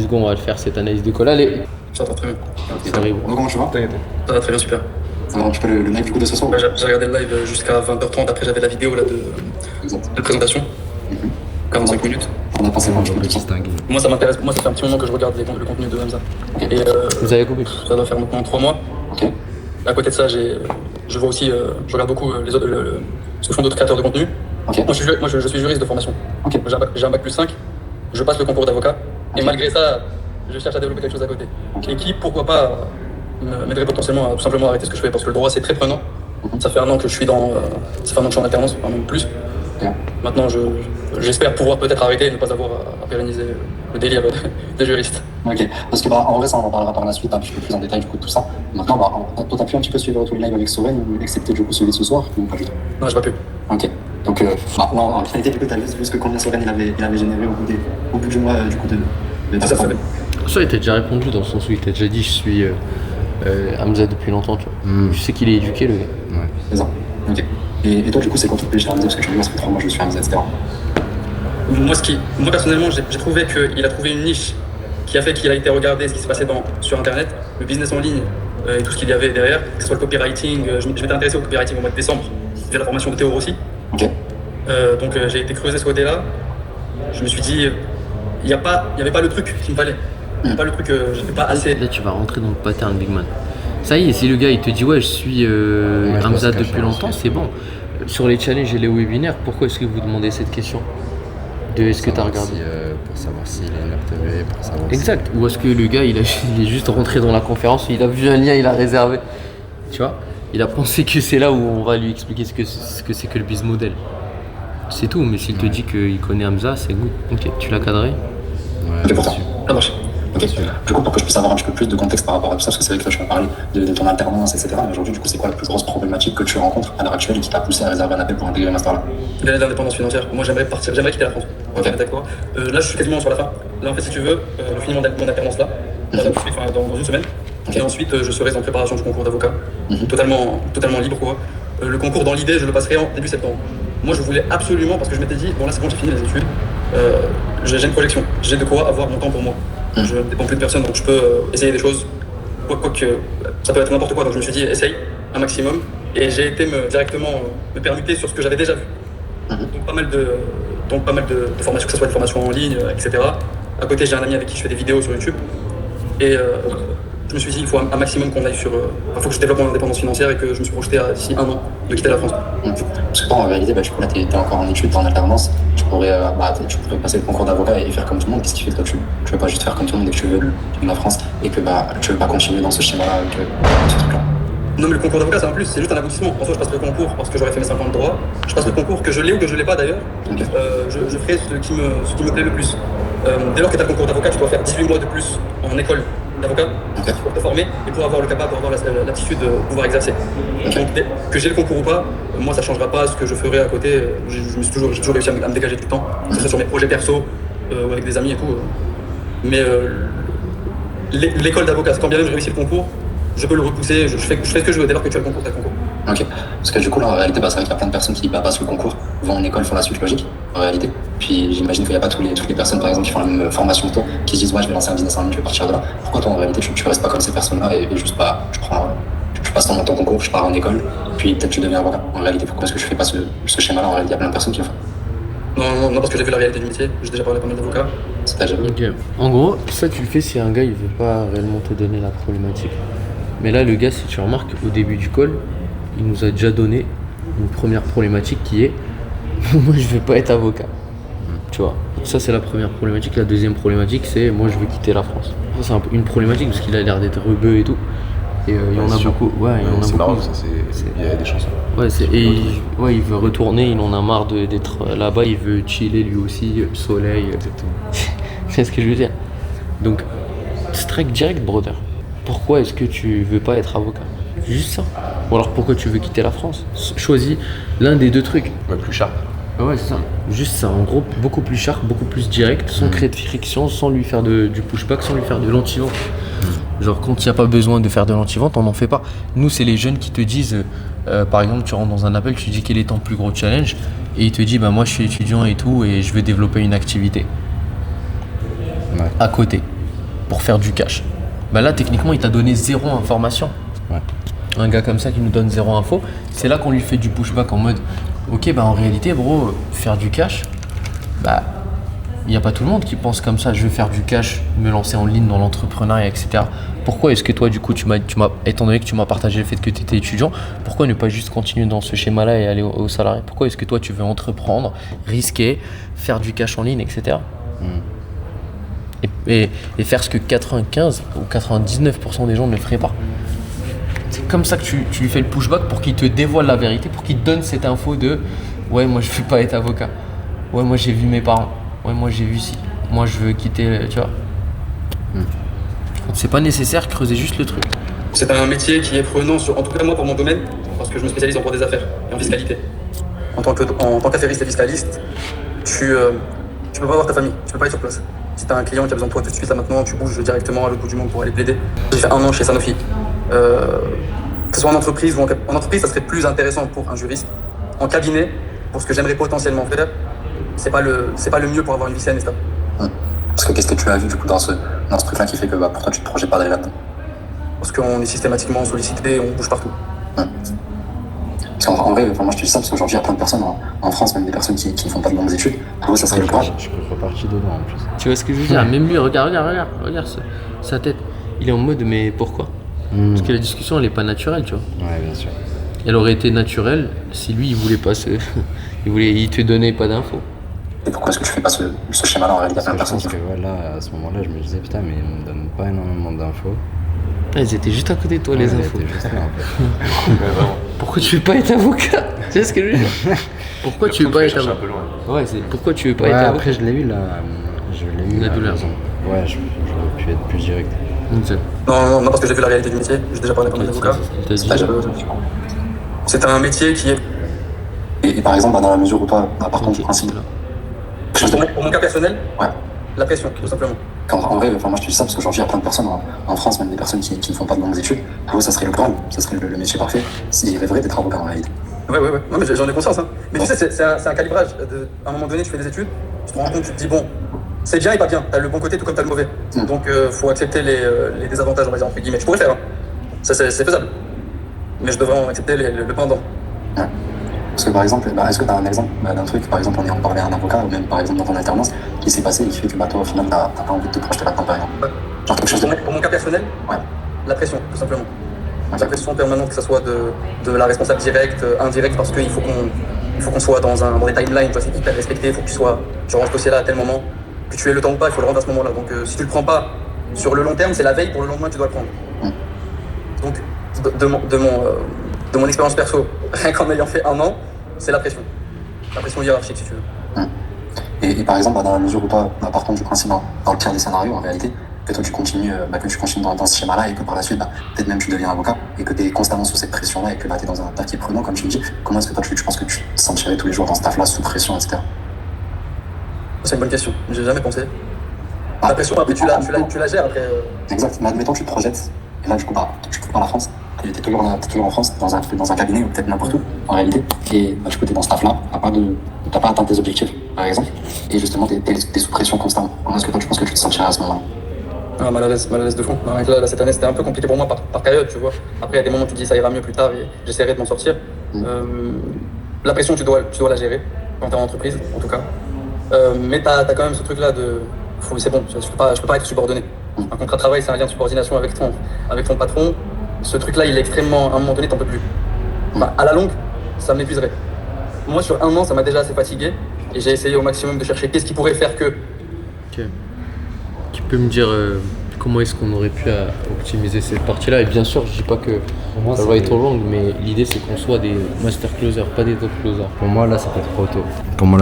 secondes, on va le faire cette analyse de call. Allez, Ça va très bien. ça arrive. Comment tu vas? Ça va très bien, super. Ça va un petit peu le live du coup de ce soir? Ouais, j'ai regardé le live jusqu'à 20h30. Après, j'avais la vidéo là, Exact. de présentation. 45 minutes. On a pensé quoi un petit peu de tout ça? Moi, ça m'intéresse. Moi, ça fait un petit moment que je regarde le contenu de Hamza. Et Vous avez compris? ça doit faire maintenant 3 mois. Ok. À côté de ça, je vois aussi, je regarde beaucoup les autres, ce que font d'autres créateurs de contenu. Ok. Moi, je suis juriste de formation. Ok. J'ai un bac plus 5. Je passe le concours d'avocat. Et Ok. malgré ça, je cherche à développer quelque chose à côté. Ok. Et qui, pourquoi pas, m'aiderait potentiellement à tout simplement arrêter ce que je fais. Parce que le droit, c'est très prenant. Ça fait un an que je suis ça fait un an que je suis en alternance, enfin même plus. Ok. Maintenant, j'espère pouvoir peut-être arrêter et ne pas avoir à pérenniser le délire des juristes. Ok. Parce que en vrai, ça, on en parlera par la suite un petit peu plus en détail du coup de tout ça. Maintenant, toi, t'as pu un petit peu suivre tous les lives avec Soren, ou excepté du coup celui de ce soir, ou pas du tout? Non, j'ai pas pu. Ok. Donc, en finalité, du coup, t'as vu ce que combien Soren il avait généré au bout du mois du coup de Ça fait. Ça, il t'a déjà répondu dans le sens où il t'a déjà dit je suis Hamza depuis longtemps, tu vois. Je sais qu'il est éduqué, le gars. Ouais. C'est ça. Ok. Et toi, du coup, c'est quoi qui te plaît chez Hamza? Parce que tu me dis, moi, ça fait 3 mois que je suis Hamza, etc. Moi personnellement, j'ai trouvé qu'il a trouvé une niche qui a fait qu'il a été regardé ce qui s'est passé sur Internet, le business en ligne et tout ce qu'il y avait derrière, que ce soit le copywriting. Je m'étais intéressé au copywriting au mois de décembre via la formation de Théo Rossi. Ok. Donc j'ai été creuser ce côté-là. Je me suis dit, il n'y avait pas le truc qu'il me fallait. Il n'y avait pas le truc, j'étais pas assez. Là, tu vas rentrer dans le pattern, Big Man. Ça y est, si le gars il te dit ouais, je suis Hamza depuis longtemps, c'est bon. Sur les challenges et les webinaires, pourquoi est-ce que vous demandez cette question? Est-ce que tu as regardé? Pour savoir s'il est une RTV, pour savoir Exact. Ou est-ce que le gars il est juste rentré dans la conférence, il a vu un lien, il a réservé. Tu vois? Il a pensé que c'est là où on va lui expliquer ce que c'est que le business model. C'est tout, mais s'il te dit qu'il connaît Hamza, c'est good. Ok, tu l'as cadré? Ok, pour toi. Ça marche. Ok. Du coup, pour que je puisse avoir un petit peu plus de contexte par rapport à tout ça, parce que c'est vrai que là, je vais parler de ton alternance, etc. Mais aujourd'hui, du coup, c'est quoi la plus grosse problématique que tu rencontres à l'heure actuelle et qui t'a poussé à réserver un appel pour intégrer le master là? L'indépendance financière. Moi, j'aimerais partir, j'aimerais quitter la France. Ok. D'accord. Là, je suis quasiment sur la fin. Là, en fait, si tu veux, je finis mon alternance là, dans une semaine. Ok. Et ensuite, je serai en préparation du concours d'avocat. Mhm. Totalement libre, quoi. Le concours, dans l'idée, je le passerai en début septembre. Moi, je voulais absolument, parce que je m'étais dit, bon, là, c'est bon, j'ai fini les études. J'ai une projection. J'ai de quoi avoir mon temps pour moi. Je ne dépends plus de personne, donc je peux essayer des choses. Quoique, ça peut être n'importe quoi. Donc, je me suis dit, essaye un maximum. Et j'ai été directement me permuter sur ce que j'avais déjà vu. Donc, pas mal de formations, que ce soit des formations en ligne, etc. À côté, j'ai un ami avec qui je fais des vidéos sur YouTube. Et je me suis dit, il faut un maximum qu'on aille sur. Il faut que je développe mon indépendance financière et que je me suis projeté d'ici 1 an de quitter la France. Parce que toi, en réalité, du coup, là, t'es encore en études, t'es en alternance. Tu pourrais passer le concours d'avocat et faire comme tout le monde. Qu'est-ce qui fait que toi, tu veux pas juste faire comme tout le monde et que tu veux la France et que tu veux pas continuer dans ce schéma-là avec ce truc-là? Non, mais le concours d'avocat, c'est un plus, c'est juste un aboutissement. En soi, je passe le concours parce que j'aurais fait mes 5 ans de droit. Je passe le concours, que je l'ai ou que je l'ai pas d'ailleurs. Ok. Je ferai ce qui me plaît le plus. Dès lors que tu as le concours d'avocat, tu dois faire 18 mois de plus en école d'avocat pour te former et pour avoir l'aptitude de pouvoir exercer. Okay. Donc, que j'ai le concours ou pas, moi ça changera pas ce que je ferai à côté. J'ai toujours réussi à me dégager du temps, que ce soit sur mes projets perso ou avec des amis et tout. Mais l'école d'avocat, quand bien même je réussis le concours, je peux le repousser, je fais ce que je veux dès lors que tu as le concours, tu as le concours. Ok, parce que du coup là en réalité c'est vrai qu'il y a plein de personnes qui passent le concours, vont en école, font la suite logique en réalité. Puis j'imagine qu'il n'y a pas toutes les personnes par exemple qui font la même formation que toi, qui se disent ouais je vais lancer un business en ligne, je vais partir de là. Pourquoi toi en réalité tu restes pas comme ces personnes-là et juste pas, tu passes ton concours, je pars en école, puis peut-être tu deviens avocat. En réalité pourquoi est-ce que je fais pas ce schéma-là? En réalité il y a plein de personnes qui le font. Non, parce que j'ai vu la réalité du métier, j'ai déjà parlé à pas mal d'avocats. C'est-à-dire Ok. En gros, ça tu le fais si un gars il veut pas réellement te donner la problématique. Mais là le gars, si tu remarques, au début du call, il nous a déjà donné une première problématique qui est moi je veux pas être avocat. Tu vois, ça c'est la première problématique. La deuxième problématique c'est moi je veux quitter la France. Ça c'est un peu une problématique parce qu'il a l'air d'être rebeu et tout. Et il y en a beaucoup. Ouais, il y en a c'est beaucoup. marrant, il y a des chansons. Ouais, il veut retourner, il en a marre d'être là-bas, il veut chiller lui aussi, soleil. Exactement. C'est ce que je veux dire. Donc, strike direct, brother. Pourquoi est-ce que tu veux pas être avocat? Juste ça. Ou alors pourquoi tu veux quitter la France? Choisis l'un des deux trucs. Ouais, plus sharp. Ouais, c'est ça. Juste ça, en gros, beaucoup plus sharp, beaucoup plus direct, sans créer de friction, sans lui faire du pushback, sans lui faire de l'anti-vente. Genre, quand il n'y a pas besoin de faire de l'anti-vente, on n'en fait pas. Nous, c'est les jeunes qui te disent, par exemple, tu rentres dans un appel, tu dis quel est ton plus gros challenge, et il te dit, bah moi je suis étudiant et tout, et je veux développer une activité à côté. pour faire du cash. Bah là, techniquement, il t'a donné 0 information. Ouais. Un gars comme ça qui nous donne 0 info, c'est là qu'on lui fait du pushback en mode ok, bah en réalité, bro, faire du cash, bah il n'y a pas tout le monde qui pense comme ça, je vais faire du cash, me lancer en ligne dans l'entrepreneuriat, etc. Pourquoi est-ce que toi, du coup, étant donné que tu m'as partagé le fait que tu étais étudiant, pourquoi ne pas juste continuer dans ce schéma-là et aller au salarié? Pourquoi est-ce que toi, tu veux entreprendre, risquer, faire du cash en ligne, etc. Et faire ce que 95 ou 99% des gens ne feraient pas. C'est comme ça que tu lui fais le pushback pour qu'il te dévoile la vérité, pour qu'il te donne cette info de ouais, moi je veux pas être avocat, ouais, moi j'ai vu mes parents, ouais, moi j'ai vu ci, moi je veux quitter, tu vois. C'est pas nécessaire, creuser juste le truc. C'est un métier qui est prenant, en tout cas moi pour mon domaine, parce que je me spécialise en droit des affaires et en fiscalité. En tant qu'affairiste et fiscaliste, tu peux pas voir ta famille, tu peux pas être sur place. Si tu as un client qui a besoin de toi tout de suite, là maintenant, tu bouges directement à l'autre bout du monde pour aller plaider. J'ai fait 1 an chez Sanofi. Que ce soit en entreprise ou en entreprise, ça serait plus intéressant pour un juriste. En cabinet, pour ce que j'aimerais potentiellement faire, c'est pas le mieux pour avoir une vie saine et stable. Parce que qu'est-ce que tu as vu du coup dans ce truc-là qui fait que pour toi tu te projettes pas d'aller là-dedans? Parce qu'on est systématiquement sollicité, on bouge partout. Parce qu'en vrai, moi je te dis ça parce qu'aujourd'hui il y a plein de personnes en France, même des personnes qui ne font pas de longues études, pour eux ça serait le courage. Je suis reparti dedans en plus. Tu vois ce que je veux dire? Même lui, regarde sa tête. Il est en mode mais pourquoi? Parce que la discussion elle est pas naturelle, tu vois. Ouais, bien sûr. Elle aurait été naturelle si lui il voulait pas il te donnait pas d'infos. Et pourquoi est-ce que tu fais pas ce schéma-là en réalité? Il y a plein de personnes qui font. Voilà, à ce moment-là, je me disais putain, mais ils me donnent pas énormément d'infos. Elles étaient juste à côté de toi, les infos. Juste là, en fait. Pourquoi tu veux pas être avocat? Tu sais ce que je veux dire? Pourquoi tu veux pas être avocat? Ouais, c'est pourquoi tu veux pas être avocat? Après, je l'ai eu là. La douleur. Ouais, j'aurais pu être plus direct. Non, parce que j'ai vu la réalité du métier, j'ai déjà parlé avec un avocat. C'est un métier qui est... Et par exemple, dans la mesure où toi, par contre, du principe. Pour mon cas personnel, ouais. La pression, tout simplement. En vrai, moi je te dis ça parce qu'aujourd'hui il y a plein de personnes en France, même des personnes qui ne font pas de longues études, pour eux ça serait le grand, ça serait le métier parfait, s'ils rêveraient d'être avocat en réalité. Ouais. Non, mais j'en ai conscience. Hein. Mais tu sais, c'est un calibrage. À un moment donné, tu fais des études, tu te rends compte, tu te dis, bon, c'est bien et pas bien. T'as le bon côté tout comme t'as le mauvais. Donc, faut accepter les désavantages, on va dire, entre guillemets. Je pourrais faire, hein. Ça, c'est faisable. Mais je devrais en accepter le pendant. Ouais. Parce que par exemple, est-ce que tu as un exemple d'un truc, par exemple, on est en parler à un avocat, ou même par exemple dans ton alternance, qui s'est passé et qui fait que toi, au final, t'as pas envie de te projeter là-dedans, par exemple? Ouais. Genre quelque chose de... Pour mon cas personnel, ouais. La pression, tout simplement. Okay. La pression permanente, que ce soit de la responsable directe, indirecte, parce qu'il faut qu'on soit dans des timelines, c'est hyper respecté, il faut que tu sois, je range ce dossier-là à tel moment, que tu aies le temps ou pas, il faut le rendre à ce moment-là. Donc si tu le prends pas sur le long terme, c'est la veille, pour le lendemain, tu dois le prendre. Donc, de mon expérience perso, rien qu'en ayant fait 1 an, c'est la pression hiérarchique, si tu veux. Et par exemple, dans la mesure où toi, par contre, du principe, dans le pire des scénarios, en réalité, que toi tu continues dans ce schéma-là et que par la suite, peut-être même tu deviens avocat et que tu es constamment sous cette pression-là et que tu es dans un taf qui est prenant, comme tu me dis, comment est-ce que toi tu penses que tu te sentirais tous les jours dans ce taf-là, sous pression, etc. C'est une bonne question, j'ai jamais pensé. La pression, après, tu la gères après. Exact, mais admettons, tu te projettes, et là, du coup, tu quittes pas la France, tu es toujours en France, dans un cabinet ou peut-être n'importe où, en réalité, et du coup, tu es dans ce taf-là, t'as pas atteint tes objectifs, par exemple, et justement, t'es sous pression constamment. Comment est-ce que toi, tu penses que tu te sentirais à ce moment-là? Mal à l'aise de fond. Là, cette année, c'était un peu compliqué pour moi par période, tu vois. Après, il y a des moments où tu te dis ça ira mieux plus tard et j'essaierai de m'en sortir. La pression, tu dois la gérer, quand t'es en entreprise, en tout cas. Mais t'as quand même ce truc-là c'est bon, je peux pas être subordonné. Un contrat de travail, c'est un lien de subordination avec ton patron. Ce truc-là, il est extrêmement... À un moment donné, t'en peux plus. À la longue, ça m'épuiserait. Moi, sur 1 an, ça m'a déjà assez fatigué. Et j'ai essayé au maximum de chercher qu'est-ce qui pourrait faire que... Ok. Tu peux me dire comment est-ce qu'on aurait pu optimiser cette partie-là? Et bien sûr, je dis pas que ça va être trop long, mais l'idée c'est qu'on soit des master closers, pas des top closers. Pour moi là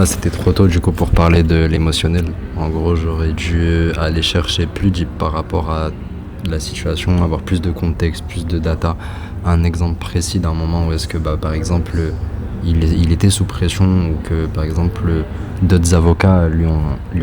c'était trop tôt du coup pour parler de l'émotionnel. En gros j'aurais dû aller chercher plus deep par rapport à la situation, avoir plus de contexte, plus de data. Un exemple précis d'un moment où est-ce que par exemple il était sous pression ou que par exemple d'autres avocats lui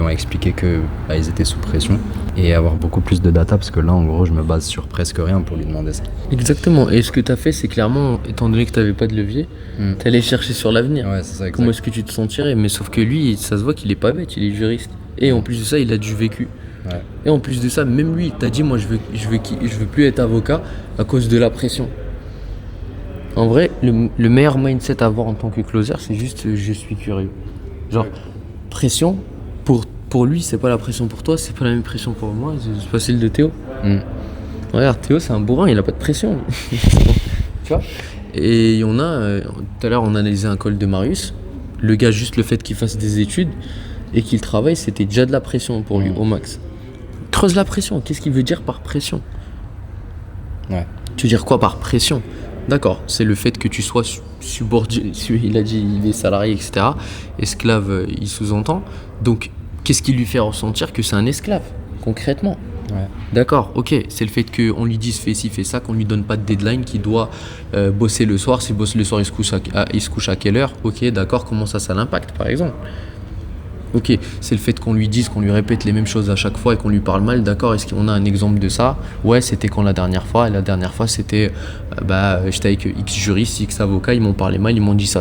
ont expliqué que ils étaient sous pression, et avoir beaucoup plus de data parce que là en gros je me base sur presque rien pour lui demander ça. Exactement, et ce que tu as fait c'est clairement, étant donné que tu n'avais pas de levier, tu allais chercher sur l'avenir. Ouais, c'est ça, comment est-ce que tu te sentirais, mais sauf que lui ça se voit qu'il est pas bête, il est juriste, et en plus de ça il a du vécu. Ouais. Et en plus de ça, même lui, t'as dit, moi, je veux plus être avocat à cause de la pression. En vrai, le meilleur mindset à avoir en tant que closer, c'est juste je suis curieux. Genre, pression, pour lui, c'est pas la pression pour toi, c'est pas la même pression pour moi, c'est pas celle de Théo. Regarde, Théo, c'est un bourrin, il a pas de pression. Tu vois. Et il y en a, tout à l'heure, on analysait un call de Marius. Le gars, juste le fait qu'il fasse des études et qu'il travaille, c'était déjà de la pression pour lui, au max. Creuse la pression. Qu'est-ce qu'il veut dire par pression? Ouais. Tu veux dire quoi par pression? D'accord, c'est le fait que tu sois subordonné, il a dit il est salarié, etc. Esclave, il sous-entend. Donc, qu'est-ce qui lui fait ressentir que c'est un esclave, concrètement? Ouais. D'accord, ok, c'est le fait qu'on lui dise fais ci, fais ça, qu'on lui donne pas de deadline, qu'il doit bosser le soir. S'il bosse le soir, il se couche à quelle heure? Ok, d'accord, comment ça l'impacte, par exemple? Ok, c'est le fait qu'on lui dise, qu'on lui répète les mêmes choses à chaque fois et qu'on lui parle mal, d'accord, est-ce qu'on a un exemple de ça? Ouais, c'était quand la dernière fois? Et la dernière fois, c'était, j'étais avec X juristes, X avocats, ils m'ont parlé mal, ils m'ont dit ça,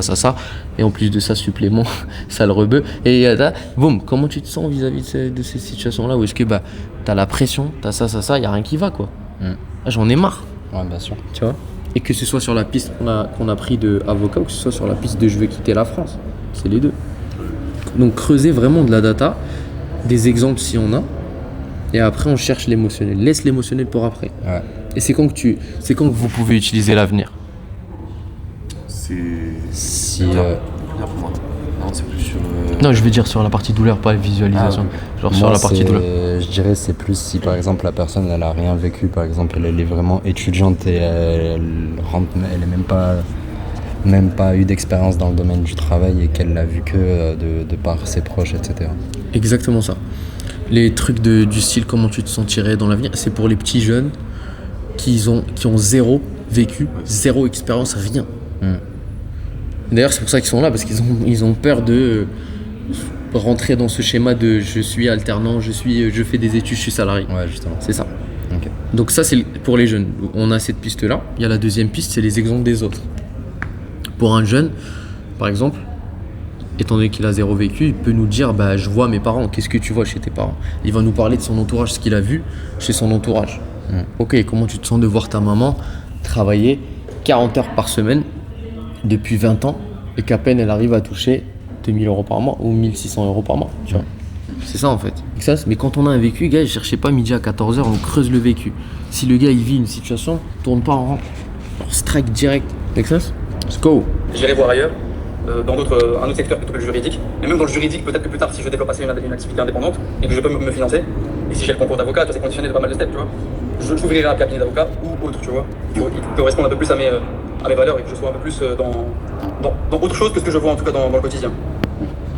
et en plus de ça, supplément, ça le rebeu. Et boum, comment tu te sens vis-à-vis de ces situations-là où est-ce que t'as la pression, t'as ça, y a rien qui va, quoi. J'en ai marre. Ouais, bien sûr. Tu vois? Et que ce soit sur la piste qu'on a pris de avocat ou que ce soit sur la piste de je veux quitter la France, c'est les deux. Donc creuser vraiment de la data, des exemples si on a, et après on cherche l'émotionnel. Laisse l'émotionnel pour après. Ouais. Et c'est quand que vous pouvez utiliser l'avenir? Si. Pour moi. Non, c'est plus sur. Non, je veux dire sur la partie douleur, pas la visualisation. Genre sur la partie douleur. Je dirais c'est plus si par exemple la personne elle a rien vécu, par exemple elle est vraiment étudiante et elle est même pas eu d'expérience dans le domaine du travail et qu'elle l'a vu que de par ses proches, etc. Exactement ça. Les trucs du style comment tu te sentirais dans l'avenir, c'est pour les petits jeunes qui ont zéro vécu, zéro expérience, rien. D'ailleurs, c'est pour ça qu'ils sont là, parce qu'ils ont peur de rentrer dans ce schéma de je suis alternant, je fais des études, je suis salarié. Ouais, justement. C'est ça. Ok. Donc ça, c'est pour les jeunes. On a cette piste-là. Il y a la deuxième piste, c'est les exemples des autres. Pour un jeune, par exemple, étant donné qu'il a zéro vécu, il peut nous dire je vois mes parents, qu'est-ce que tu vois chez tes parents? Il va nous parler de son entourage, ce qu'il a vu chez son entourage. Ok, comment tu te sens de voir ta maman travailler 40 heures par semaine depuis 20 ans et qu'à peine elle arrive à toucher 2000 € par mois ou 1600 € par mois, tu vois. C'est ça en fait. Mais quand on a un vécu, gars, cherchez pas midi à 14h, on creuse le vécu. Si le gars il vit une situation, tourne pas en rond. Alors, strike direct. Texas? Let's go. J'irai voir ailleurs, dans un autre secteur plutôt que le juridique. Mais même dans le juridique, peut-être que plus tard, si je développe assez une activité indépendante et que je peux me financer, et si j'ai le concours d'avocat, c'est conditionné de pas mal de steps, tu vois. J'ouvrirai un cabinet d'avocat ou autre, tu vois, qui correspond un peu plus à mes valeurs et que je sois un peu plus dans autre chose que ce que je vois en tout cas dans le quotidien.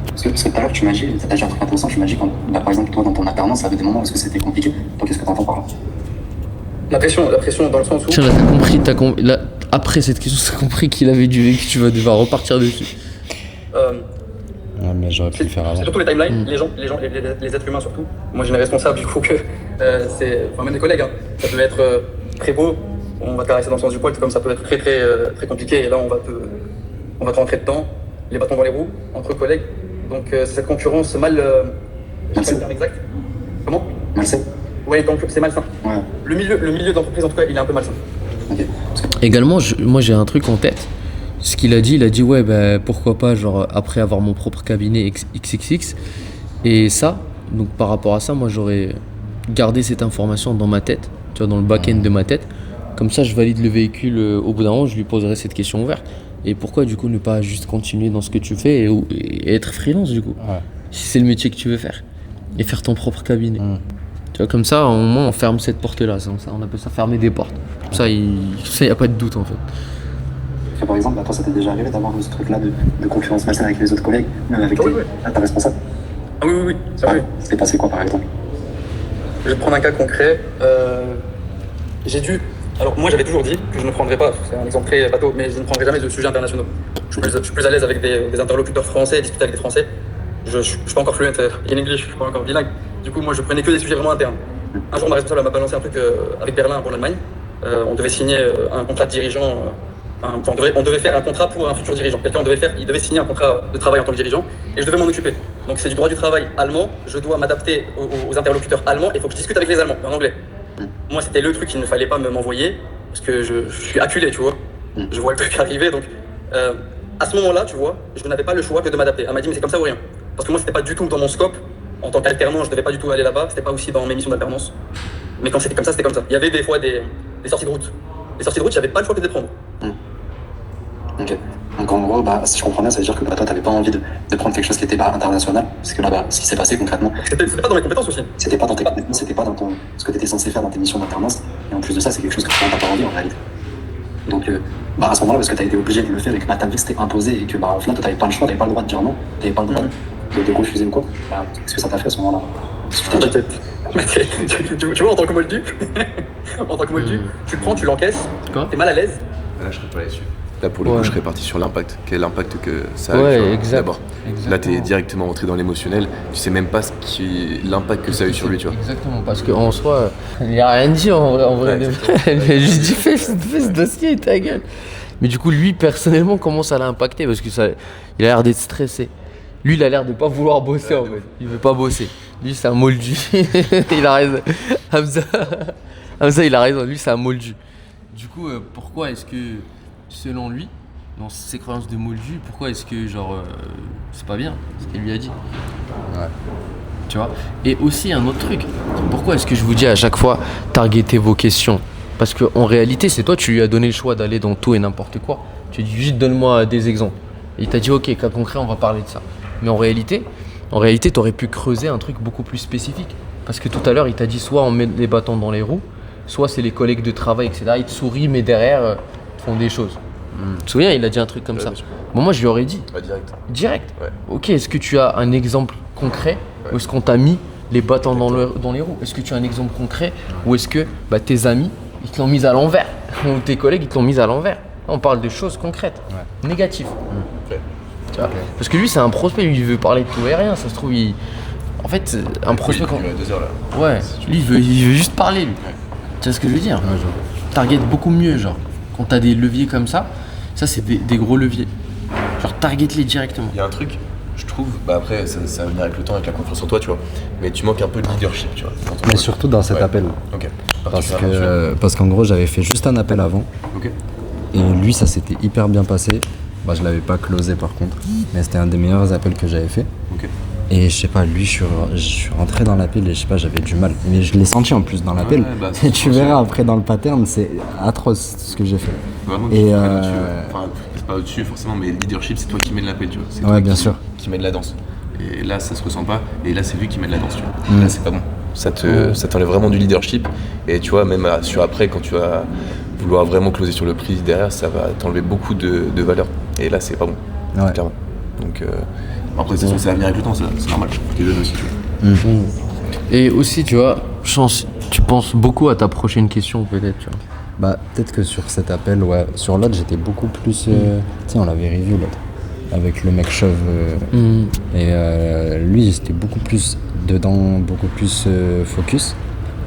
Parce que tout à l'heure, tu m'as dit un truc intéressant, tu m'as dit par exemple, toi, dans ton alternance, ça avait des moments où c'était compliqué. Toi, qu'est-ce que tu entends par là? La pression dans le sens où... Tiens, là, après cette question, t'as compris qu'il avait du vécu, tu vas devoir repartir dessus. Ouais, mais j'aurais pu le faire avant. C'est surtout les timelines, les êtres humains surtout. Moi, j'ai une responsable du coup que même des collègues, hein. Ça peut être très beau, on va te caresser dans le sens du poil, comme ça peut être très très très compliqué et là on va te rentrer dedans, les bâtons dans les roues entre collègues. Donc c'est cette concurrence mal. Je sais pas le terme exact. Comment? Malsain. Ouais, donc c'est malsain. Ouais. Le milieu d'entreprise en tout cas, il est un peu malsain. Okay. Également, moi j'ai un truc en tête. Ce qu'il a dit ouais, pourquoi pas, genre après avoir mon propre cabinet XXX. Et ça, donc par rapport à ça, moi j'aurais gardé cette information dans ma tête, tu vois, dans le back-end de ma tête. Comme ça, je valide le véhicule au bout d'un moment, je lui poserai cette question ouverte. Et pourquoi du coup ne pas juste continuer dans ce que tu fais et être freelance du coup, si c'est le métier que tu veux faire, et faire ton propre cabinet. Tu vois, comme ça, au moins on ferme cette porte-là, on appelle ça fermer des portes. Comme ça, il n'y a pas de doute en fait. Et par exemple, toi, ça t'est déjà arrivé d'avoir ce truc-là de concurrence malsaine avec les autres collègues, même avec ta responsable? Ah oui, ça oui. C'est passé quoi par exemple? Je vais te prendre un cas concret. Alors moi j'avais toujours dit que je ne prendrais pas, c'est un exemple très bateau, mais je ne prendrais jamais de sujets internationaux. Je suis plus à l'aise avec des interlocuteurs français, discuter avec des Français. Je suis pas encore fluent in English, je suis pas encore bilingue. Du coup moi je prenais que des sujets vraiment internes. Un jour ma responsable m'a balancé un truc avec Berlin pour l'Allemagne. On devait signer un contrat de dirigeant, on devait faire un contrat pour un futur dirigeant. Il devait signer un contrat de travail en tant que dirigeant et je devais m'en occuper. Donc c'est du droit du travail allemand, je dois m'adapter aux interlocuteurs allemands et il faut que je discute avec les Allemands, en anglais. Moi, c'était le truc qu'il ne fallait pas m'envoyer, parce que je suis acculé, tu vois. Je vois le truc arriver, donc à ce moment-là, tu vois, je n'avais pas le choix que de m'adapter. Elle m'a dit, mais c'est comme ça ou rien. Parce que moi, c'était pas du tout dans mon scope. En tant qu'alternant, je devais pas du tout aller là-bas, c'était pas aussi dans mes missions d'alternance. Mais quand c'était comme ça, c'était comme ça. Il y avait des fois des sorties de route. Les sorties de route, j'avais pas le choix que de les prendre. Ok. Donc en gros, si je comprends bien, ça veut dire que toi, t'avais pas envie de prendre quelque chose qui était international, parce que là, ce qui s'est passé concrètement, C'était pas dans mes compétences aussi. c'était pas dans tes compétences, c'était pas dans ce que t'étais censé faire dans tes missions d'alternance, et en plus de ça, c'est quelque chose que tu n'as pas envie en réalité. Donc à ce moment-là, parce que t'as été obligé de le faire et que ta vie c'était imposé et que au final, toi, t'avais pas le choix, t'avais pas le droit de dire non, t'avais pas le droit de refuser ou quoi, qu'est-ce que ça t'a fait à ce moment-là? Tu vois, en tant que moldu, tu le prends, tu l'encaisses, t'es mal à l'aise. Là, je serais pas là-dessus. Là, pour le coup, je serais parti sur l'impact. Quel est l'impact que ça a eu d'abord. Là, tu es directement rentré dans l'émotionnel. Tu sais même pas l'impact que ça a eu sur lui, tu vois. Exactement, parce qu'en soi, il a rien dit en vrai. Elle lui a juste dit fais ce dossier, ta gueule. Mais du coup, lui, personnellement, comment ça l'a impacté? Parce que il a l'air d'être stressé. Lui, il a l'air de pas vouloir bosser en fait. Il veut pas bosser. Lui, c'est un moldu. Il a raison. Hamza, il a raison. Lui, c'est un moldu. Du coup, pourquoi est-ce que, selon lui, dans ses croyances de moldu, pourquoi est-ce que, c'est pas bien ce qu'elle lui a dit? Ouais. Tu vois? Et aussi, un autre truc. Pourquoi est-ce que je vous dis à chaque fois, targetez vos questions? Parce qu'en réalité, c'est toi, tu lui as donné le choix d'aller dans tout et n'importe quoi. Tu lui as dit juste donne-moi des exemples. Et il t'a dit ok, cas concret, on va parler de ça. Mais en réalité, tu aurais pu creuser un truc beaucoup plus spécifique. Parce que tout à l'heure, il t'a dit soit on met les bâtons dans les roues, soit c'est les collègues de travail, etc. Ils te sourient, mais derrière, font des choses. Tu te souviens, il a dit un truc comme ça. Bon, moi, je lui aurais dit. Direct. Ouais. Ok, est-ce que tu as un exemple concret ou est-ce qu'on t'a mis les bâtons dans les roues? Est-ce que tu as un exemple concret ou est-ce que tes amis, ils te l'ont mis à l'envers ou tes collègues, ils te l'ont mis à l'envers? On parle de choses concrètes, négatives. Tu vois? Parce que lui, c'est un prospect, lui, il veut parler de tout et rien. Ça se trouve, en fait, un prospect. Il a 2 heures là. Ouais, lui, il veut juste parler, lui. Tu vois ce que je veux dire? Target beaucoup mieux, genre. Quand t'as des leviers comme ça c'est des gros leviers. Genre, target-les directement. Il y a un truc, je trouve, après, ça va venir avec le temps, avec la confiance en toi, tu vois. Mais tu manques un peu de leadership, tu vois. Mais surtout dans cet appel. Ok. Parce qu'en gros, j'avais fait juste un appel avant. Ok. Et lui, ça s'était hyper bien passé. Je l'avais pas closé par contre, mais c'était un des meilleurs appels que j'avais fait. Ok. Et je sais pas, lui, je suis rentré dans l'appel et je sais pas, j'avais du mal. Mais je l'ai senti en plus dans l'appel. Et tu verras après dans le pattern, c'est atroce ce que j'ai fait. Vraiment, c'est pas au-dessus forcément, mais le leadership, c'est toi qui mène l'appel, tu vois. C'est toi qui mène la danse. Et là, ça se ressent pas. Et là, c'est lui qui mène la danse, tu vois. Là, c'est pas bon. Ça t'enlève vraiment du leadership. Et tu vois, même après, quand tu vas vouloir vraiment closer sur le prix derrière, ça va t'enlever beaucoup de valeur. Et là, c'est pas bon, clairement. Donc, après, ça va venir avec le temps, c'est normal. T'es jeune aussi, tu vois. Et aussi, tu vois, tu penses beaucoup à ta prochaine question, peut-être, tu vois. Peut-être que sur cet appel, sur l'autre, j'étais beaucoup plus. Tiens, on l'avait revu l'autre, avec le mec chauve. Et lui, j'étais beaucoup plus dedans, beaucoup plus focus.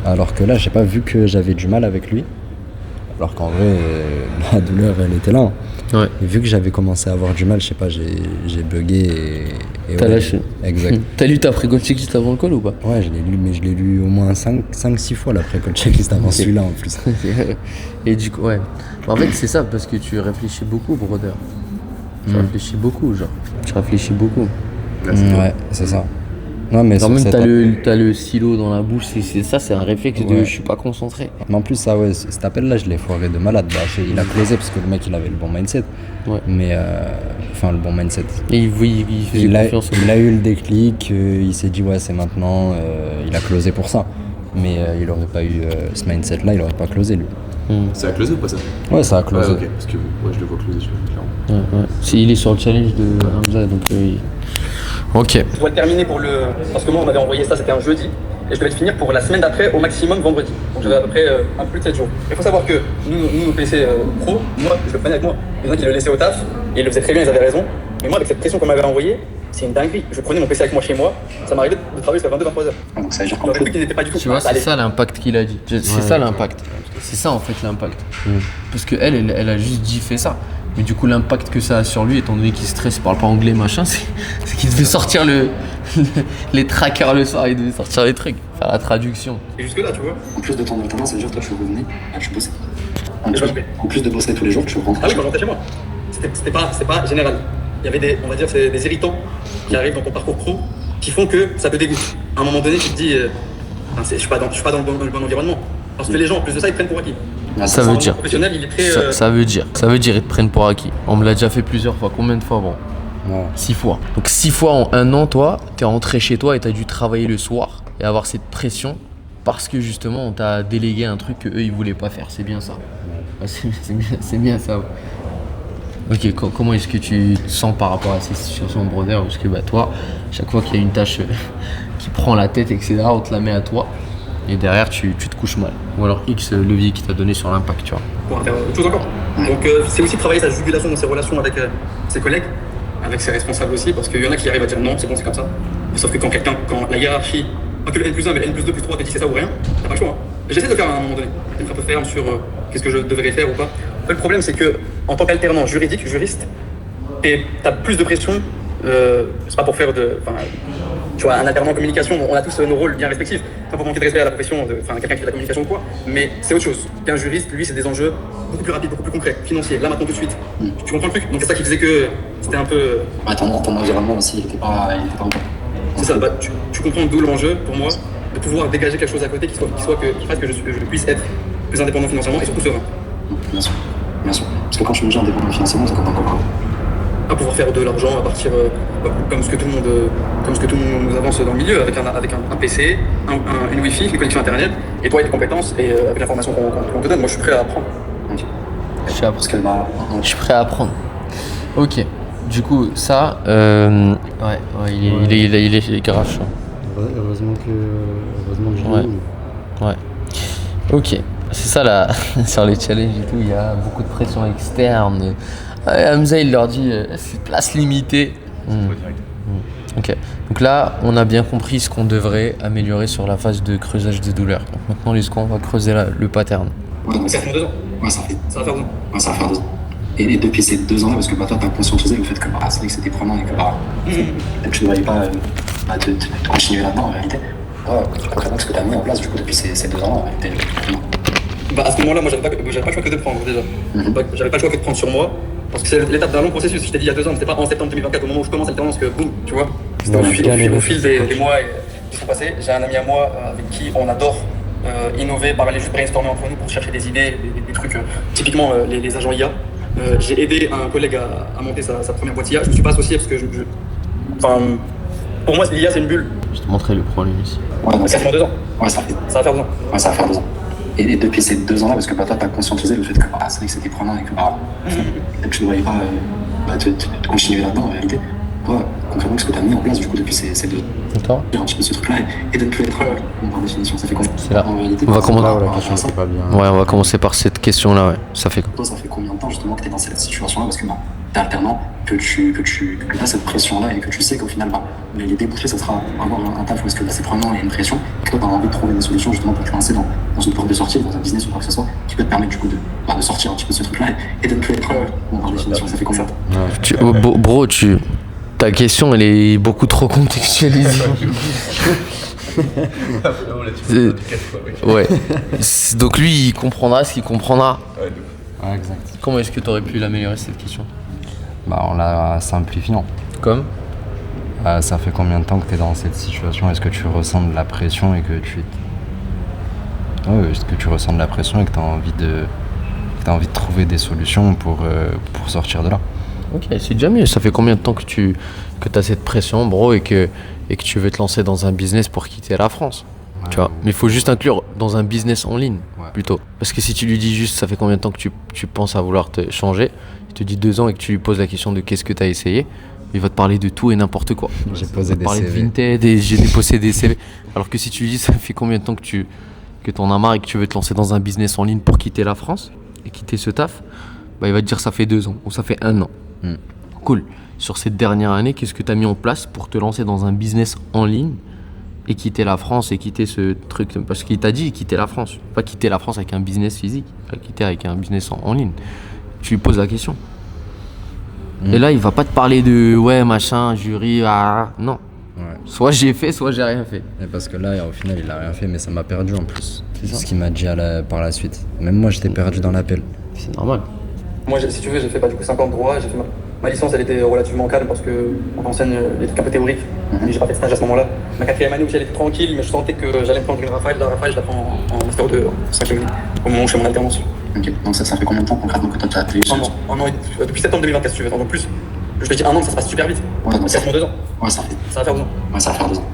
Alors que là, j'ai pas vu que j'avais du mal avec lui. Alors qu'en vrai, la douleur, elle était là. Ouais. Et vu que j'avais commencé à avoir du mal, je sais pas, j'ai bugué et t'as lâché. Exact. T'as lu ta pré-code checklist avant le call ou pas? Ouais, je l'ai lu, mais je l'ai lu au moins 5-6 fois la pré-code checklist avant celui-là en plus. Et du coup, ouais. En fait, c'est ça, parce que tu réfléchis beaucoup, brother. Tu réfléchis beaucoup, genre. Tu réfléchis beaucoup. Ouais, c'est ça. Non, mais même t'as le stylo dans la bouche, c'est un réflexe de je suis pas concentré. Mais en plus, cet appel-là, je l'ai foiré de malade. Il a closé parce que le mec, il avait le bon mindset. Ouais. Mais, le bon mindset. Et il faisait confiance. Il a eu le déclic, il s'est dit, c'est maintenant, il a closé pour ça. Mais il aurait pas eu ce mindset-là, il aurait pas closé, lui. Ça a closé ou pas ça? Ouais, ça a closé. Ok, parce que je le vois closer, clairement. Ouais. Il est sur le challenge de Hamza, donc Ok. Je dois le terminer parce que moi on m'avait envoyé ça, c'était un jeudi, et je devais le finir pour la semaine d'après, au maximum vendredi. Donc j'avais à peu près un peu plus de 7 jours. Il faut savoir que nous nos PC pro, moi je le prenais avec moi. Il y en a qui le laissaient au taf, et ils le faisaient très bien, ils avaient raison. Mais moi avec cette pression qu'on m'avait envoyée, c'est une dinguerie. Je prenais mon PC avec moi chez moi, ça m'arrivait de travailler jusqu'à 22-23 heures. Donc ça veut dire Donc le truc il n'était pas du tout. Tu vois, c'est ça l'impact qu'il a dit. C'est ça l'impact. C'est ça en fait l'impact. Parce qu'elle a juste dit fais ça. Mais du coup l'impact que ça a sur lui, étant donné qu'il stresse, il parle pas anglais machin, c'est qu'il devait sortir les trackers le soir, il devait sortir les trucs, faire la traduction. Et jusque là tu vois. En plus de ton alternance, ça veut dire que toi tu revenais, tu bossais. En plus de bosser tous les jours, tu rentrais. Ah oui, quand je rentrais chez moi. C'était pas général. Il y avait des, on va dire, c'est des irritants qui arrivent dans ton parcours pro qui font que ça te dégoûte. À un moment donné, tu te dis, je suis pas dans le bon environnement. Parce que les gens, en plus de ça, ils prennent pour acquis. Ça veut dire. Professionnel, il est très. Ça veut dire, ils te prennent pour acquis. On me l'a déjà fait plusieurs fois. Combien de fois, bon 6 fois. Donc 6 fois en 1 an, toi, t'es rentré chez toi et t'as dû travailler le soir et avoir cette pression parce que justement, on t'a délégué un truc que eux ils voulaient pas faire. C'est bien ça. Ouais, c'est bien ça. Ouais. Ok, comment est-ce que tu te sens par rapport à ces situations, brother? Parce que toi, chaque fois qu'il y a une tâche qui prend la tête, etc., on te la met à toi. Et derrière, tu te couches mal. Ou alors X levier qui t'a donné sur l'impact, tu vois. Pour faire autre chose encore. Donc c'est aussi travailler sa jugulation dans ses relations avec ses collègues, avec ses responsables aussi, parce qu'il y en a qui arrivent à dire non, c'est bon, c'est comme ça. Sauf que quand la hiérarchie, pas que le N+1, mais le N+2, +3 te dit c'est ça ou rien, t'as pas le choix. Hein. J'essaie de le faire à un moment donné, d'être un peu ferme sur qu'est-ce que je devrais faire ou pas. Le problème, c'est que en tant qu'alternant juridique, juriste, t'as plus de pression. C'est pas pour faire tu vois, un alternant en communication, on a tous nos rôles bien respectifs, pas pour manquer de respect à la profession, quelqu'un qui fait de la communication ou quoi, mais c'est autre chose. Qu'un juriste, lui, c'est des enjeux beaucoup plus rapides, beaucoup plus concrets, financiers, là maintenant tout de suite. Tu comprends le truc? Donc c'est ça qui faisait que c'était un peu. Ouais, ton environnement aussi, il était pas bon. C'est ça, tu comprends d'où l'enjeu pour moi, de pouvoir dégager quelque chose à côté qui fasse que je puisse être plus indépendant financièrement et surtout serein. Bien sûr. Parce que quand tu me dis indépendant financièrement, ça compte encore. À pouvoir faire de l'argent à partir comme ce que tout le monde nous avance dans le milieu avec un PC, une Wi-Fi, une connexion internet, et toi avec des compétences et avec l'information qu'on te donne. Moi je suis prêt à apprendre. Okay. Je suis prêt à apprendre. Ok. Du coup ça il est grave chaud. Heureusement que j'ai Ouais. Ok. C'est ça là sur les challenges et tout, il y a beaucoup de pression externe. Hamza il leur dit c'est place limitée. Ok. Donc là on a bien compris ce qu'on devrait améliorer sur la phase de creusage des douleurs. Donc maintenant on va creuser le pattern. Ouais, donc ça fait 2 ans. Ouais, ça va faire 2 ans. Ouais, ça va faire 2 ans. Et depuis ces 2 ans là, parce que toi t'as conscientisé le fait que c'est vrai que c'était prenant et que tu ne devrais pas te continuer là-dedans en réalité. Concrètement, ce que tu as mis en place du coup depuis ces 2 ans là en réalité. À ce moment-là, moi j'avais pas le choix que de prendre déjà. J'avais pas le choix que de prendre sur moi. Parce que c'est l'étape d'un long processus. Je t'ai dit il y a 2 ans, c'était pas en septembre 2024 au moment où je commence l'alternance que boum, tu vois. C'était au fil des mois qui sont passés. J'ai un ami à moi avec qui on adore innover, parler, juste brainstormer entre nous pour chercher des idées, des trucs, typiquement les agents IA. J'ai aidé un collègue à monter sa première boîte IA. Je me suis pas associé parce que pour moi l'IA c'est une bulle. Je te montrerai le problème ici. Ouais, donc ça fait 2 ans. Ouais, ça va faire 2 ans. Ouais, ça va faire 2 ans. Et depuis ces 2 ans là, parce que toi t'as conscientisé le fait que c'est vrai que c'était prenant et que tu ne devrais pas te continuer là-dedans en réalité. Toi, concrètement, ce que tu as mis en place du coup depuis ces 2 ans. D'accord. Un petit peu ce truc-là et de ne plus être par définition, ça fait combien? C'est là. En réalité, On va commencer. La question c'est pas bien. Ouais, on va commencer par cette question-là. Ouais. Ça fait quoi? Toi, ça fait combien de temps justement que tu es dans cette situation-là? Parce que t'es alternant, que tu as cette pression-là et que tu sais qu'au final, les débouchés, ça sera avoir un taf où est-ce que c'est prenant et une pression, et que toi, tu as envie de trouver des solutions justement pour te lancer dans une porte de sortie, dans un business ou quoi que ce soit, qui peut te permettre du coup de sortir un petit peu de ce truc-là et de ne plus être par définition. Ça fait combien de temps? Bro, ta question elle est beaucoup trop contextualisée. Ouais. Donc lui il comprendra ce qu'il comprendra. Ouais, exact. Comment est-ce que tu aurais pu l'améliorer cette question? En la simplifiant. Comme ça fait combien de temps que tu es dans cette situation? Est-ce que tu ressens de la pression et que est-ce que tu ressens de la pression et que tu as envie de trouver des solutions pour sortir de là? Ok, c'est déjà mieux. Ça fait combien de temps que tu as cette pression, bro, et que tu veux te lancer dans un business pour quitter la France? Ouais, tu vois. Mais il faut juste inclure dans un business en ligne, plutôt. Parce que si tu lui dis juste ça fait combien de temps que tu penses à vouloir te changer, il te dit 2 ans et que tu lui poses la question de qu'est-ce que tu as essayé, il va te parler de tout et n'importe quoi. J'ai posé des parler CV. de Vinted et j'ai déposé des CV. Alors que si tu lui dis ça fait combien de temps que t'en as marre et que tu veux te lancer dans un business en ligne pour quitter la France et quitter ce taf, il va te dire ça fait 2 ans ou ça fait 1 an. Cool. Sur cette dernière année, qu'est-ce que tu as mis en place pour te lancer dans un business en ligne et quitter la France et quitter ce truc. Parce qu'il t'a dit quitter la France. Pas quitter la France avec un business physique, pas quitter avec un business en ligne. Tu lui poses la question. Et là, il va pas te parler de ouais, machin, jury, non. Ouais. Soit j'ai fait, soit j'ai rien fait. Et parce que là, au final, il a rien fait, mais ça m'a perdu en plus. C'est ça. Ce qu'il m'a dit par la suite. Même moi, j'étais perdu dans l'appel. C'est normal. Moi, si tu veux, j'ai fait du coup 5 ans de droit. J'ai fait ma licence, elle était relativement calme parce que on enseigne des trucs un peu théoriques. Mais j'ai pas fait de stage à ce moment-là. Ma 4e année aussi, elle était tranquille, mais je sentais que j'allais me prendre une rafale. La rafale, je la prends en master 2, en 5e année, au moment où je fais mon alternance. Ok, donc ça fait combien de temps concrètement que toi tu as appelé Un an, depuis septembre 2024, si tu veux, donc plus. Je te dis 1 an, ça se passe super vite. Ouais, donc c'est quasiment 2 ans. Ouais, ça va faire 2 ans. Ouais, ça va faire 2 ans.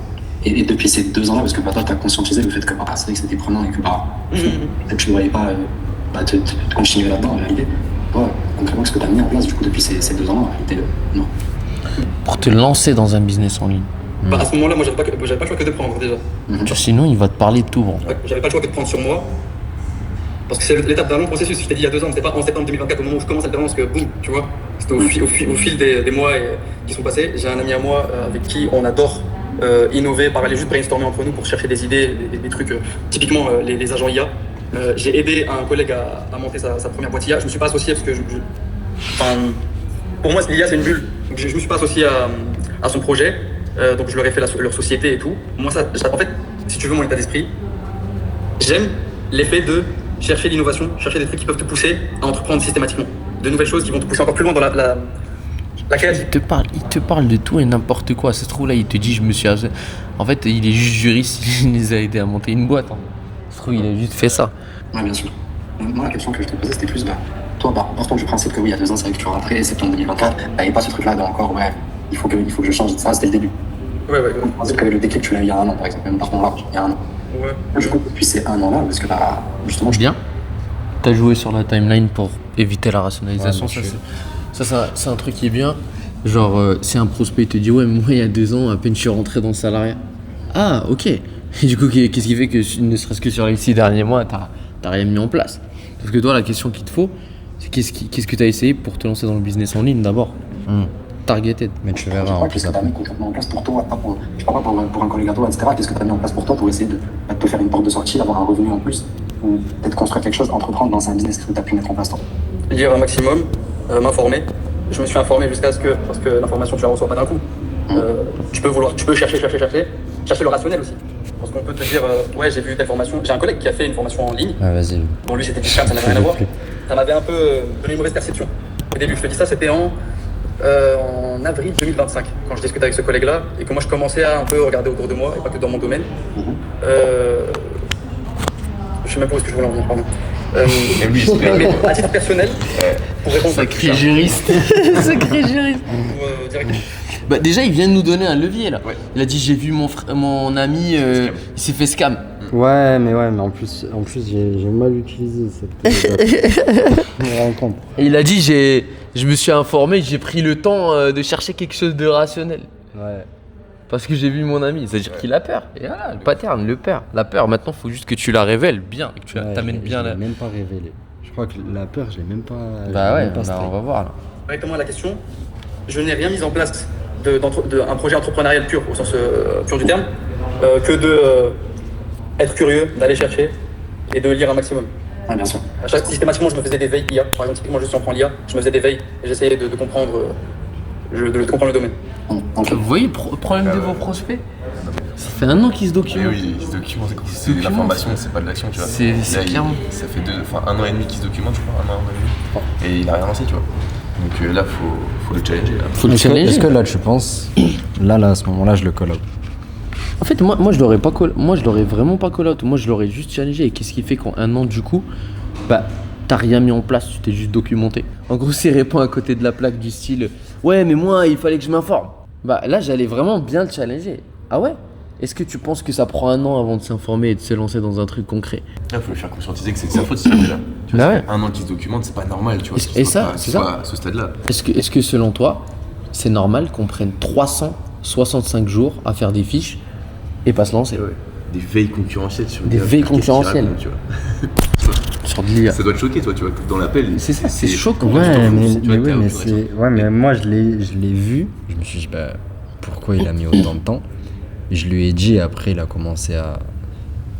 Et depuis ces 2 ans-là, parce que toi, tu as conscientisé le fait que c'est vrai que c'était prenant et que peut-être tu ne voyais pas te continuer là-dedans en réalité. Ouais, concrètement, ce que tu as mis en place du coup depuis ces 2 ans-là, en réalité, non. Pour te lancer dans un business en ligne. À ce moment-là, moi, j'avais pas le choix que de prendre déjà. Sinon, il va te parler de tout. Bon. J'avais pas le choix que de prendre sur moi. Parce que c'est l'étape d'un long processus. Je t'ai dit il y a 2 ans, c'était pas en septembre 2024 au moment où je commence l'alternance que boum, tu vois. C'était au fil des mois qui sont passés. J'ai un ami à moi avec qui on adore innover, parler, juste brainstormer entre nous pour chercher des idées, des trucs. Typiquement les agents IA. J'ai aidé un collègue à monter sa première boîte IA. Je me suis pas associé parce que pour moi l'IA c'est une bulle. Donc je me suis pas associé à son projet. Donc je leur ai fait leur société et tout. Moi en fait, si tu veux mon état d'esprit, j'aime l'effet de chercher l'innovation, chercher des trucs qui peuvent te pousser à entreprendre systématiquement. De nouvelles choses qui vont te pousser encore plus loin dans la créativité. Il te parle de tout et n'importe quoi. Ça se trouve là, il te dit je me suis... En fait, il est juste juriste, il les a aidés à monter une boîte. Ça se trouve, il a juste fait ça. Ouais, bien sûr. Moi, la question que je te posais, c'était plus, toi, partant du principe que oui, il y a 2 ans, c'est vrai que tu es rentré, septembre 2024, t'avais pas ce truc-là de encore, ouais, il faut que je change de ça, c'était le début. Ouais. Je pensais que le déclic, tu l'as eu il y a 1 an, par exemple, même partons large, il y a 1 an. Ouais. Du coup, depuis ces 1 an-là, parce que justement, Bien. T'as joué sur la timeline pour éviter la rationalisation. Ouais, ça, c'est un truc qui est bien. Genre, si un prospect te dit ouais, mais moi il y a 2 ans, à peine je suis rentré dans le salariat. Ah, ok. Et du coup, qu'est-ce qui fait que ne serait-ce que sur les 6 derniers mois, t'as rien mis en place? Parce que toi, la question qu'il te faut, c'est qu'est-ce que t'as essayé pour te lancer dans le business en ligne d'abord? Targeted. Mais tu verras en plus qu'est-ce que tu as mis concrètement en place pour toi, je parle pas pour un collègue à toi, etc. Qu'est-ce que tu as mis en place pour toi pour essayer de te faire une porte de sortie, d'avoir un revenu en plus, ou peut-être construire quelque chose, entreprendre dans un business que tu as pu mettre en place toi? Lire un maximum, m'informer. Je me suis informé jusqu'à ce que, parce que l'information tu la reçois pas d'un coup. Tu peux chercher le rationnel aussi. Parce qu'on peut te dire, ouais, j'ai vu telle formation. J'ai un collègue qui a fait une formation en ligne. Ah, vas-y. Bon, lui, c'était du scam, ça n'avait rien à voir. Ça m'avait un peu donné une mauvaise perception. Au début, je te dis ça, c'était en avril 2025, quand je discutais avec ce collègue-là, et que moi, je commençais à un peu regarder autour de moi, et pas que dans mon domaine. Je sais même pas où est-ce que je voulais en venir, pardon. Mais à titre personnel, pour répondre Sacré juriste. Sacré juriste. directement. Bah déjà, il vient de nous donner un levier là. Ouais. Il a dit j'ai vu mon ami, il s'est fait scam. Ouais, mais en plus j'ai mal utilisé je me rends compte. Et il a dit je me suis informé, j'ai pris le temps de chercher quelque chose de rationnel. Ouais. Parce que j'ai vu mon ami, c'est-à-dire qu'il a peur. Et voilà, le pattern, la peur. Maintenant, il faut juste que tu la révèles bien, que tu t'amènes bien Je là. l'ai même pas révélé. Je crois que la peur, je l'ai même pas. Bah ouais, pas on va voir là. Directement à la question, je n'ai rien mis en place d'un projet entrepreneurial pur, au sens pur du terme, que de être curieux, d'aller chercher et de lire un maximum. Ouais, bien sûr. Systématiquement, je me faisais des veilles IA. Par exemple, typiquement, si on prend l'IA, je me faisais des veilles et j'essayais de comprendre le domaine. Donc, Vous voyez le problème de vos prospects? Ça fait 1 an qu'ils se Mais documentent. oui, ils se documentent, c'est de l'information, c'est pas de l'action, tu vois. C'est Là, clairement. ça fait 1 an et demi qu'ils se documentent, je crois, 1 an et demi. Et il a rien lancé, tu vois. Donc là, faut le challenger. Là. Faut le challenger. Est-ce que là, tu penses, là, à ce moment-là, je le call out? En fait, moi je l'aurais vraiment pas call out. Moi, je l'aurais juste challengé. Et qu'est-ce qui fait qu'en 1 an, du coup, bah, t'as rien mis en place, tu t'es juste documenté. En gros, s'il répond à côté de la plaque du style ouais, mais moi, il fallait que je m'informe. Bah là, j'allais vraiment bien le challenger. Ah ouais? Est-ce que tu penses que ça prend 1 an avant de s'informer et de se lancer dans un truc concret? Là, faut le faire conscientiser que c'est de sa faute, ce déjà. Tu vois, Bah ça ouais. fait 1 an qu'il se documente, c'est pas normal, tu vois. Et ça, c'est ça. À ce stade-là. Est-ce que selon toi, c'est normal qu'on prenne 365 jours à faire des fiches et pas se lancer? Ouais. Des veilles concurrentielles sur Des l'IA, veilles qu'est-ce qu'il concurrentielles. raconte, tu vois. Sur de l'IA. Ça doit te choquer, toi, tu vois, dans l'appel. C'est choquant. Ouais, mais tu vois, oui, t'as mais autorité. c'est. Ouais, mais moi je l'ai vu. Je me suis dit, bah, pourquoi il a mis autant de temps? Et je lui ai dit, et après il a commencé à...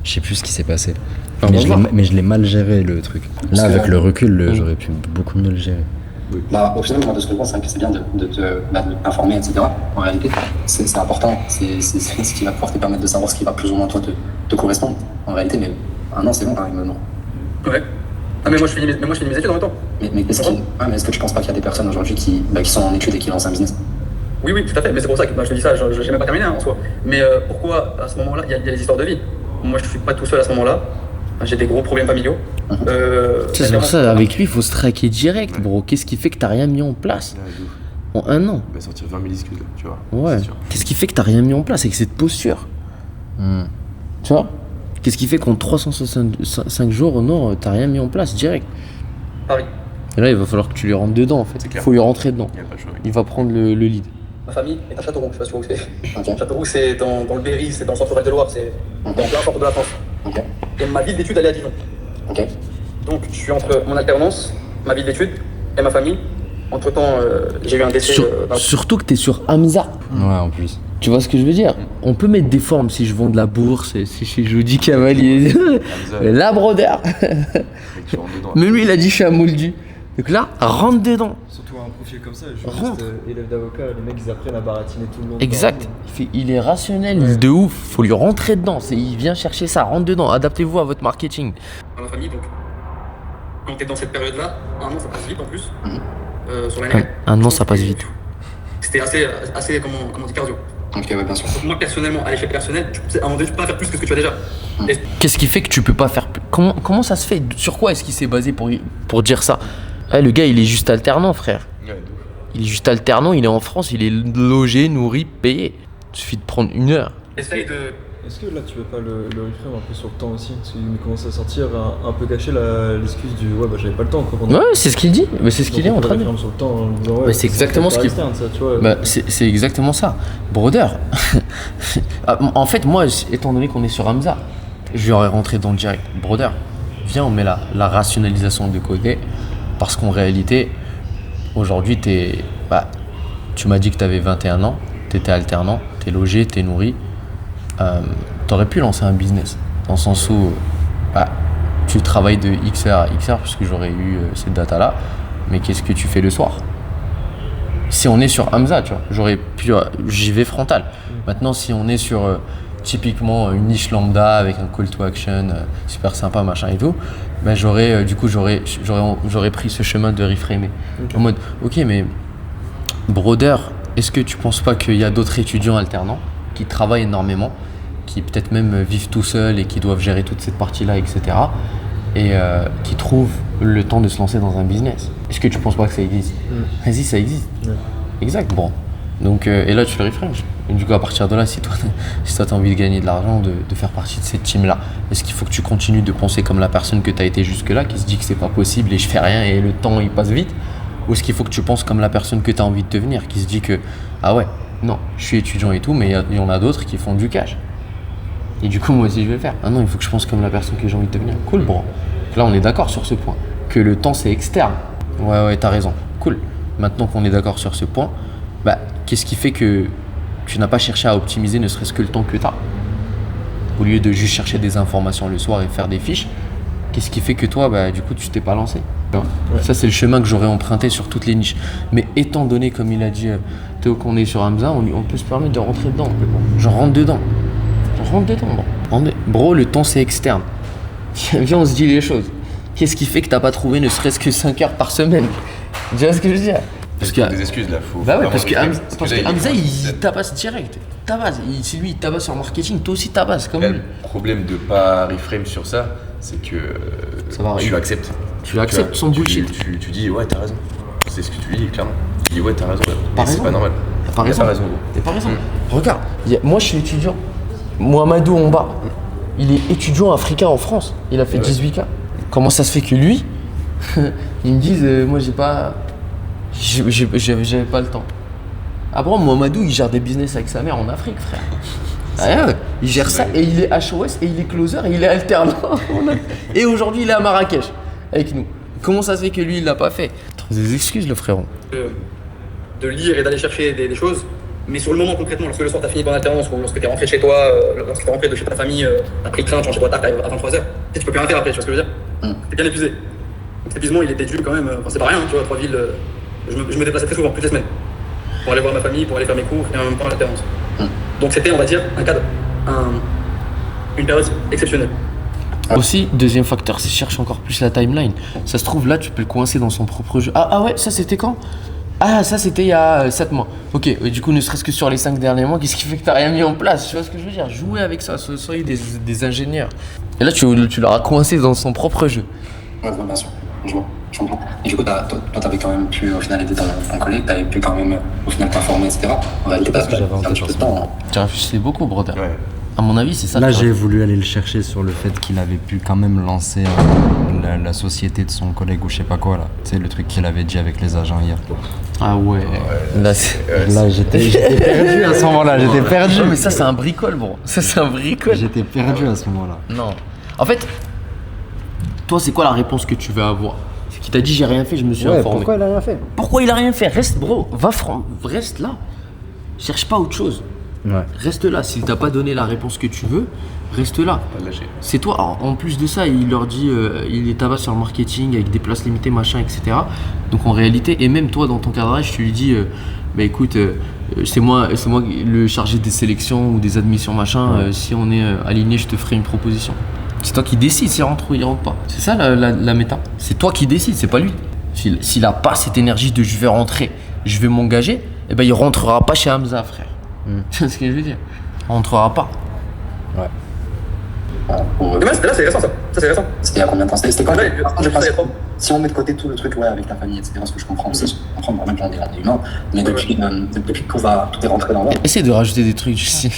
Je sais plus ce qui s'est passé. Ah, Mais je l'ai mal géré le truc. Là, avec le recul, j'aurais pu beaucoup mieux le gérer. Bah, au final, moi, de ce que je pense, c'est vrai que c'est bien de t'informer, etc. En réalité, c'est important. C'est ce qui va pouvoir te permettre de savoir ce qui va plus ou moins toi te correspondre. En réalité, mais un an, c'est bon, t'arrives maintenant. Ouais. Ah, mais moi, je finis mes études en même temps. Mais est-ce que tu penses pas qu'il y a des personnes aujourd'hui qui sont en études et qui lancent un business? Oui, tout à fait. Mais c'est pour ça que je te dis ça. Je n'ai même pas terminé en soi. Mais pourquoi, à ce moment-là, il y a les histoires de vie. Moi, je suis pas tout seul à ce moment-là. J'ai des gros problèmes familiaux. C'est pour ça, avec lui, il faut se traquer direct, bro. Qu'est-ce qui fait que t'as rien mis en place en un an? Il va sortir 20 000 excuses, là, tu vois. Ouais. Qu'est-ce qui fait que t'as rien mis en place avec cette posture? Tu vois? Qu'est-ce qui fait qu'en 365 jours, non, t'as rien mis en place direct? Paris. Et là, il va falloir que tu lui rentres dedans, en fait. Il faut lui rentrer dedans. Il va prendre le lead. Ma famille est à Châteauroux, je sais pas si tu vois où c'est. Châteauroux, c'est dans le Berry, c'est dans le centre de Loire, c'est dans plein centre de la France. Et ma ville d'études, elle est à Dijon. Donc, je suis entre mon alternance, ma ville d'études et ma famille. Entre-temps, j'ai eu un décès. Surtout que t'es sur Hamza. Ouais, en plus. Tu vois ce que je veux dire? On peut mettre des formes si je vends de la bourse, si chez Jody Cavalier. Là, brother. Mais lui, il a dit je suis à Moldu. Donc là, rentre dedans. Surtout un profil comme ça, juriste, élève d'avocat, les mecs ils apprennent à baratiner tout le monde. Exact. Il est rationnel de ouf. Faut lui rentrer dedans. Il vient chercher ça. Rentre dedans. Adaptez-vous à votre marketing. Dans ma famille, donc, quand t'es dans cette période-là, un an ça passe vite en plus. Sur l'année. Un an ça passe vite. C'était assez comment on dit, cardio. Ok, ouais, bien sûr. Donc moi personnellement, à l'échelle personnelle, à un moment donné, tu peux pas faire plus que ce que tu as déjà. Qu'est-ce qui fait que tu peux pas faire plus? Comment ça se fait? Sur quoi est-ce qu'il s'est basé pour dire ça? Le gars, il est juste alternant, frère. Il est juste alternant, il est en France, il est logé, nourri, payé. Il suffit de prendre une heure. Est-ce que là tu veux pas le reframe un peu sur le temps aussi? Parce qu'il commence à sortir un peu cacher l'excuse du ouais bah j'avais pas le temps quoi. Ouais, c'est ce qu'il dit, mais c'est ce qu'il est en train de dire. Sur le temps, en disant, ouais, mais c'est exactement ce qu'il c'est exactement ça. Brother. En fait, moi, étant donné qu'on est sur Hamza, je lui aurais rentré dans le direct. Brother, viens, on met la rationalisation de côté. Parce qu'en réalité, aujourd'hui, tu m'as dit que tu avais 21 ans, tu étais alternant, tu es logé, tu es nourri. Tu aurais pu lancer un business, dans le sens où tu travailles de XR à XR, puisque j'aurais eu cette data-là, mais qu'est-ce que tu fais le soir? Si on est sur Hamza, tu vois, j'y vais frontal. Maintenant, si on est sur typiquement une niche lambda avec un call to action super sympa, machin et tout, j'aurais pris ce chemin de reframer. En mode, ok, mais brother, est-ce que tu penses pas qu'il y a d'autres étudiants alternants qui travaillent énormément, qui peut-être même vivent tout seuls et qui doivent gérer toute cette partie-là, etc. et qui trouvent le temps de se lancer dans un business? Est-ce que tu penses pas que ça existe? Vas-y, ça existe. Exact, bon. Donc, et là, tu le reframes. Et du coup, à partir de là, si toi t'as envie de gagner de l'argent, de faire partie de cette team-là, est-ce qu'il faut que tu continues de penser comme la personne que tu as été jusque-là, qui se dit que c'est pas possible et je fais rien et le temps il passe vite? Ou est-ce qu'il faut que tu penses comme la personne que tu as envie de devenir, qui se dit que, ah ouais, non, je suis étudiant et tout, mais il y en a d'autres qui font du cash. Et du coup, moi aussi, je vais le faire. Ah non, il faut que je pense comme la personne que j'ai envie de devenir. Cool, bro. Là, on est d'accord sur ce point. Que le temps, c'est externe. Ouais, t'as raison. Cool. Maintenant qu'on est d'accord sur ce point, qu'est-ce qui fait que tu n'as pas cherché à optimiser ne serait-ce que le temps que tu as? Au lieu de juste chercher des informations le soir et faire des fiches, qu'est-ce qui fait que toi, du coup, tu t'es pas lancé? Ça, c'est le chemin que j'aurais emprunté sur toutes les niches. Mais étant donné, comme il a dit Théo, qu'on est sur Hamza, on peut se permettre de rentrer dedans. Je rentre dedans. Bro, le temps, c'est externe. Viens, on se dit les choses. Qu'est-ce qui fait que t'as pas trouvé ne serait-ce que 5 heures par semaine? Tu vois ce que je veux dire? Parce qu'il y a des excuses là. Parce que Hamza, il tabasse direct. C'est lui, il tabasse sur marketing. Toi aussi, tabasses comme lui. Le problème de pas reframe sur ça, c'est que tu acceptes. Tu acceptes son bullshit. Tu dis, ouais, t'as raison. C'est ce que tu dis, clairement. Tu dis, ouais, t'as raison. C'est pas normal. T'as pas raison. Regarde, moi, je suis étudiant. Mohamedou en bas, il est étudiant africain en France. Il a fait 18K. Comment ça se fait que lui, ils me disent, moi, j'avais pas le temps. Après, Mohamedou, il gère des business avec sa mère en Afrique, frère. Il gère ça et il est HOS et il est closer et il est alternant. Et aujourd'hui, il est à Marrakech avec nous. Comment ça se fait que lui, il l'a pas fait? Des excuses, le frérot. De lire et d'aller chercher des choses, Mais sur le moment, concrètement, lorsque le soir t'as fini ton alternance ou lorsque t'es rentré chez toi, lorsque t'es rentré de chez ta famille, t'as pris le train, tu rentres chez toi tard, t'arrives à 23h, tu peux plus rien faire après, tu vois ce que je veux dire? T'es bien épuisé. Donc cet épuisement, il était dû quand même, enfin c'est pas rien, tu vois, 3 villes, je me déplaçais très souvent, toutes les semaines, pour aller voir ma famille, pour aller faire mes cours et en même temps l'alternance. Donc c'était, on va dire, un cadre, une période exceptionnelle. Aussi, deuxième facteur, c'est cherche encore plus la timeline. Ça se trouve là, tu peux le coincer dans son propre jeu. Ah ouais, ça c'était quand? Ah, ça c'était il y a 7 mois. Ok, et du coup, ne serait-ce que sur les 5 derniers mois, qu'est-ce qui fait que t'as rien mis en place? Tu vois ce que je veux dire? Jouer avec ça, soyez des ingénieurs. Et là, tu l'auras coincé dans son propre jeu. Ouais, bien sûr, je comprends. Et du coup, toi, t'avais quand même pu, au final, aider ton collègue, t'avais pu quand même, au final, t'informer, etc. En réalité, parce que j'avais un petit peu de temps. Tu réfléchissais beaucoup, brother. Ouais. À mon avis, c'est ça. Là, j'ai voulu aller le chercher sur le fait qu'il avait pu quand même lancer la société de son collègue ou je sais pas quoi, là. Tu sais, le truc qu'il avait dit avec les agents hier. Ah ouais. Là, j'étais perdu à ce moment-là, j'étais perdu. Non, mais ça, c'est un bricole, bro. Ça, c'est un bricole. J'étais perdu à ce moment-là. Non. En fait, toi, c'est quoi la réponse que tu veux avoir? C'est qu'il t'a dit j'ai rien fait, je me suis informé. Pourquoi il a rien fait? Pourquoi il a rien fait? Reste, bro. Reste là. Cherche pas autre chose. Ouais. Reste là. S'il t'a pas donné la réponse que tu veux, reste là. Pas lâcher. C'est toi. Alors, en plus de ça, il leur dit, il les tabasse sur le marketing avec des places limitées, machin, etc. Donc en réalité, et même toi dans ton cadrage, tu lui dis, bah écoute, c'est moi le chargé des sélections ou des admissions, machin. Si on est aligné, je te ferai une proposition. C'est toi qui décides s'il rentre ou il rentre pas. C'est ça la méta. C'est toi qui décides, c'est pas lui. S'il a pas cette énergie de je vais rentrer, je vais m'engager, eh ben il rentrera pas chez Hamza, frère. Tu vois ce que je veux dire? Il rentrera pas. Ouais. Mais là, c'est récent ça. Ça, c'est récent. C'était il y a combien de temps? C'était quand même. Je pense que Si on met de côté tout le truc avec la famille, etc., ce que je comprends aussi, je comprends vraiment qu'on est humain, mais depuis que tout est rentré dans l'ordre. Essaye de rajouter des trucs du style.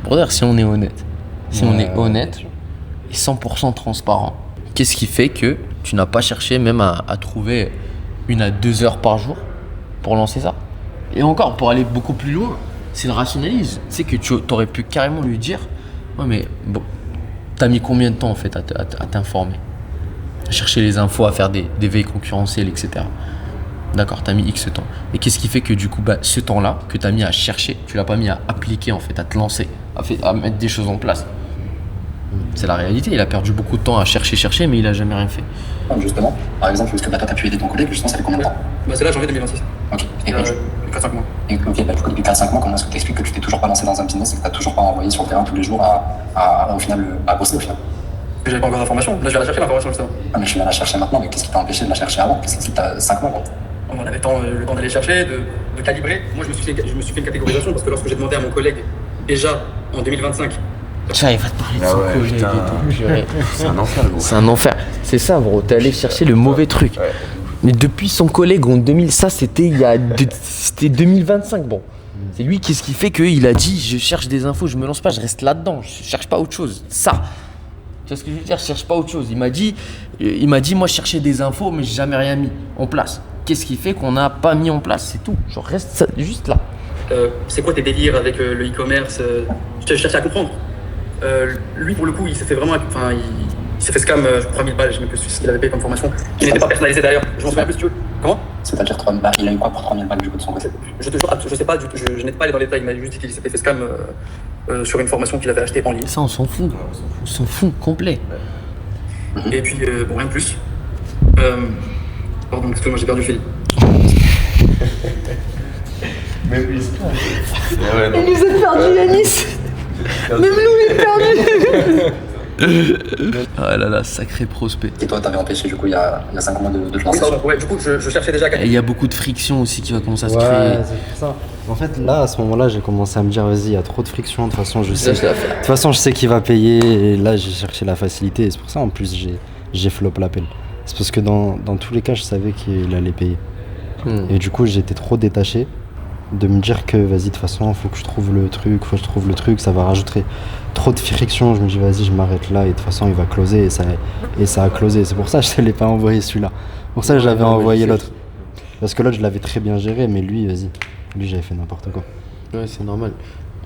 Brother, si on est honnête, et 100% transparent, qu'est-ce qui fait que tu n'as pas cherché même à trouver 1 à 2 heures par jour pour lancer ça? Et encore, pour aller beaucoup plus loin, c'est le rationalise. Tu sais que tu aurais pu carrément lui dire, ouais mais bon, t'as mis combien de temps en fait à t'informer, à chercher les infos, à faire des veilles concurrentielles, etc. D'accord, t'as mis X temps. Et qu'est-ce qui fait que du coup, ce temps-là que t'as mis à chercher, tu l'as pas mis à appliquer en fait, à te lancer, à mettre des choses en place? C'est la réalité, il a perdu beaucoup de temps à chercher, mais il a jamais rien fait. Justement, par exemple, parce que toi t'as pu aider ton collègue, justement, ça fait combien de temps? C'est là, janvier 2026. Ok. Et 4-5 mois. Et ok, du coup, depuis 4-5 mois, comment est-ce que tu expliques que tu t'es toujours pas lancé dans un business et que tu n'as toujours pas envoyé sur le terrain tous les jours au final, à bosser au final? J'avais pas encore d'informations. Là, je viens la chercher l'information justement. Ah, mais je viens la chercher maintenant, mais qu'est-ce qui t'a empêché de la chercher avant? Qu'est-ce qui t'a 5 mois, quoi? On avait le temps d'aller chercher, de calibrer. Moi, je me suis fait une catégorisation parce que lorsque j'ai demandé à mon collègue, déjà en 2025, Tiens, il va te parler de son collègue et tout. Purée. C'est un enfer, gros. C'est un enfer. C'est ça, bro. T'es allé chercher le mauvais truc. Ouais. Mais depuis son collègue en 2000, ça c'était c'était 2025, bon. C'est lui, qu'est-ce qui fait qu'il a dit je cherche des infos, je me lance pas, je reste là-dedans, je cherche pas autre chose. Ça. Tu vois ce que je veux dire? Je cherche pas autre chose. Il m'a dit moi je cherchais des infos, mais j'ai jamais rien mis en place. Qu'est-ce qui fait qu'on n'a pas mis en place? C'est tout. Je reste juste là. c'est quoi tes délires avec le e-commerce? Je cherchais à comprendre. Lui, pour le coup, il s'est fait vraiment. Enfin, il s'est fait scam 3000 balles, je ne sais même plus ce qu'il avait payé comme formation, qui n'était pas personnalisé d'ailleurs. Je m'en souviens plus si tu veux. Comment? C'est-à-dire 3000 balles, il a eu quoi pour 3000 balles du coup de son côté? Je te jure, je sais pas, je n'ai pas allé dans les détails, il m'a juste dit qu'il s'était fait scam sur une formation qu'il avait achetée en ligne. Ça, on s'en fout. On s'en fout, complet. Et puis, bon, rien de plus. Pardon, excuse-moi, j'ai perdu Philippe. Même lui, Il nous a perdu, Yanis. Même nous, il est perdu. Ah là là, sacré prospect. Et toi, t'avais empêché du coup il y a 5 mois de te lancer. Ouais, du coup, je cherchais déjà Il y a beaucoup de friction aussi qui va commencer à se créer. Ouais, c'est pour ça. En fait, là, à ce moment-là, j'ai commencé à me dire, vas-y, il y a trop de friction. De toute façon, je sais. De toute façon, je sais qu'il va payer. Et là, j'ai cherché la facilité. Et c'est pour ça, en plus, j'ai flop l'appel. C'est parce que dans tous les cas, je savais qu'il allait payer. Et du coup, j'étais trop détaché de me dire que, vas-y, de toute façon, faut que je trouve le truc, ça va rajouter trop de friction. Je me dis, vas-y, je m'arrête là. Et de toute façon, il va closer. Et ça a closé. C'est pour ça que je ne l'ai pas envoyé celui-là. Pour ça, j'avais envoyé l'autre. Parce que l'autre, je l'avais très bien géré. Mais lui, vas-y. Lui, j'avais fait n'importe quoi. Ouais, c'est normal.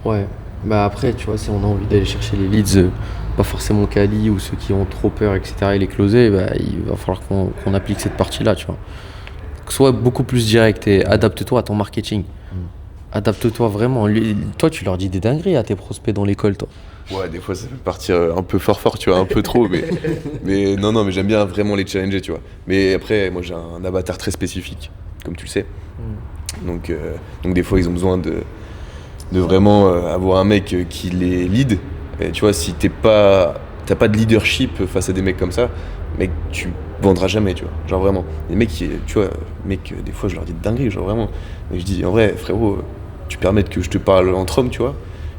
Ouais. Bah après, tu vois, si on a envie d'aller chercher les leads, pas forcément quali ou ceux qui ont trop peur, etc., et les closer, bah, il va falloir qu'on applique cette partie-là, tu vois. Sois beaucoup plus direct et adapte-toi à ton marketing. Adapte-toi vraiment. Toi, tu leur dis des dingueries à tes prospects dans l'école, toi. Ouais, des fois ça peut partir un peu fort, tu vois, un peu trop, mais non, mais j'aime bien vraiment les challenger, tu vois. Mais après, moi j'ai un avatar très spécifique, comme tu le sais. Donc des fois ils ont besoin de vraiment avoir un mec qui les lead. Et tu vois, si t'as pas de leadership face à des mecs comme ça, mec, tu vendras jamais, tu vois. Genre vraiment. Les mecs, tu vois, des fois je leur dis de dinguerie, genre vraiment. Mais je dis, en vrai, frérot, tu permets que je te parle entre hommes, tu vois.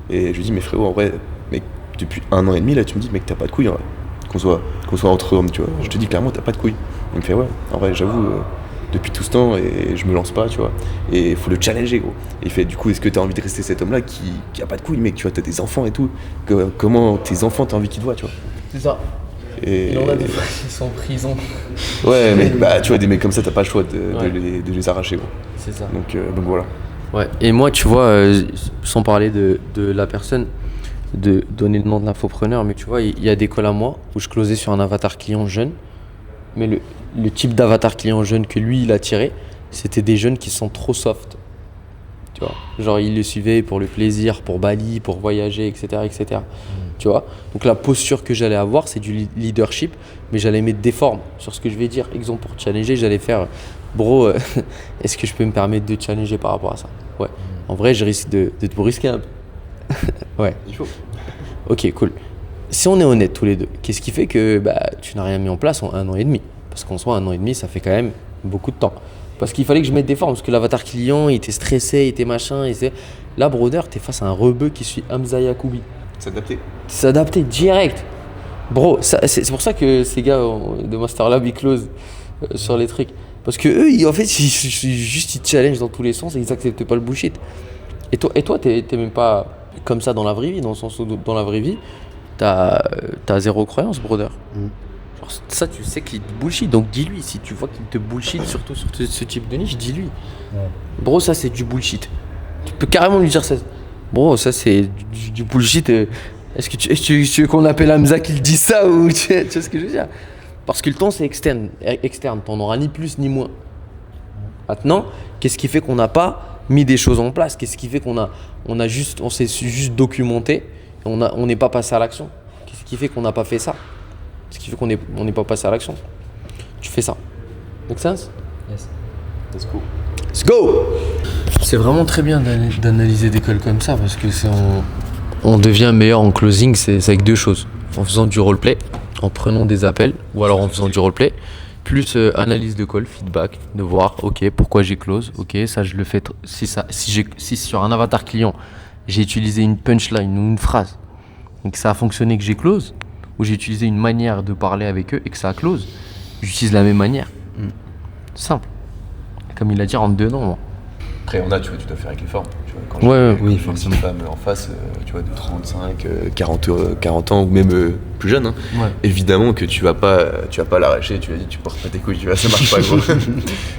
Et je lui dis, mais frérot, en vrai, mec, depuis 1 an et demi, là, tu me dis, mec, t'as pas de couilles, en vrai. Qu'on soit entre hommes, tu vois. Je te dis clairement, t'as pas de couilles. Il me fait, ouais, en vrai, j'avoue, depuis tout ce temps, et je me lance pas, tu vois. Et il faut le challenger, gros. Et il fait, du coup, est-ce que t'as envie de rester cet homme-là qui a pas de couilles, mec, tu vois, t'as des enfants et tout. Comment tes enfants, t'as envie qu'ils te voient, tu vois. C'est ça. Et il en a des fois qui sont en prison. Ouais, mais tu vois, des mecs comme ça, t'as pas le choix de les arracher, gros. C'est ça. Donc voilà. Ouais, et moi, tu vois, sans parler de la personne, de donner le nom de l'infopreneur, mais tu vois, il y a des calls à moi où je closais sur un avatar client jeune, mais le type d'avatar client jeune que lui, il a tiré, c'était des jeunes qui sont trop soft. Tu vois, genre il le suivait pour le plaisir, pour Bali, pour voyager, etc. etc. Tu vois, donc la posture que j'allais avoir, c'est du leadership, mais j'allais mettre des formes sur ce que je vais dire. Exemple, pour challenger, j'allais faire, bro, est-ce que je peux me permettre de challenger par rapport à ça? Ouais. En vrai, je risque de te brusquer un peu. Ouais. Il faut. Ok, cool. Si on est honnête tous les deux, qu'est-ce qui fait que tu n'as rien mis en place en 1 an et demi? Parce qu'en soi, 1 an et demi, ça fait quand même beaucoup de temps. Parce qu'il fallait que je mette des formes, parce que l'avatar client, il était stressé, il était machin. Là, brother, t'es face à un rebeu qui suit Hamza Yacoubi. S'adapter direct. Bro, c'est pour ça que ces gars de Master Lab, ils closent sur les trucs. Parce que eux, en fait, ils challenge dans tous les sens et ils acceptent pas le bullshit. Et toi, t'es même pas comme ça dans la vraie vie, dans le sens où dans la vraie vie, t'as zéro croyance, brother. Genre, ça, tu sais qu'il te bullshit, donc dis-lui. Si tu vois qu'il te bullshit, surtout sur ce type de niche, dis-lui. Ouais. Bro, ça, c'est du bullshit. Tu peux carrément lui dire ça. Bro, ça, c'est du bullshit. Est-ce que tu veux qu'on appelle Hamza qui dit ça ou tu vois ce que je veux dire? Parce que le temps, c'est externe. T'en auras ni plus ni moins. Maintenant, qu'est-ce qui fait qu'on n'a pas mis des choses en place? Qu'est-ce qui fait qu'on s'est juste documenté et on n'est pas passé à l'action? Qu'est-ce qui fait qu'on n'a pas fait ça? Ce qui fait qu'on n'est pas passé à l'action. Tu fais ça. Make sense? Yes. Let's go. Let's go! C'est vraiment très bien d'analyser des calls comme ça parce que on devient meilleur en closing, c'est avec 2 choses. En faisant du roleplay, en prenant des appels ou alors en faisant du roleplay, plus analyse de call, feedback, de voir ok pourquoi j'ai close, ok ça je le fais, si sur un avatar client j'ai utilisé une punchline ou une phrase et que ça a fonctionné que j'ai close, ou j'ai utilisé une manière de parler avec eux et que ça a close, j'utilise la même manière. Simple. Comme il a dit, rentre dedans. Moi. Après, tu dois faire avec les formes. Tu vois, quand j'ai une femme en face, tu vois, de 35, 40 ans ou même plus jeune, hein, évidemment que tu vas pas l'arracher, tu vas dire tu portes pas tes couilles, tu vois, ça marche pas gros.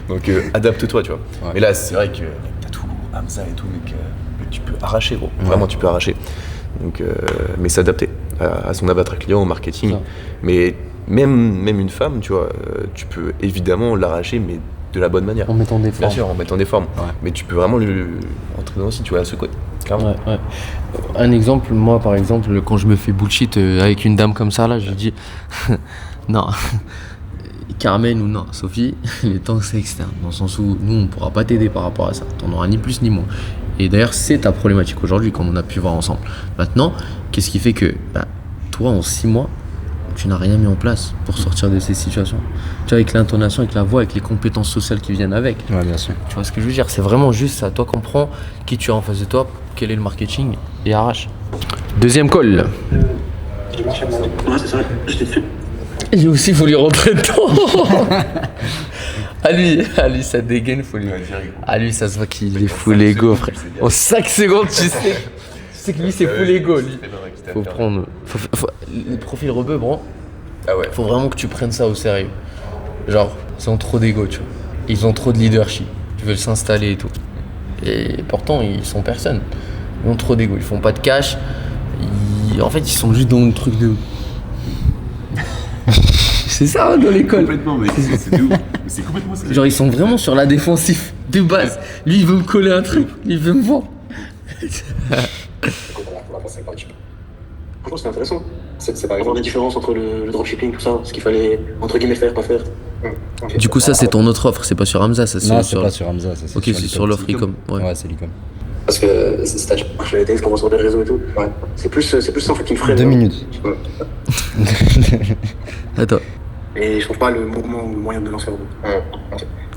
Donc adapte-toi, tu vois. Ouais. Mais là, c'est vrai que t'as tout, Hamza et tout, mais que tu peux arracher, gros. Vraiment, tu peux arracher. Donc, mais s'adapter à son avatar client, au marketing. Ouais. Mais même une femme, tu vois, tu peux évidemment l'arracher, mais de la bonne manière. En mettant des formes. Bien sûr, en mettant des formes. Ouais. Mais tu peux vraiment entrer dedans aussi, tu vois, à ce côté. Clairement. Ouais. Un exemple, moi par exemple, quand je me fais bullshit avec une dame comme ça, là, je dis non, Carmen ou non, Sophie, le temps c'est externe. Dans le sens où nous, on ne pourra pas t'aider par rapport à ça. T'en auras ni plus ni moins. Et d'ailleurs, c'est ta problématique aujourd'hui, comme on a pu voir ensemble. Maintenant, qu'est-ce qui fait que toi, en 6 mois, tu n'as rien mis en place pour sortir de ces situations. Tu vois, avec l'intonation, avec la voix, avec les compétences sociales qui viennent avec. Ouais, bien sûr. Tu vois ce que je veux dire? C'est vraiment juste ça. Toi, comprends qui tu as en face de toi, quel est le marketing et arrache. Deuxième call. Ouais, c'est ça, j'étais dessus. Lui aussi, il faut lui rentrer dedans. À lui, ça dégaine, faut lui. À lui, ça se voit qu'il est full ego, frère. En 5 secondes, tu sais que lui, c'est full ego, lui. Faut prendre. Le profil rebeu, bro. Ah ouais. Faut vraiment que tu prennes ça au sérieux. Genre, ils ont trop d'ego, tu vois. Ils ont trop de leadership. Ils veulent s'installer et tout. Et pourtant, ils sont personne. Ils ont trop d'ego. Ils font pas de cash. En fait, ils sont juste dans le truc de. C'est ça, hein, dans l'école. Complètement, mais c'est de ouf. C'est complètement ça. Genre, ils sont vraiment sur la défensive. De base, lui il veut me coller un truc, il veut me vendre. Franchement, c'est intéressant. C'est par exemple la différence entre le dropshipping, tout ça, ce qu'il fallait entre guillemets faire, pas faire. Okay. Du coup, ça c'est ton autre offre, c'est pas sur Hamza, ça c'est non, sur. C'est pas sur Hamza, ça c'est. Ok, c'est sur l'offre e-com. Ouais, c'est l'e-com. Parce que c'est-à-dire. Je l'ai comment sur les réseaux et tout. Ouais. C'est plus ça en fait qui me freine. 2 minutes. Attends. Et je trouve pas le moment ou le moyen de lancer le groupe.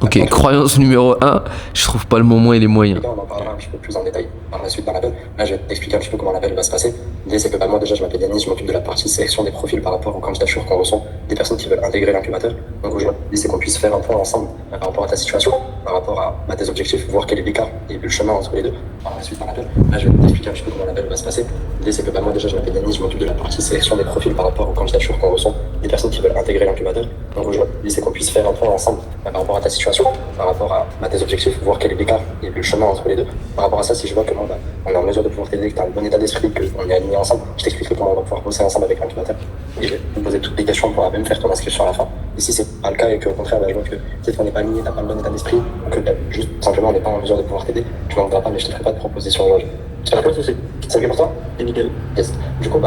Ok, croyance numéro 1, je trouve pas le moment et les moyens. On en parlera un petit peu plus en détail par la suite dans l'appel. Là, je vais t'expliquer un petit peu comment l'appel va se passer. L'idée, c'est que moi, déjà, je m'appelle Yanis, je m'occupe de la partie sélection des profils par rapport aux candidatures qu'on reçoit, des personnes qui veulent intégrer l'incubateur. Donc, aujourd'hui, l'idée, c'est qu'on puisse faire un point ensemble par rapport à ta situation, par rapport à tes objectifs, voir quel est l'écart et le chemin entre les deux par la suite dans l'appel. Là, je vais t'expliquer un petit peu comment l'appel va se passer. L'idée, c'est que moi, déjà, je m'appelle Yanis, je m'occupe de la partie sélection des profils par rapport aux candidatures qu'on reçoit, des personnes qui veulent intégrer l'incubateur. Donc, aujourd'hui, l'idée, c'est qu'on puisse faire un point ensemble par rapport à ta situation, par rapport à tes objectifs, voir quel est l'écart et le chemin entre les deux. Par rapport à ça, si je vois que on est en mesure de pouvoir t'aider, que tu as un bon état d'esprit, qu'on est alignés ensemble, je t'expliquerai comment on va pouvoir bosser ensemble avec l'incubateur. Et je vais te poser toutes les questions, on pourra même faire ton inscription à la fin. Et si c'est pas le cas et qu'au contraire, je vois que peut-être qu'on n'est pas aligné, t'as pas le bon état d'esprit, ou que juste simplement on n'est pas en mesure de pouvoir t'aider, tu m'en voudras pas, mais je te ferai pas de proposition aujourd'hui. Tu n'as pas de souci. C'est ok pour toi? Et nickel. Yes. Du coup,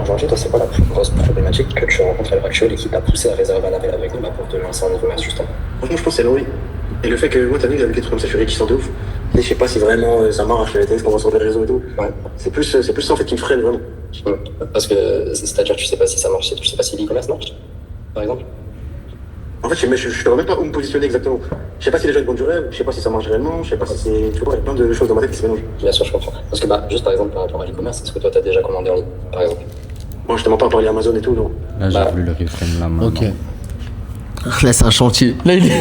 aujourd'hui, toi, c'est quoi la plus grosse problématique que tu rencontres à l'heure actuelle et qui t'a poussé à réserver un appel avec nous pour te lancer en e-commerce justement? Franchement, je pense que c'est l'envie. Et le fait que moi, t'as vu, avec des trucs comme ça, je suis réticent de ouf. Et je sais pas si vraiment ça marche, les tests qu'on voit sur les réseaux et tout. Ouais. C'est plus ça en fait qui me freine vraiment. Parce que c'est-à-dire, tu sais pas si ça marche, tu sais pas si l'e-commerce marche, par exemple? En fait, je sais même pas où me positionner exactement. Je sais pas si les gens ils vendent du rêve, je sais pas si ça marche réellement, je sais pas si c'est. Tu vois, il y a plein de choses dans ma tête qui se mélangent. Bien sûr, je comprends. Parce que juste par exemple, par rapport à l'e-commerce, est-ce que toi t'as déjà commandé en ligne, par exemple? Moi, je t'ai pas parlé Amazon et tout, non. Là, j'ai voulu le reframe là maintenant. Ok. Là, c'est un chantier. Là, il est.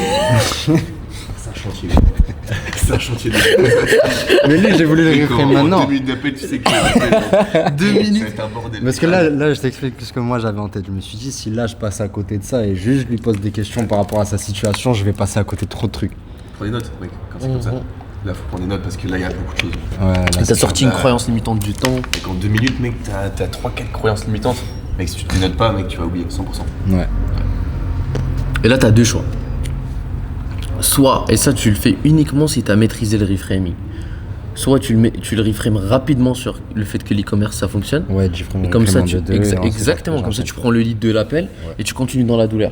C'est un chantier. C'est un chantier de. Mais lui, j'ai voulu le reframe maintenant. 2 minutes d'appel, tu sais que c'est 2 minutes. Ça va être un bordel. Parce que là, je t'explique ce que moi j'avais en tête. Je me suis dit, si là je passe à côté de ça et juste je lui pose des questions par rapport à sa situation, je vais passer à côté de trop de trucs. Prends des notes, mec, quand c'est comme ça. Là, faut prendre des notes parce que là, il y a beaucoup de choses. Ouais, là, T'as sorti une croyance limitante du temps. Mec, en 2 minutes, mec, t'as 3-4 croyances limitantes. Mec, si tu te les notes pas, mec, tu vas oublier 100%. Ouais. Et là, t'as deux choix. Soit, et ça, tu le fais uniquement si t'as maîtrisé le reframing. Soit tu le reframes rapidement sur le fait que l'e-commerce ça fonctionne. Ouais, tu feras comme ça, exactement, comme ça tu prends le lead de l'appel et tu continues dans la douleur.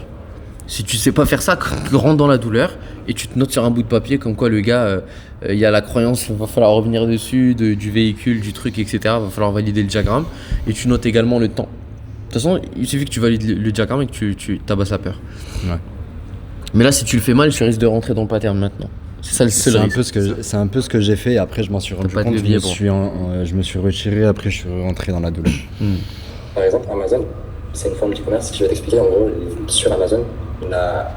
Si tu sais pas faire ça, rentre dans la douleur et tu te notes sur un bout de papier comme quoi le gars, il y a la croyance, il va falloir revenir dessus, du véhicule, du truc, etc. Il va falloir valider le diagramme et tu notes également le temps. De toute façon, il suffit que tu valides le diagramme et que tu tabasses la peur. Ouais. Mais là, si tu le fais mal, tu risques de rentrer dans le pattern maintenant. C'est ça le seul risque. C'est un peu ce que j'ai fait. Après, je m'en suis rendu compte. Je me suis retiré. Après, je suis rentré dans la douleur. Par exemple, Amazon, c'est une forme d'e-commerce. Je vais t'expliquer. En gros, sur Amazon,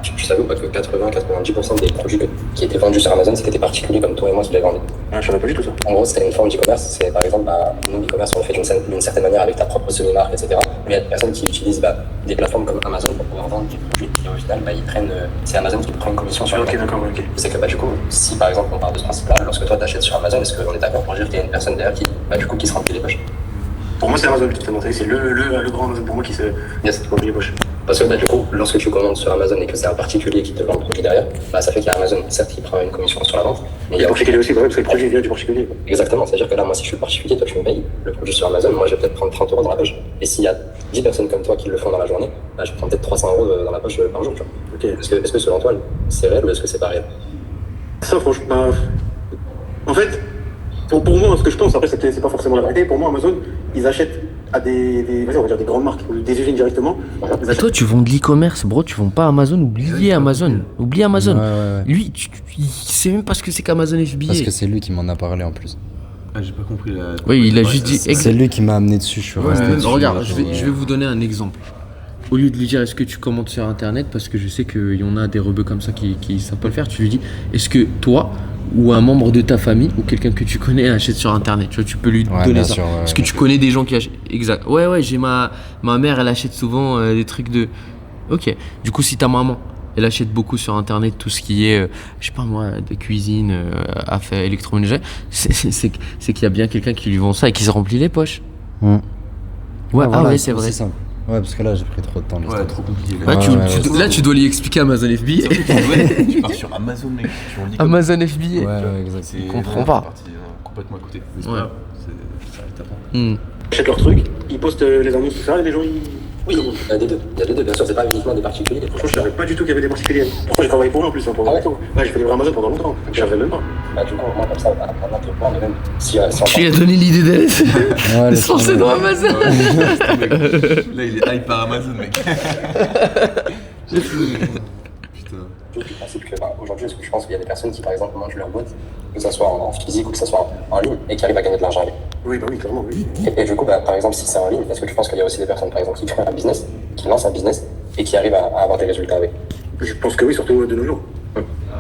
tu savais ou pas que 80-90% des produits qui étaient vendus sur Amazon, c'était des particuliers comme toi et moi qui les vendaient. Ah, je savais pas du tout ça. En gros, c'était une forme d'e-commerce. C'est par exemple, nous, l'e-commerce, on le fait d'une certaine manière avec ta propre semi-marque, etc. Mais il y a des personnes qui utilisent des plateformes comme Amazon pour pouvoir vendre des produits. Et au final, c'est Amazon qui prend une commission sur le Ok, d'accord, ok. C'est que du coup, si par exemple on part de ce principe-là, lorsque toi t'achètes sur Amazon, est-ce qu'on est d'accord pour dire qu'il y a une personne derrière qui se remplit les poches? Pour moi, c'est Amazon, totalement. C'est le grand Amazon pour moi qui se remplit les poches. Parce que du coup, lorsque tu commandes sur Amazon et que c'est un particulier qui te vend le produit derrière, ça fait qu'il y a Amazon, certes, qui prend une commission sur la vente. Mais il y a particulier aussi, parce que le produit vient du particulier. Exactement, c'est-à-dire que là, moi, si je suis le particulier, toi, tu me payes le produit sur Amazon, moi, je vais peut-être prendre 30 € dans la poche. Et s'il y a 10 personnes comme toi qui le font dans la journée, je prends peut-être 300 € dans la poche par jour. Tu vois. Okay. Est-ce que selon toi, c'est réel ou est-ce que c'est pas réel? Ça, franchement, en fait, pour moi, ce que je pense, après, c'est pas forcément la vérité. Pour moi, Amazon, ils achètent à on va dire des grandes marques, des usines directement. Mais toi, tu vends de l'e-commerce, bro, tu vends pas Amazon, oublie Amazon. Oublie Amazon. Ouais. Lui, il sait même pas ce que c'est qu'Amazon FBA. Parce que c'est lui qui m'en a parlé en plus. Ah, j'ai pas compris la. Oui, il a juste dit. C'est lui qui m'a amené dessus, je suis resté dessus. Regarde, je vais vous donner un exemple. Au lieu de lui dire est-ce que tu commandes sur internet, parce que je sais qu'il y en a des rebeux comme ça qui savent pas le faire, tu lui dis est-ce que toi ou un membre de ta famille ou quelqu'un que tu connais achète sur internet, tu vois, tu peux lui donner ça. Est-ce que tu connais des gens qui achètent? Exact. Ouais, j'ai ma mère, elle achète souvent des trucs de. Ok. Du coup, si ta maman, elle achète beaucoup sur internet tout ce qui est, je sais pas moi, de cuisine, affaires électroménagères, c'est qu'il y a bien quelqu'un qui lui vend ça et qui se remplit les poches. Ouais, voilà, c'est vrai. C'est simple. Ouais, parce que là, j'ai pris trop de temps. Ouais, trop compliqué. Là, tu dois lui expliquer Amazon FBA. Tu pars sur Amazon, mec. Amazon FBA. Ouais, exact. Il comprend pas. Complètement à côté. Mais c'est Ouais. pas grave, ça arrive tapant. Ils achètent leurs trucs, ils postent les annonces, tout ça, et les gens ils. Oui, il y a des deux. Il y a les deux, bien sûr, c'est pas uniquement des particuliers. Franchement, je savais pas du tout qu'il y avait des particuliers. Pourquoi j'ai travaillé pour eux en plus pendant longtemps. Ouais, j'ai fait des vrais Amazon pendant longtemps. Je savais même pas. Bah, du coup, moi, comme ça, à notre point, mais même si on Tu lui as donné l'idée d'aller se lancer dans Amazon. Là, il est hype par Amazon, mec. Putain. du principe que aujourd'hui, je pense qu'il y a des personnes qui, par exemple, mangent leur boîte, que ce soit en physique ou que ce soit en ligne, et qui arrivent à gagner de l'argent avec. Oui, bah oui, clairement, oui. Et du coup, par exemple, si c'est en ligne, est-ce que tu penses qu'il y a aussi des personnes, par exemple, qui créent un business, qui lancent un business, et qui arrivent à avoir des résultats avec? Je pense que oui, surtout de nos jours.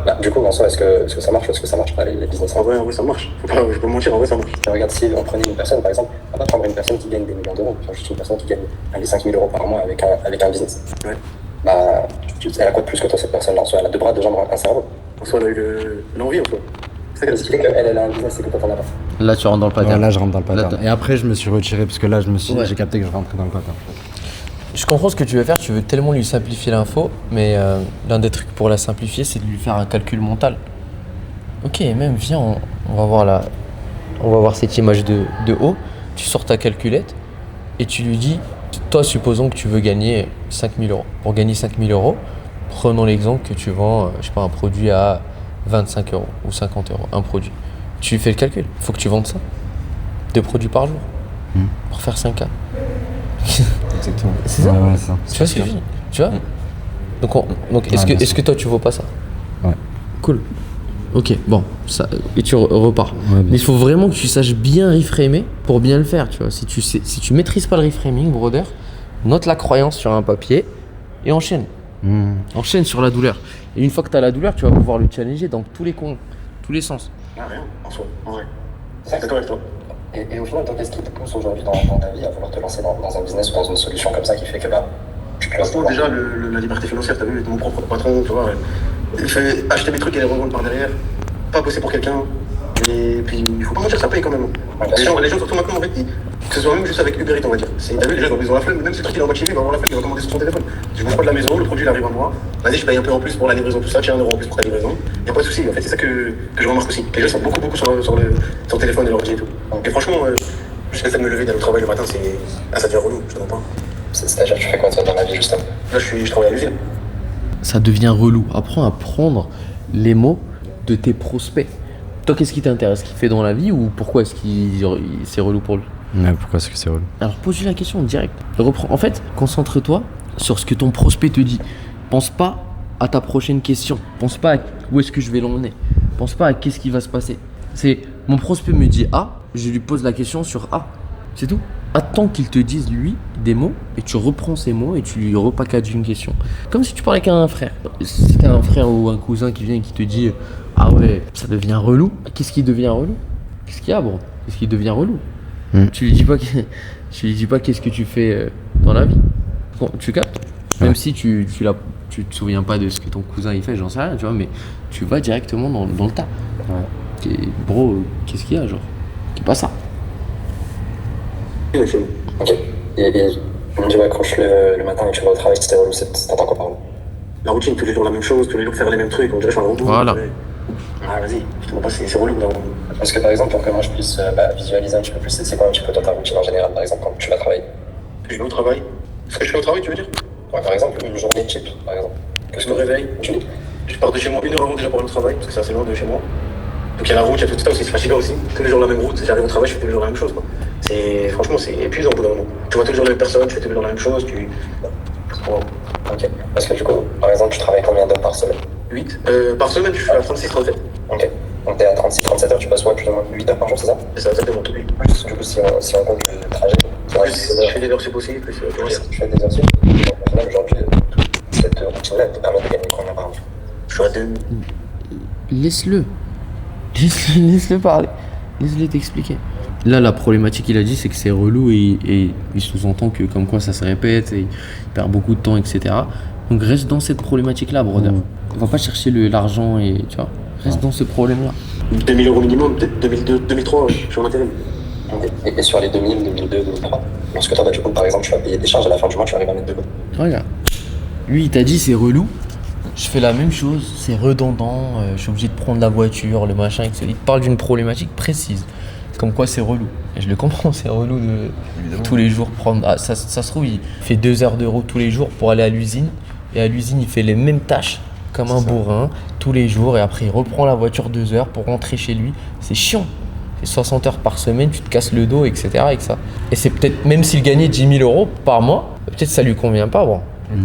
Bah, du coup, en soi, est-ce que ça marche ou est-ce que ça marche pas, les business? En vrai, ça marche. Je vais pas mentir, en vrai, ça marche. Regarde, si on prenait une personne, par exemple, on va pas prendre une personne qui gagne des millions d'euros, juste une personne qui gagne les 5 000 euros par mois avec un business. Ouais. Bah, elle a quoi de plus que toi, cette personne-là? En soi, elle a 2 bras, 2 jambes, un cerveau. En soi, elle a eu l'envie, en fait. C'est ça Ce qui fait qu'elle a un business et que toi, t'en as pas. Là, tu rentres dans le pattern. Là, je rentre dans le pattern. Là, Et après, je me suis retiré parce que là, Ouais. j'ai capté que je rentrais dans le pattern. Je comprends ce que tu veux faire, tu veux tellement lui simplifier l'info, mais l'un des trucs pour la simplifier, c'est de lui faire un calcul mental. Ok, même viens, on va voir cette image de haut, tu sors ta calculette et tu lui dis, toi supposons que tu veux gagner 5 000 euros. Pour gagner 5 000 euros, prenons l'exemple que tu vends, je sais pas, un produit à 25 euros ou 50 euros, un produit. Tu fais le calcul, il faut que tu vendes ça, 2 produits par jour, pour faire 5K. Exactement. C'est ça. Ouais, ça. Tu vois ce que je veux dire? Tu vois? Donc est-ce que toi tu vaux pas ça? Ouais. Cool. Ok, bon, ça, et tu repars. Ouais, bien Mais il faut vraiment que tu saches bien reframer pour bien le faire, tu vois. Si tu maîtrises pas le reframing, brother, note la croyance sur un papier et enchaîne. Enchaîne sur la douleur. Et une fois que tu as la douleur, tu vas pouvoir le challenger dans tous les sens. Ah, rien, en soi, en vrai. C'est d'accord avec toi. Et au final, toi, qu'est-ce qui te pousse aujourd'hui dans ta vie à vouloir te lancer dans un business ou dans une solution comme ça qui fait que tu peux Franchement, déjà, la liberté financière, t'as vu, être mon propre patron, tu vois. Acheter mes trucs et les revendre par derrière, pas bosser pour quelqu'un. Et puis, il faut pas mentir, ça paye quand même. Les gens, surtout maintenant, en fait, que ce soit même juste avec Uber Eats, on va dire. T'as vu, les gens, ils ont la flemme, même si le truc il est en bas de chez lui, il va avoir la flemme, il va commander sur son téléphone. Je bouge pas de la maison, le produit il arrive à moi. Vas-y, je paye un peu en plus pour la livraison, tout ça, tiens, 1 euro en plus pour ta livraison. Y a pas de souci, en fait, c'est ça que je remarque aussi. Les gens sont beaucoup sur le téléphone et l'ordi et tout. Et franchement, jusqu'à ça de me lever d'aller au travail le matin, ça devient relou, je te mens pas. C'est-à-dire, tu fais quoi toi dans la vie, justement? Là, je travaille à l'usine. Ça devient relou. Apprends à prendre les mots de tes prospects. Toi, qu'est-ce qui t'intéresse? Ce qu'il fait dans la vie ou pourquoi est-ce que c'est relou pour lui? Ouais, pourquoi est-ce que c'est relou? Alors pose-lui la question direct. Reprends. En fait, concentre-toi sur ce que ton prospect te dit. Pense pas à ta prochaine question. Pense pas à où est-ce que je vais l'emmener. Pense pas à qu'est-ce qui va se passer. C'est mon prospect me dit A, je lui pose la question sur A. C'est tout. Attends qu'il te dise lui des mots et tu reprends ces mots et tu lui repackages une question. Comme si tu parlais avec un frère. Si t'as un frère ou un cousin qui vient et qui te dit ah ouais, ça devient relou. Qu'est-ce qui devient relou? Qu'est-ce qu'il y a, bro? Qu'est-ce qui devient relou? Tu lui dis pas qu'est-ce que tu fais dans la vie. Bon, tu captes? Même si tu te souviens pas de ce que ton cousin il fait, j'en sais rien, tu vois, mais tu vas directement dans le tas. Ouais. Et, bro, qu'est-ce qu'il y a, genre? C'est pas ça. Ok. Et on dit, ouais, quand je lève le matin et que je vais au travail, c'était relou, t'entends quoi par là? La routine, tous les jours la même chose, tous les jours faire les mêmes trucs, on dirait que je suis un robot. Voilà. Ah, vas-y, je te vois pas, c'est relou. Parce que par exemple, pour que moi je puisse visualiser un petit peu plus, c'est quoi un petit peu toi, ta routine en général, par exemple, quand tu vas travailler? Je vais au travail. Ce que je fais au travail, tu veux dire? Ouais, par exemple, une journée type, par exemple. Je me réveille, je pars de chez moi 1 heure avant déjà pour aller au travail, parce que c'est assez loin de chez moi. Donc il y a la route, il y a tout ça aussi, c'est fatigant aussi. Tous les jours la même route, j'arrive au travail, je fais tous les jours la même chose, quoi. Franchement, c'est épuisant au bout d'un moment. Tu vois tous les jours la même personne, tu fais tous les jours la même chose, Bon. Ok. Parce que du coup, par exemple, tu travailles combien d'heures par semaine? 8. Par semaine, je suis à 36-37. Ok. Donc t'es à 36-37 heures, tu passes plus ou moins 8 heures par jour, c'est ça? C'est ça, exactement, tout lui. Plus, du coup, si on compte le trajet. Je fais des heures sup aussi, plus. Tu fais des heures sup. Donc au final, aujourd'hui, cette routine-là te permet de gagner combien par an? Je suis à 2. Laisse-le parler. Laisse-le t'expliquer. Là, la problématique, il a dit, c'est que c'est relou et il sous-entend que comme quoi ça se répète et il perd beaucoup de temps, etc. Donc reste dans cette problématique-là, brother. On va pas chercher l'argent et tu vois. Reste dans ce problème-là. 2000 euros minimum, peut-être 2002, 2003, je suis en intérim. Et sur les 2000, 2002, 2003, lorsque toi, du coup, par exemple, tu vas payer tes charges à la fin du mois, tu arrives à mettre de côté. Regarde. Lui, il t'a dit c'est relou. Je fais la même chose, c'est redondant, je suis obligé de prendre la voiture, le machin, etc. Il te parle d'une problématique précise. Comme quoi c'est relou. Et je le comprends, c'est relou de tous les jours prendre. Ah, ça se trouve, il fait 2 heures de route tous les jours pour aller à l'usine. Et à l'usine, il fait les mêmes tâches comme un bourrin tous les jours. Et après, il reprend la voiture 2 heures pour rentrer chez lui. C'est chiant. C'est 60 heures par semaine, tu te casses le dos, etc. avec ça. Et c'est peut-être, même s'il gagnait 10 000 euros par mois, peut-être ça lui convient pas. Bon.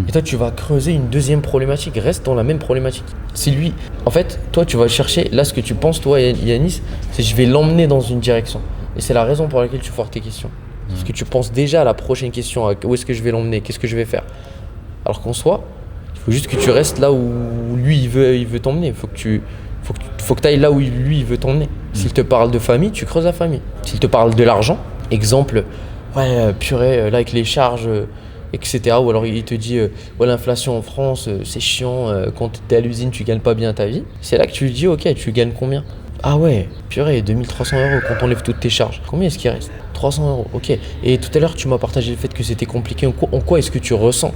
Et toi, tu vas creuser une deuxième problématique. Reste dans la même problématique. Si lui, en fait, toi, tu vas chercher. Là, ce que tu penses, toi, Yanis, c'est je vais l'emmener dans une direction. Et c'est la raison pour laquelle tu foires tes questions. Parce que tu penses déjà à la prochaine question. Où est-ce que je vais l'emmener? Qu'est-ce que je vais faire? Alors qu'en soi, il faut juste que tu restes là où lui, il veut t'emmener. Il faut que tu ailles là où lui, il veut t'emmener. S'il te parle de famille, tu creuses la famille. S'il te parle de l'argent, exemple, ouais, purée, là, avec les charges. Etc. Ou alors il te dit ouais, l'inflation en France c'est chiant, quand tu es à l'usine tu gagnes pas bien ta vie. C'est là que tu lui dis ok, tu gagnes combien? Ah ouais, purée, 2300 € quand on enlève toutes tes charges. Combien est-ce qu'il reste? 300 €, ok. Et tout à l'heure tu m'as partagé le fait que c'était compliqué. En quoi est-ce que tu ressens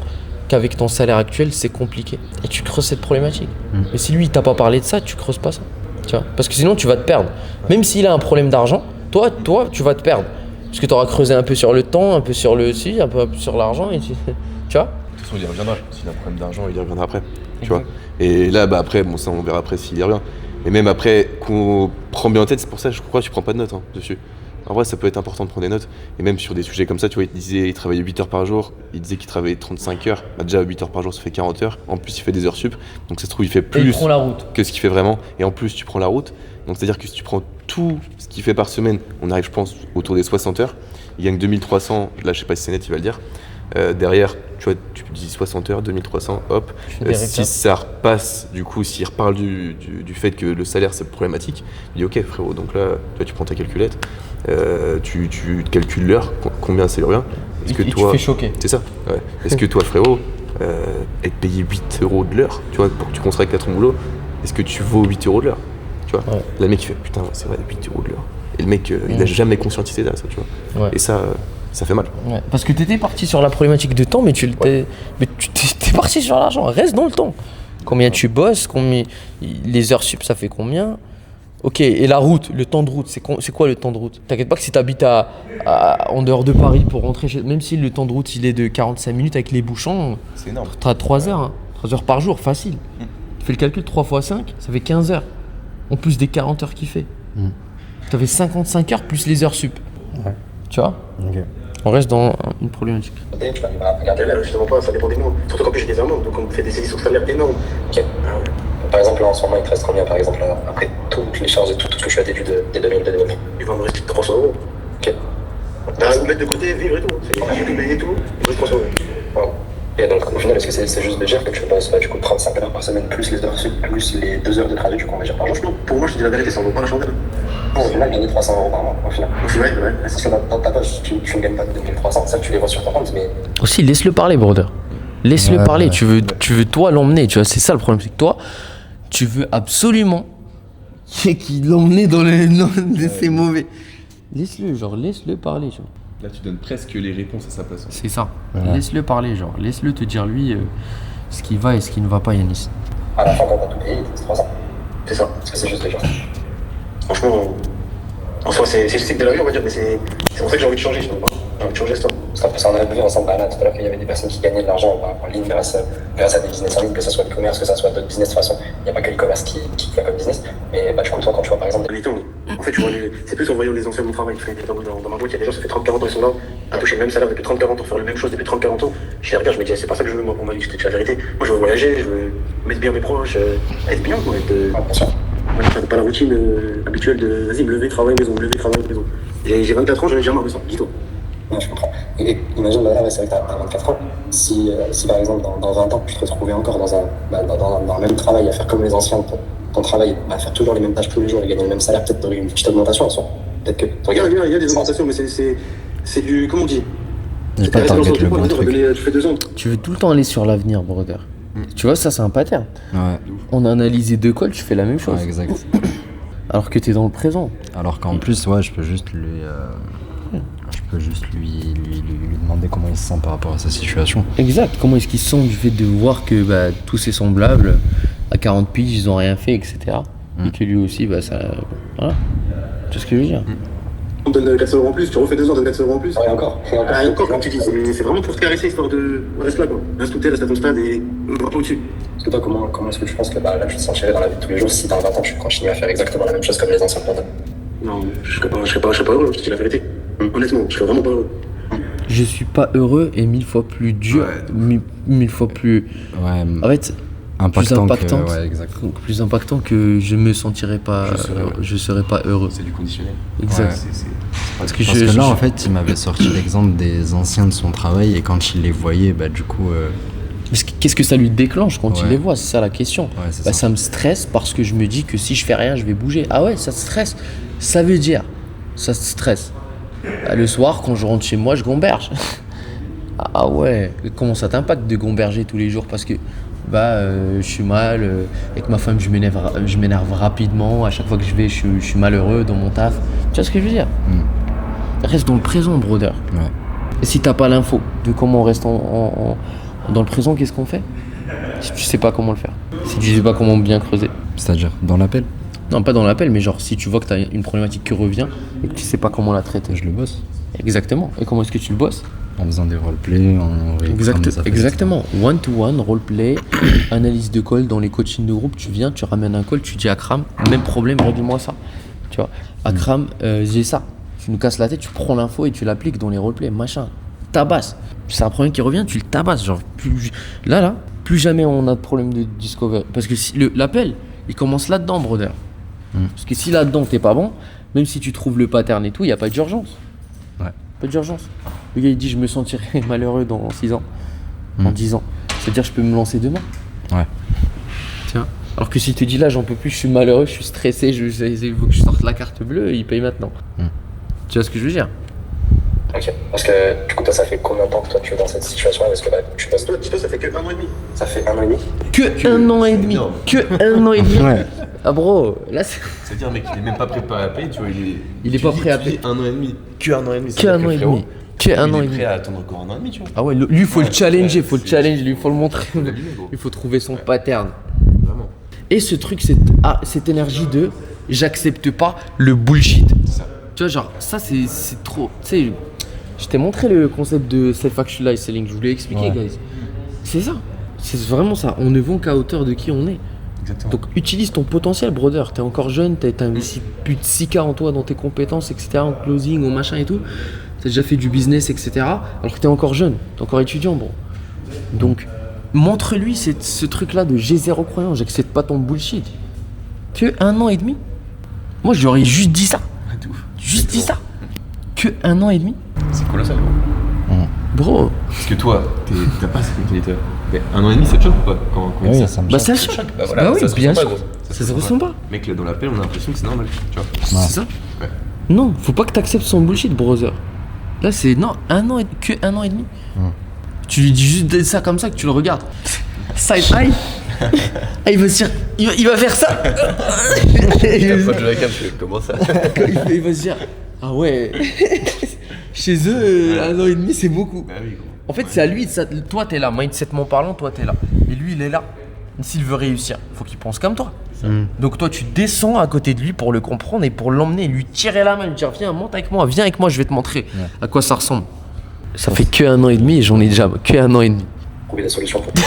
qu'avec ton salaire actuel c'est compliqué? Et tu creuses cette problématique. Mais si lui il t'a pas parlé de ça, tu creuses pas ça. Tu vois? Parce que sinon tu vas te perdre. Même s'il a un problème d'argent, toi tu vas te perdre. Parce que tu auras creusé un peu sur le temps, un peu sur un peu sur l'argent et tu vois. De toute façon, il y reviendra. S'il a un problème d'argent, il y reviendra après. Tu vois. Et là, bah après, bon, ça on verra après s'il y revient. Et même après, qu'on prend bien en tête, c'est pour ça que je crois que tu prends pas de notes dessus. En vrai, ça peut être important de prendre des notes. Et même sur des sujets comme ça, tu vois, il te disait il travaillait 8 heures par jour, il disait qu'il travaillait 35 heures. Bah, déjà, 8 heures par jour, ça fait 40 heures. En plus, il fait des heures sup. Donc ça se trouve, il fait plus que ce qu'il fait vraiment. Et en plus, tu prends la route. Donc c'est-à-dire que si tu prends tout ce qu'il fait par semaine, on arrive, je pense, autour des 60 heures. Il gagne 2300, là je sais pas si c'est net, il va le dire. Derrière, tu vois, tu dis 60 heures, 2300, hop. Si ça repasse, du coup, s'il reparle du fait que le salaire c'est problématique, il dit ok frérot, donc là, toi tu prends ta calculette, tu calcules l'heure, combien c'est l'heure. Est-ce que toi, tu fais choquer. C'est ça, ouais. Est-ce que toi frérot, être payé 8 € de l'heure, tu vois, pour que tu consacres à ton boulot, est-ce que tu vaux 8 € de l'heure? Tu vois, le mec il fait putain, c'est vrai, 8 € de l'heure. Et le mec, il n'a jamais conscientisé ça, tu vois. Et ça fait mal. Ouais. Parce que tu étais parti sur la problématique de temps, mais tu t'es parti sur l'argent. Reste dans le temps. Combien tu bosses, les heures sup, ça fait combien? Ok, et la route, le temps de route, c'est quoi le temps de route? T'inquiète pas que si t'habites en dehors de Paris pour rentrer même si le temps de route il est de 45 minutes avec les bouchons, c'est énorme. T'as 3 heures, 3 heures par jour, facile. Tu fais le calcul, 3 x 5, ça fait 15 heures. En plus des 40 heures qu'il fait. Tu avais 55 heures plus les heures sup. Ouais. Tu vois? Ok. On reste dans une problématique. Regardez là, justement pas, ça dépend des mois. Surtout qu'en plus j'ai des amendes, donc on me fait des saisies sur salaire énormes. Ok. Par exemple, là, en ce moment, il te reste combien, par exemple, après toutes les charges et tout ce que tu as déduit des 2000 de 2000? Il va me rester 300 €. Ok. Mettre de côté, vivre et tout. J'ai tout payé et tout, il me reste 300 €. Ouais. Et donc, au final, est-ce que c'est juste de dire que tu bosses du coup 35 heures par semaine, plus les heures sup, plus les 2 heures de trajet, du coup, on va dire par jour? Franchement, pour moi, je te dis la vérité, ça en vaut pas la chandelle. Au final, gagner 300 € par mois, au final. Ouais. Parce que dans ta poche, tu ne gagnes pas 2300, ça, tu les vois sur ton compte, mais. Aussi, laisse-le parler, brother. Laisse-le parler. Tu veux toi l'emmener, tu vois, c'est ça le problème, c'est que toi, tu veux absolument qu'il l'emmène dans c'est mauvais. Laisse-le parler, tu vois. Là, tu donnes presque les réponses à sa place. C'est ça. Ouais. Laisse-le parler, laisse-le te dire lui ce qui va et ce qui ne va pas, Yanis. À la fin, quand t'as tout payé, c'est 300. C'est ça. Parce que c'est juste les gens. Franchement, en soi, c'est le cycle de la vie, on va dire, mais c'est pour ça que j'ai envie de changer, je sais pas. J'ai envie de changer ça. Parce qu'on a vu ensemble là, tout à l'heure qu'il y avait des personnes qui gagnaient de l'argent en ligne grâce à des business en ligne, que ce soit l'e-commerce, que ce soit d'autres business. De toute façon, il n'y a pas que l'e-commerce qui va comme business. Mais du coup, toi, quand tu vois par exemple. En fait, tu vois, c'est plus en voyant les anciens de mon travail. Dans ma boîte, il y a des gens, ça fait 30-40 ans, ils sont là, à toucher le même salaire depuis 30-40 ans, faire la même chose depuis 30-40 ans. Je les regarde, je me dis, c'est pas ça que je veux, moi, pour ma vie, je te dis la vérité. Moi, je veux voyager, je veux mettre bien mes proches, être bien, quoi. Bien sûr. Pas la routine habituelle de vas-y, me lever, travailler, maison, me lever, travailler, maison. J'ai 24 ans, j'en ai déjà marre de ça, dis-toi. Non, je comprends. Et imagine, là, c'est vrai que t'as 24 ans. Si par exemple, dans 20 ans, tu te retrouvais encore dans le même travail, à faire comme les anciens, ton travail, à faire toujours les mêmes tâches tous les jours et gagner le même salaire, peut-être t'aurais une petite augmentation en soi. Peut-être que. Regarde, il y a des augmentations, mais c'est du. Comment on dit? J'ai pas target le bon truc. Tu fais 2 ans. Tu veux tout le temps aller sur l'avenir, brother. Tu vois, ça, c'est un pattern. Ouais. On a analysé 2 cols, tu fais la même chose. Ouais, exact. Alors que t'es dans le présent. Alors qu'en plus, ouais, je peux juste lui demander comment il se sent par rapport à sa situation. Exact, comment est-ce qu'ils se sentent du fait de voir que tous ses semblables, à 40 piges, ils ont rien fait, etc. Et que lui aussi, ça... Voilà. Tu vois ce que je veux dire. On donne 400 € en plus, tu refais 2 ans, donne 400 € en plus. Et encore. Ah, et encore, comme tu dis, c'est vraiment pour se caresser, histoire de... Reste là, quoi. Reste où t'es, reste à ton stade et on va pas au-dessus. Parce que toi, comment est-ce que tu penses que là, je te sentirais dans la vie de tous les jours si dans 20 ans, tu continues à faire exactement la même chose comme les anciens potes? Non, je serais pas heureux, je te dis la vérité. Honnêtement, je serais vraiment pas heureux. Je suis pas heureux et 1000 fois plus dur, 1000 fois plus... Ouais. En fait, plus impactant que je me sentirais pas... Je serais pas heureux. C'est du conditionnel. Exact. Ouais, parce que là, en fait, il m'avait sorti l'exemple des anciens de son travail et quand il les voyait, du coup... Qu'est-ce que ça lui déclenche quand il les voit? C'est ça la question. Ouais, ça me stresse parce que je me dis que si je fais rien, je vais bouger. Ah ouais, ça te stresse. Ça veut dire, ça te stresse. Le soir, quand je rentre chez moi, je gamberge. Ah ouais, comment ça t'impacte de gamberger tous les jours? Parce que je suis mal, avec ma femme je m'énerve rapidement, à chaque fois que je vais je suis malheureux dans mon taf. Tu vois ce que je veux dire? Reste dans le présent, brother. Ouais. Et si t'as pas l'info de comment on reste dans le présent, qu'est-ce qu'on fait? Si tu sais pas comment le faire, si tu sais pas comment bien creuser. C'est-à-dire dans l'appel? Non, pas dans l'appel, mais genre si tu vois que t'as une problématique qui revient et que tu sais pas comment la traiter. Je le bosse. Exactement. Et comment est-ce que tu le bosses? En faisant des roleplays, Exactement. One-to-one, roleplay, analyse de call dans les coachings de groupe. Tu viens, tu ramènes un call, tu dis à Akram, même problème, redis-moi ça. Tu vois, Akram, j'ai ça. Tu nous casses la tête, tu prends l'info et tu l'appliques dans les roleplays, machin. Tabasse. C'est un problème qui revient, tu le tabasses. Genre, plus jamais on a de problème de discovery. Parce que si l'appel, il commence là-dedans, brother. Parce que si là-dedans t'es pas bon, même si tu trouves le pattern et tout, il n'y a pas d'urgence. Ouais. Pas d'urgence. Le gars il dit je me sentirai malheureux dans 6 ans, en 10 ans. C'est-à-dire je peux me lancer demain. Ouais. Tiens. Alors que si tu dis là j'en peux plus, je suis malheureux, je suis stressé, il faut que je sorte la carte bleue, il paye maintenant. Tu vois ce que je veux dire? Ok. Parce que du coup toi ça fait combien de temps que toi tu es dans cette situation? Est-ce que tu passes... Toi, ça fait que 1 an et demi. Ça fait 1 an et demi? Que 1 an et demi. Que 1 an et demi. Ouais. Ah bro, là c'est... C'est-à-dire mec, il est même pas préparé à payer, tu vois, il est pas prêt à payer. 1 an et demi. Que 1 an et demi. Que 1 an et demi. Que 1 an et Il est demi. prêt à attendre encore 1 an et demi, tu vois. Ah ouais, lui il faut le challenger, lui il faut le montrer. Il faut trouver son pattern. Vraiment. Et ce truc, cette énergie de j'accepte pas le bullshit. C'est ça. Tu vois, genre, ça c'est trop. Tu sais, je t'ai montré le concept de self-actualized selling, je voulais expliquer, guys. C'est ça. C'est vraiment ça. On ne vend qu'à hauteur de qui on est. Exactement. Donc utilise ton potentiel, brother. T'es encore jeune, t'as investi plus de 6K en toi, dans tes compétences, etc. En closing, en machin et tout. T'as déjà fait du business, etc. Alors que t'es encore jeune, t'es encore étudiant, bro. Donc, montre-lui ce truc-là de j'ai zéro croyance, j'accepte pas ton bullshit. Que 1 an et demi. Moi, j'aurais juste dit ça. Juste dit ça. Que 1 an et demi. C'est colossal, gros. Bro. Parce que toi, t'as pas cette mentalité. Mais 1 an et demi, ça te choque ou pas quand Oui, ça ça me Bah choque. ça choque. Bah voilà, oui, ça se bien ressent sûr. pas, gros. Ça se ressent pas. Mec, là dans l'appel, on a l'impression que c'est normal, tu vois. C'est ça. Ouais. Non, faut pas que t'acceptes son bullshit, brother. Là, c'est non, que 1 an et demi. Tu lui dis juste ça comme ça, que tu le regardes. Side eye. Ah, il va se dire, il va faire ça. Comment ça? Il va se dire, ah ouais. Chez eux, 1 an et demi, c'est beaucoup. Bah oui, gros. En fait, c'est à lui, toi t'es là, mindsetement parlant, toi t'es là. Et lui, il est là. S'il veut réussir, faut qu'il pense comme toi. Donc toi, tu descends à côté de lui pour le comprendre et pour l'emmener, lui tirer la main, lui dire viens, monte avec moi, viens avec moi, je vais te montrer à quoi ça ressemble. Ça fait que 1 an et demi et j'en ai déjà que 1 an et demi. Trouver des solutions pour toi.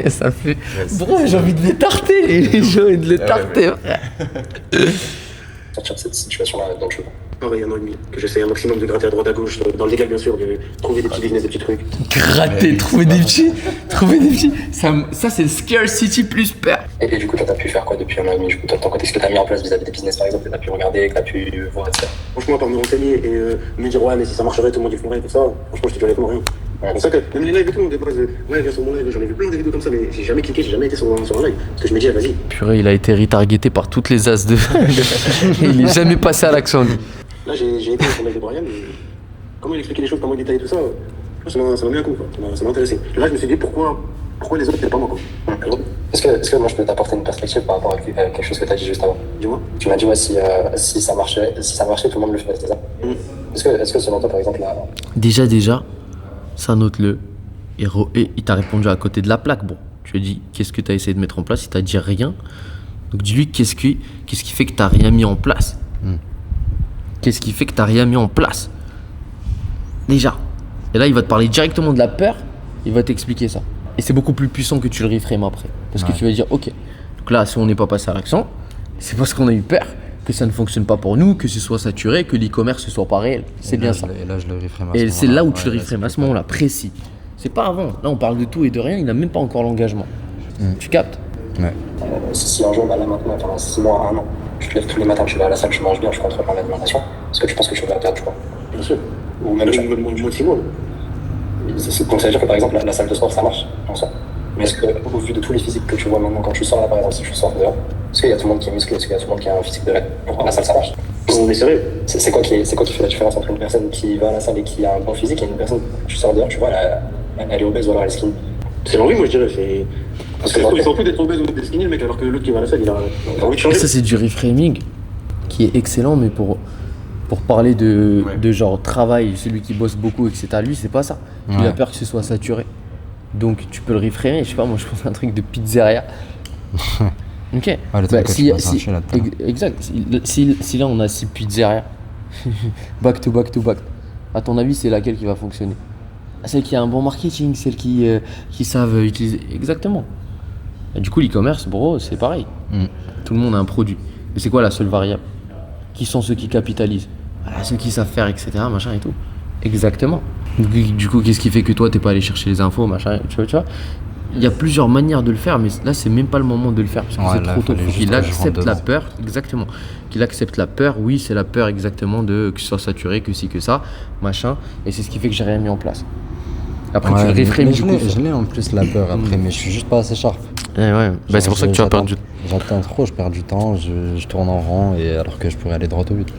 Ça fait... Bro, j'ai envie de les tarter, j'ai envie de les tarter, frère. Sortir de cette situation-là dans le jeu. Pareil, 1 an et demi. Que j'essaie un maximum de gratter à droite à gauche, dans le légal bien sûr, de trouver des petits business, des petits trucs. Gratter, trouver des petits. Ça c'est le Scarcity plus peur. Et du coup, toi, t'as pu faire quoi depuis 1 an et demi? Du coup, toi, de ton côté, ce que t'as mis en place vis-à-vis des business, par exemple, que t'as pu regarder, que t'as pu voir, etc. Franchement, à part me renseigner et me dire ouais, mais si ça marcherait, tout le monde y ferait, tout ça, franchement, je te dis honnêtement rien. C'est pour ça que même les lives et tout, des fois, ouais, viens sur mon live, j'en ai vu plein de vidéos comme ça, mais j'ai jamais cliqué, j'ai jamais été sur un live. Parce que je me dis, vas-y. Purée, il a été retargeté par toutes les as de. Il est jamais passé à l'action. Là, j'ai été sur le live de Brian, et comment il expliquait les choses, comment il détaillait tout ça, ça m'a mis un coup, quoi. Ça m'a intéressé. Là, je me suis dit, pourquoi Pourquoi les autres et pas moi, quoi? Est-ce que moi je peux t'apporter une perspective par rapport à quelque chose que tu as dit juste avant? Dis-moi. Tu m'as dit, ouais, si ça marchait, tout le monde le ferait, c'est ça? Est-ce que selon toi, par exemple, là. Déjà, ça note-le. Et il t'a répondu à côté de la plaque. Bon, tu lui as dit qu'est-ce que tu as essayé de mettre en place, il t'a dit rien. Donc dis-lui qu'est-ce qui fait que tu n'as rien mis en place. Qu'est-ce qui fait que tu n'as rien mis en place? Déjà. Et là, il va te parler directement de la peur, il va t'expliquer ça. Et c'est beaucoup plus puissant que tu le reframes après. Parce que tu vas dire, ok, donc là, si on n'est pas passé à l'action, c'est parce qu'on a eu peur que ça ne fonctionne pas pour nous, que ce soit saturé, que l'e-commerce ne soit pas réel. C'est bien ça. Et là, je le reframe à ce Et moment-là. c'est là où tu le reframes, à ce moment-là, précis. C'est pas avant. Là, on parle de tout et de rien, il n'a même pas encore l'engagement. Tu captes? Ouais. Si un jour, là maintenant, pendant 6 mois, 1 an, tu te lèves tous les matins, tu vas à la salle, tu manges bien, tu contrôles ton alimentation, est-ce que tu penses que tu vas perdre du poids? Bien sûr. Ou même moins de 6 mois. Donc ça veut dire que par exemple, la salle de sport, ça marche en soi. Mais est-ce qu'au vu de tous les physiques que tu vois maintenant, quand tu sors là par exemple, si tu sors dehors, est-ce qu'il y a tout le monde qui est musclé, est-ce qu'il y a tout le monde qui a un physique de rêve? Pourquoi la salle ça marche? On est sérieux. C'est quoi qui fait la différence entre une personne qui va à la salle et qui a un bon physique et une personne, tu sors dehors, tu vois, elle est obèse ou alors elle est skinny? C'est l'envie, moi je dirais. Parce que il s'en fout d'être obèse ou d'être skinny, le mec, alors que l'autre qui va à la salle, il a envie de changer. Ça, c'est du reframing qui est excellent, mais pour parler de genre travail, celui qui bosse beaucoup, etc., lui, c'est pas ça. Il a peur que ce soit saturé. Donc, tu peux le reframer. Je sais pas, moi, je pense à un truc de pizzeria. Ok. Exact. Si là, on a 6 pizzerias, back to back, à ton avis, c'est laquelle qui va fonctionner? Celle qui a un bon marketing, celle qui savent utiliser. Exactement. Et du coup, l'e-commerce, bro, c'est pareil. Tout le monde a un produit. Mais c'est quoi la seule variable? Qui sont ceux qui capitalisent? Ceux qui savent faire, etc., machin et tout. Exactement. Du coup, qu'est-ce qui fait que toi, t'es pas allé chercher les infos, machin, tu vois? Il y a plusieurs manières de le faire, mais là, c'est même pas le moment de le faire, parce que c'est trop tôt. Qu'il accepte la peur, exactement. Qu'il accepte la peur, oui, c'est la peur exactement de que ce soit saturé, que si, que ça, machin. Et c'est ce qui fait que j'ai rien mis en place. Après, tu le reframes du coup. Je l'ai en plus la peur après, mais je suis juste pas assez sharp. C'est pour ça que tu vas perdre du temps. J'attends trop, je perds du temps, je tourne en rond, et alors que je pourrais aller droit au but.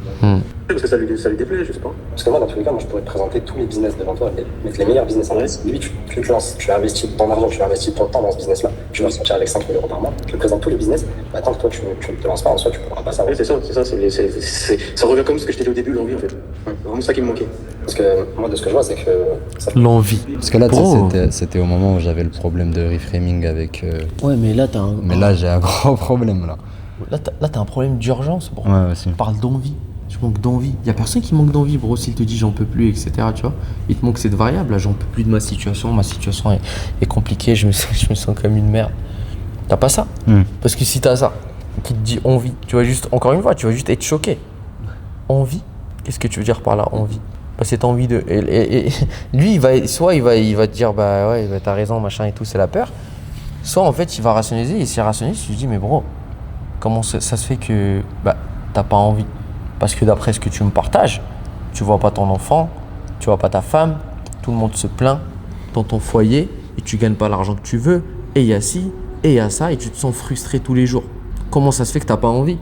Parce que ça lui déplaît, je sais pas. Parce que moi, dans tous les cas, je pourrais te présenter tous les business devant toi, mettre les meilleurs business en place. Lui, tu te lances, tu investis ton argent, tu investis ton temps dans ce business-là, tu vas sortir avec 5 000 € par mois, tu te présentes tous les business, tant que toi, tu ne te lances pas en soi, tu ne pourras pas savoir. Oui, c'est ça, ça revient comme ce que je t'ai dit au début, l'envie en fait. C'est vraiment ça qui me manquait. Parce que moi, de ce que je vois, c'est que. L'envie. Parce que là, c'était au moment où j'avais le problème de reframing avec. Ouais, mais là, t'as un. Mais là, j'ai un gros problème là. Là, t'as un problème d'urgence, bro. Ouais, aussi. On parle d'envie. Je manque d'envie. Y a personne qui manque d'envie, bro. S'il te dit j'en peux plus, etc., tu vois. Il te manque cette variable. Là, j'en peux plus de ma situation. Ma situation est compliquée. Je me sens comme une merde. T'as pas ça? Parce que si t'as ça, qui te dit envie, tu vas juste, encore une fois, tu vas juste être choqué. Envie? Qu'est-ce que tu veux dire par là, envie? Cette envie de. Et lui, il va te dire, bah ouais, t'as raison, machin et tout, c'est la peur. Soit en fait, il va rationaliser. Et s'il rationalise, tu te dis, mais bro, comment ça se fait que t'as pas envie? Parce que d'après ce que tu me partages, tu vois pas ton enfant, tu vois pas ta femme, tout le monde se plaint dans ton foyer et tu gagnes pas l'argent que tu veux, et il y a ci, et il y a ça, et tu te sens frustré tous les jours. Comment ça se fait que t'as pas envie?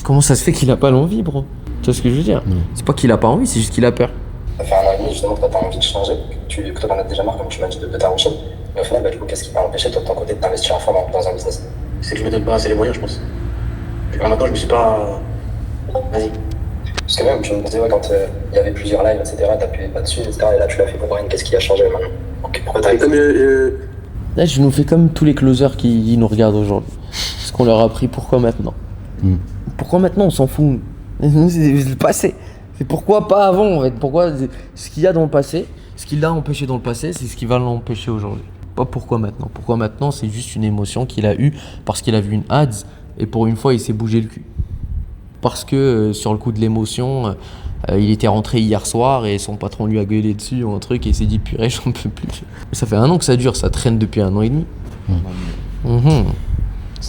Comment ça se fait qu'il a pas l'envie, bro? Tu vois ce que je veux dire? C'est pas qu'il a pas envie, c'est juste qu'il a peur. Ça fait 1 an et demi justement que t'as pas envie de changer, que toi t'en as déjà marre, comme tu m'as dit, de ta routine. Mais au final, du coup, qu'est-ce qui va empêcher toi de ton côté de t'investir à fond dans un business? C'est que je me donne pas assez les moyens, je pense. Maintenant, je me suis pas. Vas-y. Parce que même, tu me disais, quand il y avait plusieurs lives, etc., t'appuyais pas dessus, etc., et là, tu l'as fait pour Brian, qu'est-ce qui a changé maintenant? Pourquoi t'as Là, je nous fais comme tous les closers qui nous regardent aujourd'hui. Parce qu'on leur a appris pourquoi maintenant. Pourquoi maintenant, on s'en fout. C'est le passé. C'est pourquoi pas avant, en fait. Pourquoi ce qu'il y a dans le passé, ce qui l'a empêché dans le passé, c'est ce qui va l'empêcher aujourd'hui. Pas pourquoi maintenant. Pourquoi maintenant, c'est juste une émotion qu'il a eue parce qu'il a vu une ads et pour une fois, il s'est bougé le cul. Parce que sur le coup de l'émotion, il était rentré hier soir et son patron lui a gueulé dessus ou un truc et il s'est dit purée, j'en peux plus. Ça fait 1 an que ça dure, ça traîne depuis 1 an et demi.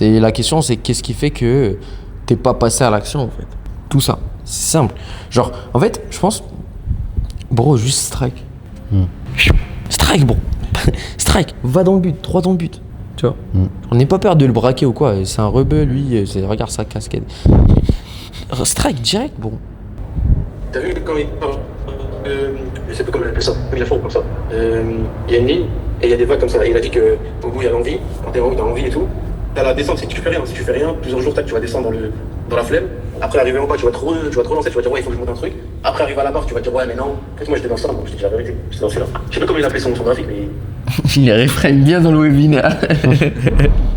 La question, c'est qu'est-ce qui fait que t'es pas passé à l'action en fait. Tout ça, c'est simple. Genre, en fait, je pense, bro, juste strike. Strike, bro. Strike, va dans le but, droit dans le but. Tu vois, on n'est pas peur de le braquer ou quoi. C'est un rebeu, lui. Regarde sa casquette. Strike direct, bon. T'as vu quand il parle, je sais pas comment il appelle ça, il la font comme ça. Il y a une ligne Et il y a des vagues comme ça. Et il a dit qu'au bout, il y a l'envie. Quand t'es en haut, t'as envie et tout. T'as la descente, c'est que tu fais rien. Si tu fais rien, plusieurs jours, tu vas descendre dans la flemme. Après, arriver en bas, tu vas trop lancer, tu vas dire ouais, il faut que je monte un truc. Après, arriver à la barre, tu vas dire ouais, mais non. En fait, moi, j'étais dans ça, donc je te dis la vérité. J'étais dans celui-là. Je sais pas comment il appelait son graphique, mais. Il les réfrène bien dans le webinaire.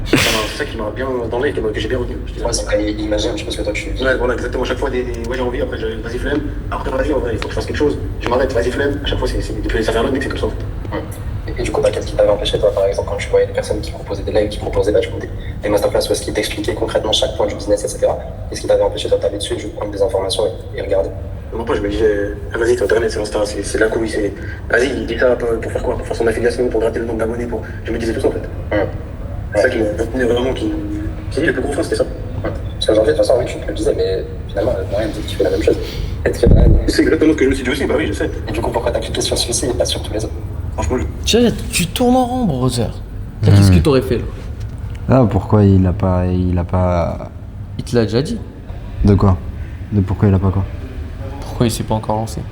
C'est ça qui m'a bien dans l'œil, que j'ai bien retenu. Ouais, c'est quand il imagine un petit peu ce que toi tu vis. Ouais, voilà, exactement. À chaque fois, ouais, j'ai envie, après, vas-y, flemme. Après, vas-y, en vrai, il faut que je fasse quelque chose. Je m'arrête, vas-y, flemme. À chaque fois, ça fait un autre mec, c'est comme ça. Et du coup, qu'est-ce qui t'avait empêché, toi, par exemple, quand tu voyais des personnes qui proposaient des lives, qui proposaient des masterclass, ou est-ce qu'ils t'expliquaient concrètement chaque point du business, etc. Qu'est-ce qui t'avait empêché, toi, d'aller dessus, de prendre des informations et regarder? Moi, je me disais, vas-y, c'est Internet, c'est Insta, c'est la couille, vas-y, il dit ça pour faire quoi? Pour faire son affiliation, pour gratter le nombre d'abonnés, Je me disais tout ça, en fait. C'est ça qui me retenait vraiment, qui est le plus gros frein, c'était ça. Parce qu'aujourd'hui, de toute façon, oui, tu te le disais, mais finalement, moyen de dire que tu fais la même chose. C'est exactement ce que je me suis dit aussi, bah oui, je sais. Et du coup, pourquoi t'as cliqué sur celui-ci et pas sur tous les autres? Franchement, Tu tournes en rond, brother. Qu'est-ce que t'aurais fait là? Ah, pourquoi il a pas. Il te l'a déjà dit. De quoi? De pourquoi il a pas quoi? Pourquoi il s'est pas encore lancé?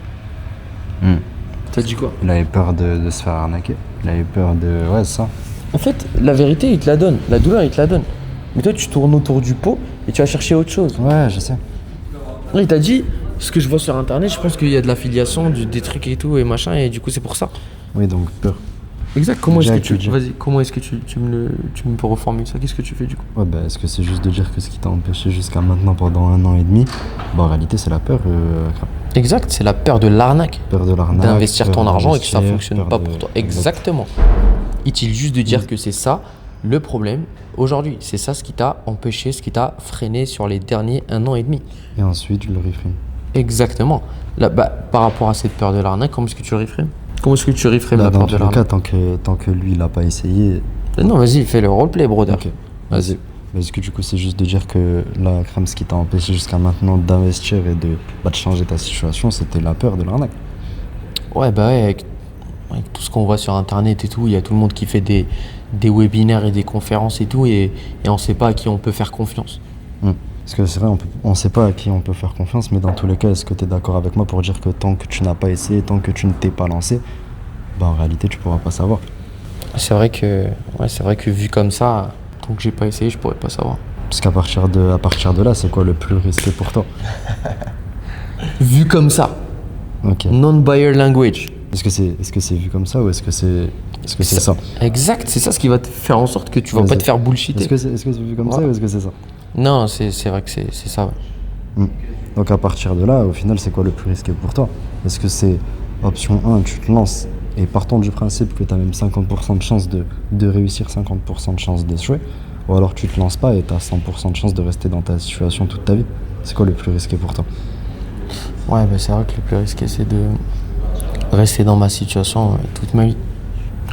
T'as dit quoi? Il avait peur de se faire arnaquer. Il avait peur de. Ouais, c'est ça. En fait, la vérité, il te la donne. La douleur, il te la donne. Mais toi, tu tournes autour du pot et tu vas chercher autre chose. Ouais, je sais. Là, il t'a dit, ce que je vois sur internet, je pense qu'il y a de l'affiliation, des trucs et tout et machin, et du coup, c'est pour ça. Oui, donc peur. Exact. Comment est-ce que tu. Vas-y, Vas-y, comment est-ce que tu me peux reformuler ça? Qu'est-ce que tu fais du coup? Ouais, bah, est-ce que c'est juste de dire que ce qui t'a empêché jusqu'à maintenant pendant 1 an et demi, bah en réalité, c'est la peur. Exact, c'est la peur de l'arnaque. Peur de l'arnaque. D'investir ton argent et que ça d'investir, fonctionne peur pas de- pour toi. Exactement. Est-il juste de dire que c'est ça le problème aujourd'hui? C'est ça ce qui t'a empêché, ce qui t'a freiné sur les derniers 1 an et demi. Et ensuite, le reframe. Exactement. Là, par rapport à cette peur de l'arnaque, comment est-ce que tu reframes? Comment est-ce que tu reframes Là, la dans peur tous de les cas, l'arnaque? tant que lui, il a pas essayé. Non, vas-y, fais le roleplay, brother. Ok, vas-y. Mais est-ce que du coup, c'est juste de dire que la crème, ce qui t'a empêché jusqu'à maintenant d'investir et de changer ta situation, c'était la peur de l'arnaque? Ouais, bah ouais, avec tout ce qu'on voit sur internet et tout, il y a tout le monde qui fait des webinaires et des conférences et tout, et on sait pas à qui on peut faire confiance. Parce que c'est vrai, on sait pas à qui on peut faire confiance, mais dans tous les cas, est-ce que tu es d'accord avec moi pour dire que tant que tu n'as pas essayé, tant que tu ne t'es pas lancé, bah en réalité, tu pourras pas savoir. C'est vrai que vu comme ça, tant que j'ai pas essayé, je pourrais pas savoir. Parce qu'à partir de là, c'est quoi le plus risqué pour toi? Vu comme ça, Ok. non-buyer language. Est-ce que c'est vu comme ça ou est-ce que c'est ça? Exact, c'est ça ce qui va te faire en sorte que tu vas pas te faire bullshiter. Est-ce que c'est vu comme ça ou est-ce que c'est ça? Non, c'est vrai que c'est ça, ouais. Donc à partir de là, au final, c'est quoi le plus risqué pour toi? Est-ce que c'est option 1, tu te lances et partons du principe que tu as même 50% de chance de réussir, 50% de chance d'échouer, ou alors tu te lances pas et tu as 100% de chance de rester dans ta situation toute ta vie? C'est quoi le plus risqué pour toi? Ouais, bah c'est vrai que le plus risqué, c'est de rester dans ma situation toute ma vie.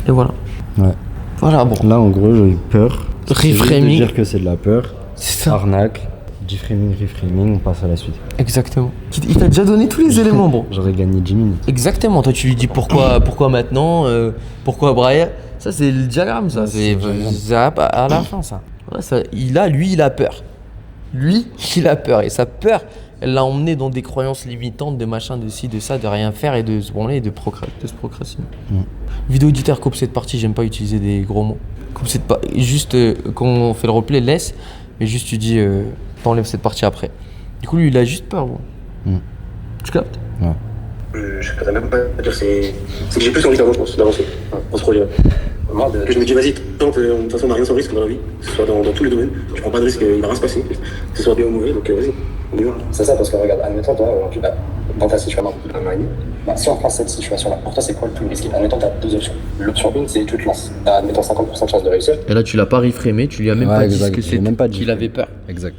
Et voilà. Ouais. Voilà, bon. Là, en gros, j'ai eu peur. C'est juste de Reframing. dire que c'est de la peur. C'est ça. Arnaque, reframing, on passe à la suite. Exactement. Il t'a déjà donné tous les éléments, bon. J'aurais gagné 10 minutes. Exactement. Toi, tu lui dis pourquoi maintenant, pourquoi Brian. Ça, c'est le diagramme, ça. Ouais, c'est le diagramme. C'est à la fin, ça. Ouais, ça. Lui, il a peur. Lui, il a peur. Et sa peur, elle l'a emmené dans des croyances limitantes, de machin, de ci, de ça, de rien faire et de se branler et de se procrastiner. Vidéo auditeur, coupe cette partie, j'aime pas utiliser des gros mots. Coupe cette partie. Juste, quand on fait le replay, laisse. Mais juste, tu dis, t'enlèves cette partie après. Du coup, lui, il a juste peur, bon. Tu captes? Ouais. Je ne même pas dire, c'est que j'ai plus envie d'avancer dans ce projet-là. Que je me dis, vas-y, tente, de toute façon, on n'a rien sans risque dans la vie, que ce soit dans tous les domaines. Tu prends pas de risque, il va rien se passer, que ce soit bien ou mauvais, donc vas-y, on y va. C'est ça, parce que regarde, admettons, toi, aujourd'hui, dans ta situation, si on prend cette situation-là, pour toi, c'est quoi le plus risqué? Admettons, tu as 2 options. L'option 1, c'est tu te lances. Tu as, admettons, 50% de chance de réussir. Et là, tu l'as pas reframé, tu lui as même Ouais, pas dit exact, ce que je l'ai même pas dit. qu'il avait peur. Exact.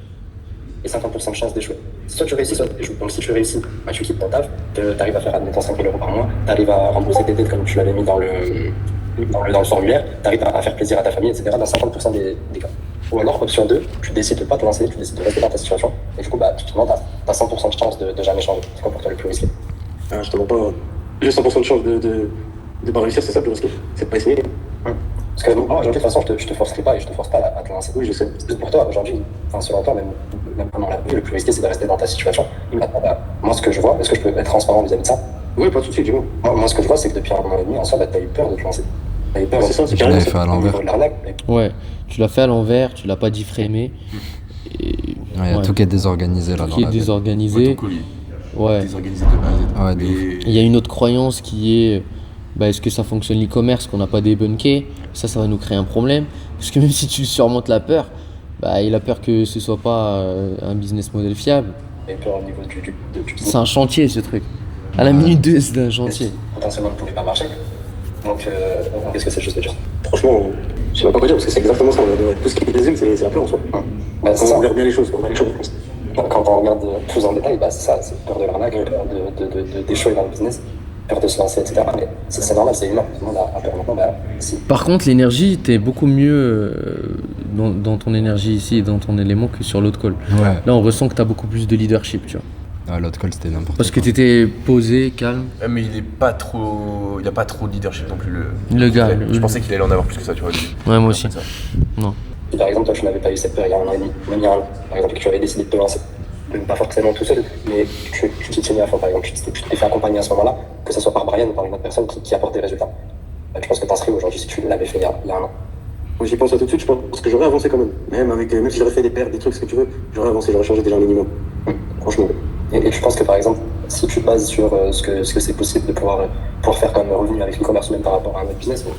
Et 50% de chance d'échouer. Soit tu réussis, soit tu échoues. Donc si tu réussis, bah, tu quittes ton taf, tu arrives à faire, admettons, 5 000 € par mois, tu arrives à rembourser tes dettes comme tu l'avais mis dans le formulaire, tu arrives à faire plaisir à ta famille, etc. dans 50% des cas. Ou alors, option 2, tu décides de pas te lancer, tu décides de rester dans ta situation, et du coup, bah, tu te demandes, tu as 100% de chance de jamais changer. C'est quoi pour toi le plus risqué? Je te mens pas, j'ai 100% de chance de pas réussir, c'est ça le plus risqué, c'est de pas essayer. Parce que aujourd'hui, de toute façon, je te forcerai pas et je te force pas à te lancer. Oui, je sais. Pour toi, aujourd'hui, selon toi, même pendant la vie, le plus risqué, c'est de rester dans ta situation. Maintenant, moi, ce que je vois, est-ce que je peux être transparent vis-à-vis de ça? Oui, pas de soucis, dis-moi. Moi, ce que je vois, c'est que depuis 1 an et demi, en soi, tu as eu peur de te lancer. T'avais peur, C'est ça, c'est Je l'avais carrément fait à l'envers. de l'arnaque, mais Ouais, tu l'as fait à l'envers, tu l'as pas difframé. Et Il y a tout qui est désorganisé là tout dans qui est la tête. désorganisé. ton colis. Ouais. Désorganisé de base. Ouais, de ouf. Il y a une autre croyance qui est est-ce que ça fonctionne l'e-commerce, qu'on n'a pas débunké? Ça va nous créer un problème. Parce que même si tu surmontes la peur, il a peur que ce soit pas un business model fiable. t'avais peur au niveau du C'est un chantier ce truc. À la minute 2, c'est un chantier. potentiellement ne pouvait pas marcher. Donc, qu'est-ce que c'est juste de dire? Franchement, je sais même pas quoi dire parce que c'est exactement ça. Tout ce qui résume, c'est la peur en soi. Bah, Quand c'est on ça. regarde bien les choses, on voit les choses. Quand on regarde plus en détail, c'est ça, c'est peur de l'arnaque, peur d'échouer dans le business, peur de se lancer, etc. Mais c'est normal, c'est humain. Tout le monde a peur maintenant. Si. Par contre, l'énergie, t'es beaucoup mieux dans ton énergie ici et dans ton élément que sur l'autre call. Ouais. Là, on ressent que t'as beaucoup plus de leadership, tu vois. Ah, l'autre call c'était n'importe Parce que quoi. t'étais posé, calme. Mais il a pas trop de leadership non plus. Le gars, Je pensais qu'il allait en avoir plus que ça, tu vois. Ouais, moi aussi. Non. Si par exemple, toi, tu n'avais pas eu cette peur il y a 1 an et demi, même il y a 1 an, par exemple, que tu avais décidé de te lancer, même pas forcément tout seul, mais tu t'y tiens à fond, par exemple, tu t'es fait accompagner à ce moment-là, que ce soit par Brian ou par une autre personne qui apporte des résultats. Je pense que t'en serais aujourd'hui si tu l'avais fait il y a 1 an. Moi, j'y pense à tout de suite, je pense que j'aurais avancé quand même. Même si j'aurais fait des pertes, des trucs, ce que tu veux, j'aurais avancé, j'aurais changé déjà un minimum. Franchement. Et je pense que par exemple, si tu te bases sur ce que c'est possible de pouvoir faire comme revenu avec l'e-commerce ou même par rapport à un autre business, ou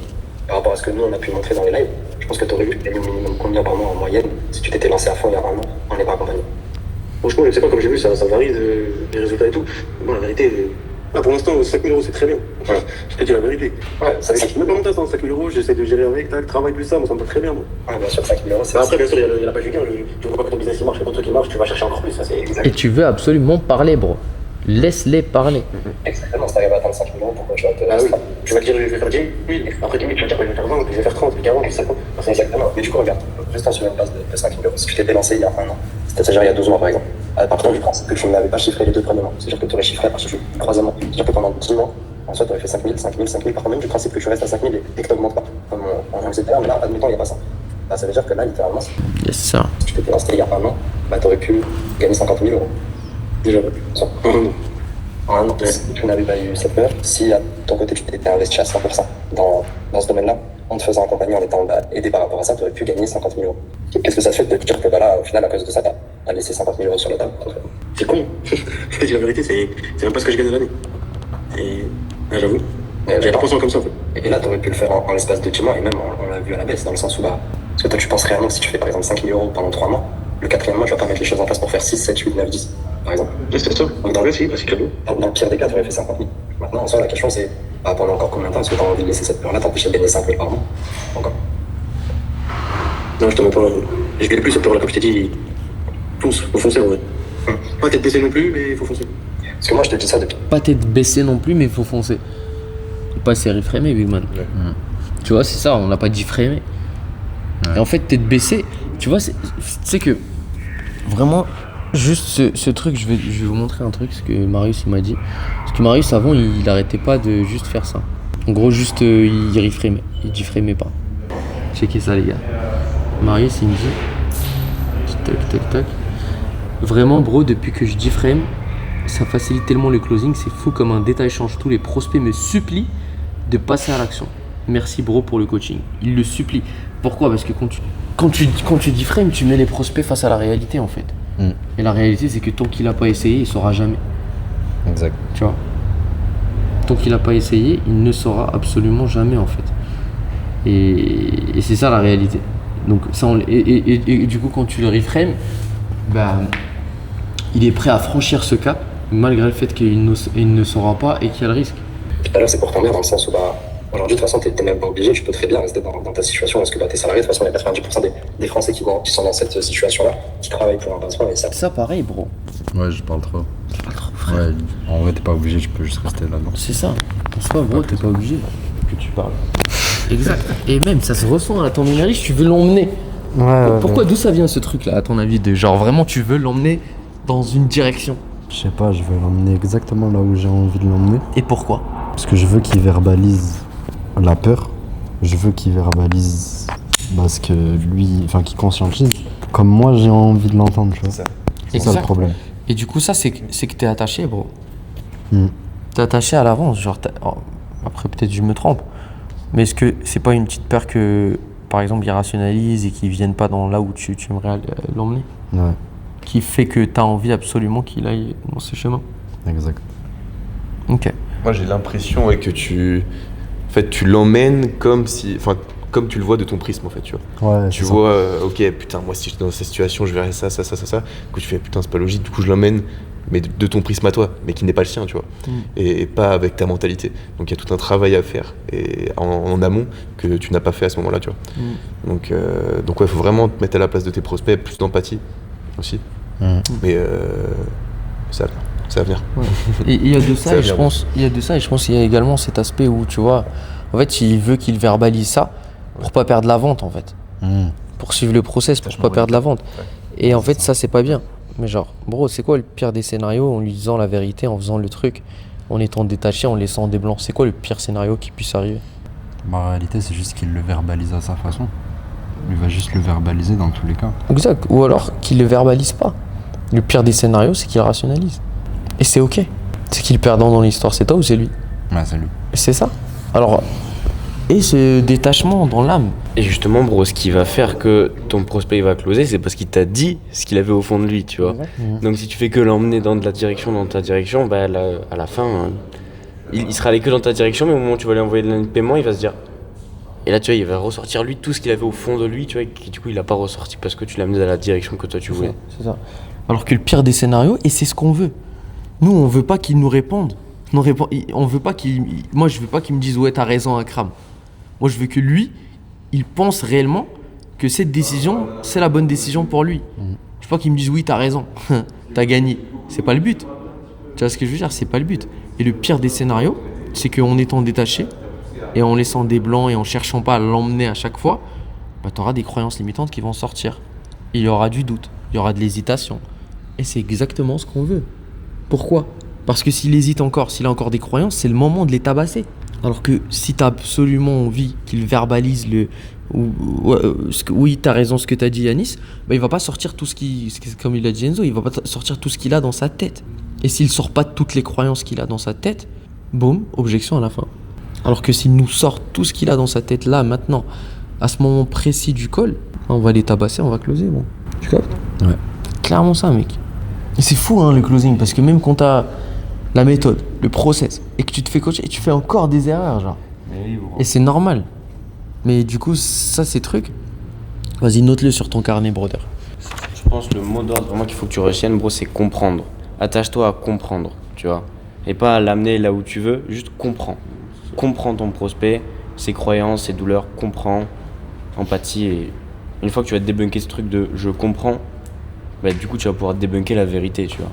par rapport à ce que nous on a pu montrer dans les lives, je pense que tu aurais pu gagner au minimum combien par mois en moyenne si tu t'étais lancé à fond il y a 1 an en n'est pas accompagné. Franchement, je sais pas, comme j'ai vu, ça varie les résultats et tout. Bon, la vérité, là pour l'instant, 5 000 euros c'est très bien. Enfin, je te dis la vérité. Ouais, ça c'est. Je me monter à 5 000 euros, j'essaie de gérer avec, tac, travail plus ça, moi ça me va très bien. Moi. Ouais, bien sûr, 5 000 euros, c'est. Après, bien sûr, il y a la page du gain. Tu vois pas que ton business il marche, que ton truc il marche, tu vas chercher encore plus. Ça, c'est exact. Et tu veux absolument parler, bro. Laisse-les parler. Exactement, si t'arrives à atteindre 5 000 euros, pourquoi tu vas te. Ah oui, tu vas te dire, je vais faire 10 000, après 10 000, tu vas dire, je vais faire 20, puis je vais faire 30, puis 40, puis 50. C'est exactement. Mais du coup, regarde, restons sur une base de 5 000 euros. Si tu t'étais lancé il y a 1 an, c'est-à-dire il y a 12 mois par exemple, à partir du principe que tu n'avais pas chiffré les 2 premiers mois, c'est-à-dire que tu aurais chiffré à partir du 3e mois, c'est-à-dire que pendant 10 mois, en soit tu aurais fait 5 000, 5 000, 5 000, par contre même du principe que tu restes à 5 000 et que tu n'augmentes pas, comme on disait tout à l'heure, mais là, admettons, il n'y a pas ça. Bah, ça veut dire que là, littéralement, si Yes, ça. tu t'étais lancé il y a 1 an, tu aurais pu gagner 50 000 euros. Déjà, En 1 an, si tu n'avais pas eu cette peur, si à ton côté tu t'étais investi à 100% dans ce domaine-là, en te faisant accompagner, en étant aidé par rapport à ça, tu aurais pu gagner 50 000 euros. Qu'est-ce que ça te fait de te dire que là, au final, à cause de ça, t'as laissé 50 000 euros sur la table? c'est con. Je te dis la vérité, c'est même pas ce que je gagne de l'année. Et là, j'avoue, j'avais pas pensé comme ça en fait. Et là, tu aurais pu le faire en l'espace de 10 mois, et même on l'a vu à la baisse, dans le sens où, parce que toi, tu penses réellement que si tu fais par exemple 5 000 euros pendant 3 mois, le 4e mois, tu vas pas mettre les choses en place pour faire 6, 7, 8, 9, 10, par exemple. C'est ça. Donc, dans le si, c'est cadeau. Dans le pire des cas, tu aurais fait 50 000. Maintenant, en soi, la question c'est, pendant encore combien de temps est-ce que tu as envie de laisser cette peur-là t'empêcher de gagner 5 000 par mois? Encore. Non, je te mens pas. Je gagne plus cette peur-là, comme je t'ai dit. Faut foncer en vrai. Pas tête baissée non plus, mais il faut foncer. Parce que moi, je te dis ça depuis. Pas tête baissée non plus, mais il faut foncer. Faut pas se reframer, Big Man. Tu vois, c'est ça, on l'a pas dit framer. Et en fait, tête baissée, tu vois, c'est que vraiment, juste ce truc, je vais vous montrer un truc, ce que Marius il m'a dit. Parce que Marius, avant, il arrêtait pas de juste faire ça. En gros, juste, il reframait. Il difframait pas. Checkez ça, les gars. Marius, il me dit. Tac, tac, tac. Vraiment, bro, depuis que je difframe, ça facilite tellement le closing, c'est fou comme un détail change tout. Les prospects me supplient de passer à l'action. Merci, bro, pour le coaching. Ils le supplient. Pourquoi? Parce que quand tu difframes, tu mets les prospects face à la réalité, en fait. Et la réalité, c'est que tant qu'il n'a pas essayé, il saura jamais. Exact. Tu vois? Tant qu'il n'a pas essayé, il ne saura absolument jamais, en fait. Et c'est ça la réalité. Donc ça, et du coup, quand tu le reframes, il est prêt à franchir ce cap, malgré le fait qu'il ne saura pas et qu'il y a le risque. Tout à l'heure, c'est pour ton bien dans le sens où, aujourd'hui, de toute façon, t'es même pas obligé, tu peux très bien rester dans ta situation parce que t'es salarié. De toute façon, il y a 90% des Français qui sont dans cette situation-là, qui travaillent pour un patron et ça. Ça, pareil, bro. Ouais, je parle trop. Tu parles trop, frère. Ouais, en vrai, t'es pas obligé, tu peux juste rester là-dedans. C'est ça. En soi, bro, t'es pas obligé que tu parles. Exact. Et même, ça se ressent à ton énergie, tu veux l'emmener. Pourquoi, d'où ça vient ce truc-là, à ton avis, de genre vraiment tu veux l'emmener dans une direction? Je sais pas, je veux l'emmener exactement là où j'ai envie de l'emmener. Et pourquoi? Parce que je veux qu'il verbalise la peur. Je veux qu'il verbalise ce que lui, enfin qu'il conscientise. Comme moi j'ai envie de l'entendre, tu vois. C'est ça le problème. Et du coup, ça, c'est que t'es attaché, bro. T'es attaché à l'avance, genre, après peut-être je me trompe, Mais est-ce que c'est pas une petite peur que, par exemple, il rationalise et qu'il vienne pas dans là où tu aimerais l'emmener? Ouais. Qui fait que tu as envie absolument qu'il aille dans ce chemin? Exact. Ok. Moi, j'ai l'impression que tu l'emmènes comme tu le vois de ton prisme, en fait, tu vois. Ouais, tu vois, ok, putain, moi, si j'étais dans cette situation, je verrais ça. Du coup, tu fais, putain, c'est pas logique. Du coup, je l'emmène, mais de ton prisme à toi, mais qui n'est pas le sien, tu vois. Et pas avec ta mentalité. Donc, il y a tout un travail à faire et en amont que tu n'as pas fait à ce moment-là, tu vois. Donc, ouais, il faut vraiment te mettre à la place de tes prospects, plus d'empathie aussi. Mais ça va venir. Ouais. Et il y a de ça, et je pense qu'il y a également cet aspect où, tu vois, en fait, il veut qu'il verbalise ça pour pas perdre la vente, en fait. Pour suivre le process, pour pas perdre la vente. Ouais. Et en fait, ça, c'est pas bien. Mais genre, bro, c'est quoi le pire des scénarios en lui disant la vérité, en faisant le truc, en étant détaché, en laissant des blancs? C'est quoi le pire scénario qui puisse arriver? Bah, en réalité, c'est juste qu'il le verbalise à sa façon. Il va juste le verbaliser dans tous les cas. Exact. Ou alors qu'il le verbalise pas. Le pire des scénarios, c'est qu'il rationalise. Et c'est ok. C'est qui le perdant dans l'histoire? C'est toi ou c'est lui? Ouais, c'est lui. C'est ça. Alors, et ce détachement dans l'âme. Et justement, bro, ce qui va faire que ton prospect il va closer, c'est parce qu'il t'a dit ce qu'il avait au fond de lui, tu vois. Donc si tu fais que l'emmener dans ta direction, bah à la fin, il sera allé que dans ta direction, mais au moment où tu vas lui envoyer le paiement, il va se dire... Et là, tu vois, il va ressortir lui tout ce qu'il avait au fond de lui, tu vois, et qui, du coup, il a pas ressorti parce que tu l'as amené dans la direction que toi tu voulais. C'est ça. Alors que le pire des scénarios, et c'est ce qu'on veut. Nous, on veut pas qu'il nous réponde. On veut pas qu'il... Moi, je veux pas qu'il me dise « Ouais, t'as raison, Akram ». Moi, je veux que lui, il pense réellement que cette décision, c'est la bonne décision pour lui. Je veux pas qu'il me dise « Oui, t'as raison, t'as gagné ». C'est pas le but. Tu vois ce que je veux dire? C'est pas le but. Et le pire des scénarios, c'est qu'en étant détaché, et en laissant des blancs et en cherchant pas à l'emmener à chaque fois, bah, t'auras des croyances limitantes qui vont sortir. Il y aura du doute, il y aura de l'hésitation. Et c'est exactement ce qu'on veut. Pourquoi? Parce que s'il hésite encore, s'il a encore des croyances, c'est le moment de les tabasser. Alors que si tu as absolument envie qu'il verbalise oui, tu as raison ce que tu as dit Yanis, bah, il va pas sortir tout ce qui, comme il a dit Enzo, il va pas sortir tout ce qu'il a dans sa tête. Et s'il sort pas toutes les croyances qu'il a dans sa tête, boum, objection à la fin. Alors que s'il nous sort tout ce qu'il a dans sa tête là, maintenant, à ce moment précis du call, on va les tabasser, on va closer, bon. Tu captes? Ouais. Clairement ça, mec. Et c'est fou, hein, le closing, parce que même quand t'as la méthode, le process, et que tu te fais coacher, et tu fais encore des erreurs, genre. Et c'est normal. Mais du coup, ça, ces trucs, vas-y, note-le sur ton carnet, brother. Je pense que le mot d'ordre vraiment qu'il faut que tu retiennes, bro, c'est comprendre. Attache-toi à comprendre, tu vois. Et pas à l'amener là où tu veux, juste comprends. Comprends ton prospect, ses croyances, ses douleurs, comprends, empathie. Et une fois que tu vas te débunker ce truc de je comprends, bah, du coup, tu vas pouvoir débunker la vérité, tu vois.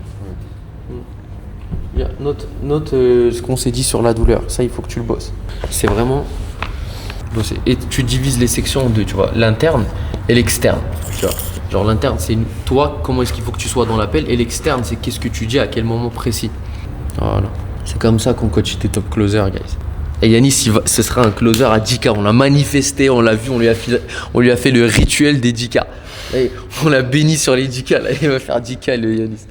Note ce qu'on s'est dit sur la douleur. Ça, il faut que tu le bosses. C'est vraiment bosser. Et tu divises les sections en deux, tu vois. L'interne et l'externe, tu vois. Genre l'interne, c'est toi, comment est-ce qu'il faut que tu sois dans l'appel. Et l'externe, c'est qu'est-ce que tu dis à quel moment précis. Voilà. C'est comme ça qu'on coach tes top closers, guys. Et Yanis, ce sera un closer à 10K. On l'a manifesté, on l'a vu, on lui a fait le rituel des 10K. Et on l'a béni sur les 10K. Là, il va faire 10K, le Yanis.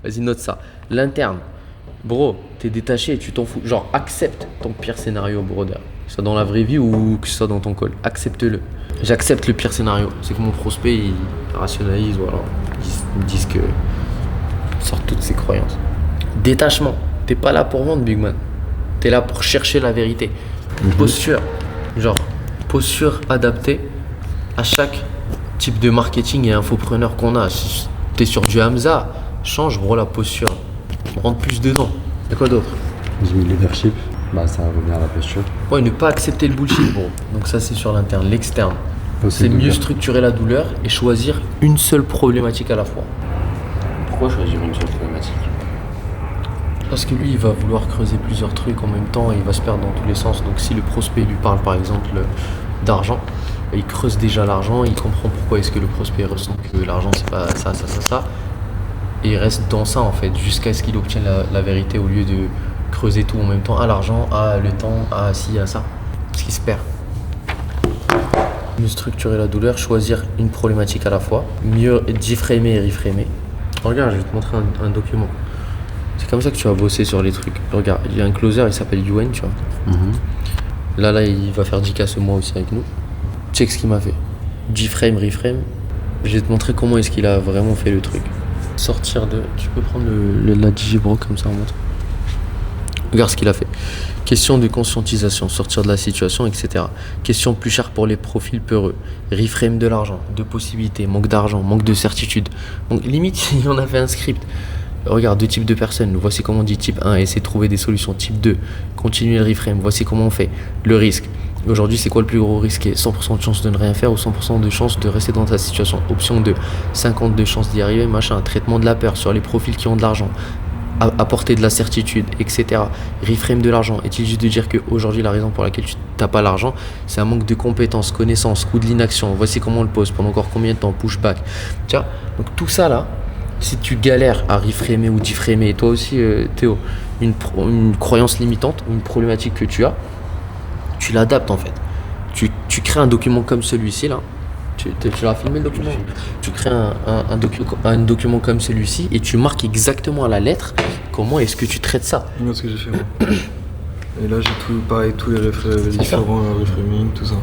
Vas-y, note ça. L'interne. Bro, t'es détaché et tu t'en fous. Genre, accepte ton pire scénario, brother. Que ce soit dans la vraie vie ou que ce soit dans ton call. Accepte-le. J'accepte le pire scénario. C'est que mon prospect, il rationalise ou alors ils me disent que il sort toutes ses croyances. Détachement. T'es pas là pour vendre, big man. T'es là pour chercher la vérité. Posture. Genre, posture adaptée à chaque type de marketing et infopreneur qu'on a. Si t'es sur du Hamza, change, bro, la posture. Rentre plus dedans. Et quoi d'autre? Du leadership, bah ça revient à la posture. Ouais, ne pas accepter le bullshit, bro. Donc ça, c'est sur l'interne. L'externe, c'est mieux structurer la douleur et choisir une seule problématique à la fois. Pourquoi choisir une seule problématique? Parce que lui, il va vouloir creuser plusieurs trucs en même temps et il va se perdre dans tous les sens. Donc si le prospect lui parle par exemple d'argent, il creuse déjà l'argent, il comprend pourquoi est-ce que le prospect ressent que l'argent c'est pas ça. Et il reste dans ça en fait, jusqu'à ce qu'il obtienne la vérité au lieu de creuser tout en même temps, à l'argent, à le temps, à ci, à ça. Parce qu'il se perd. Mieux structurer la douleur, choisir une problématique à la fois, mieux difframer et reframer. Regarde, je vais te montrer un document. C'est comme ça que tu vas bosser sur les trucs. Regarde, il y a un closer, il s'appelle Yuen, tu vois. Là, il va faire 10K ce mois aussi avec nous. Check ce qu'il m'a fait. G-frame, reframe. Je vais te montrer comment est-ce qu'il a vraiment fait le truc. Sortir de... Tu peux prendre la digibro comme ça en montre. Regarde ce qu'il a fait. Question de conscientisation, sortir de la situation, etc. Question plus chère pour les profils peureux. Reframe de l'argent, de possibilités, manque d'argent, manque de certitude. Donc limite, il en a fait un script. Regarde, 2 types de personnes. Voici comment on dit type 1, essayer de trouver des solutions. Type 2, continuer le reframe. Voici comment on fait. Le risque. Aujourd'hui, c'est quoi le plus gros risque? 100% de chance de ne rien faire ou 100% de chance de rester dans ta situation. Option 2, 50 de chance d'y arriver, machin. Traitement de la peur sur les profils qui ont de l'argent. Apporter de la certitude, etc. Reframe de l'argent. Est-il juste de dire qu'aujourd'hui, la raison pour laquelle tu n'as pas l'argent, c'est un manque de compétences, connaissances, coût de l'inaction. Voici comment on le pose. Pendant encore combien de temps? Pushback. Tu vois? Donc tout ça là, si tu galères à reframer ou difframer, et toi aussi Théo, une croyance limitante, une problématique que tu as, tu l'adaptes en fait. Tu crées un document comme celui-ci là. Tu l'as filmé le document? Tu crées un document comme celui-ci et tu marques exactement à la lettre comment est-ce que tu traites ça. Moi, ce que j'ai fait moi. Et là j'ai tout pareil, tous les différents reframing, tout ça.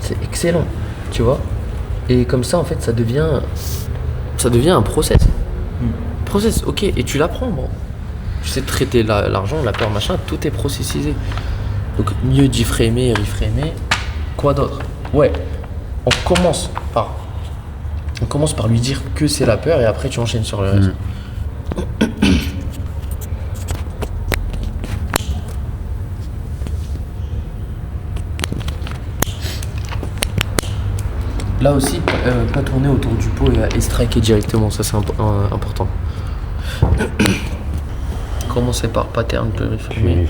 C'est excellent, tu vois. Et comme ça en fait ça devient un process. Process, ok, et tu l'apprends, bon. Tu sais traiter l'argent, la peur, machin, tout est processisé. Donc mieux difframer, reframer. Quoi d'autre? Ouais, on commence par lui dire que c'est la peur et après tu enchaînes sur le reste. Là aussi, pas tourner autour du pot et striker directement, ça c'est important. Commencez par pattern de reframer.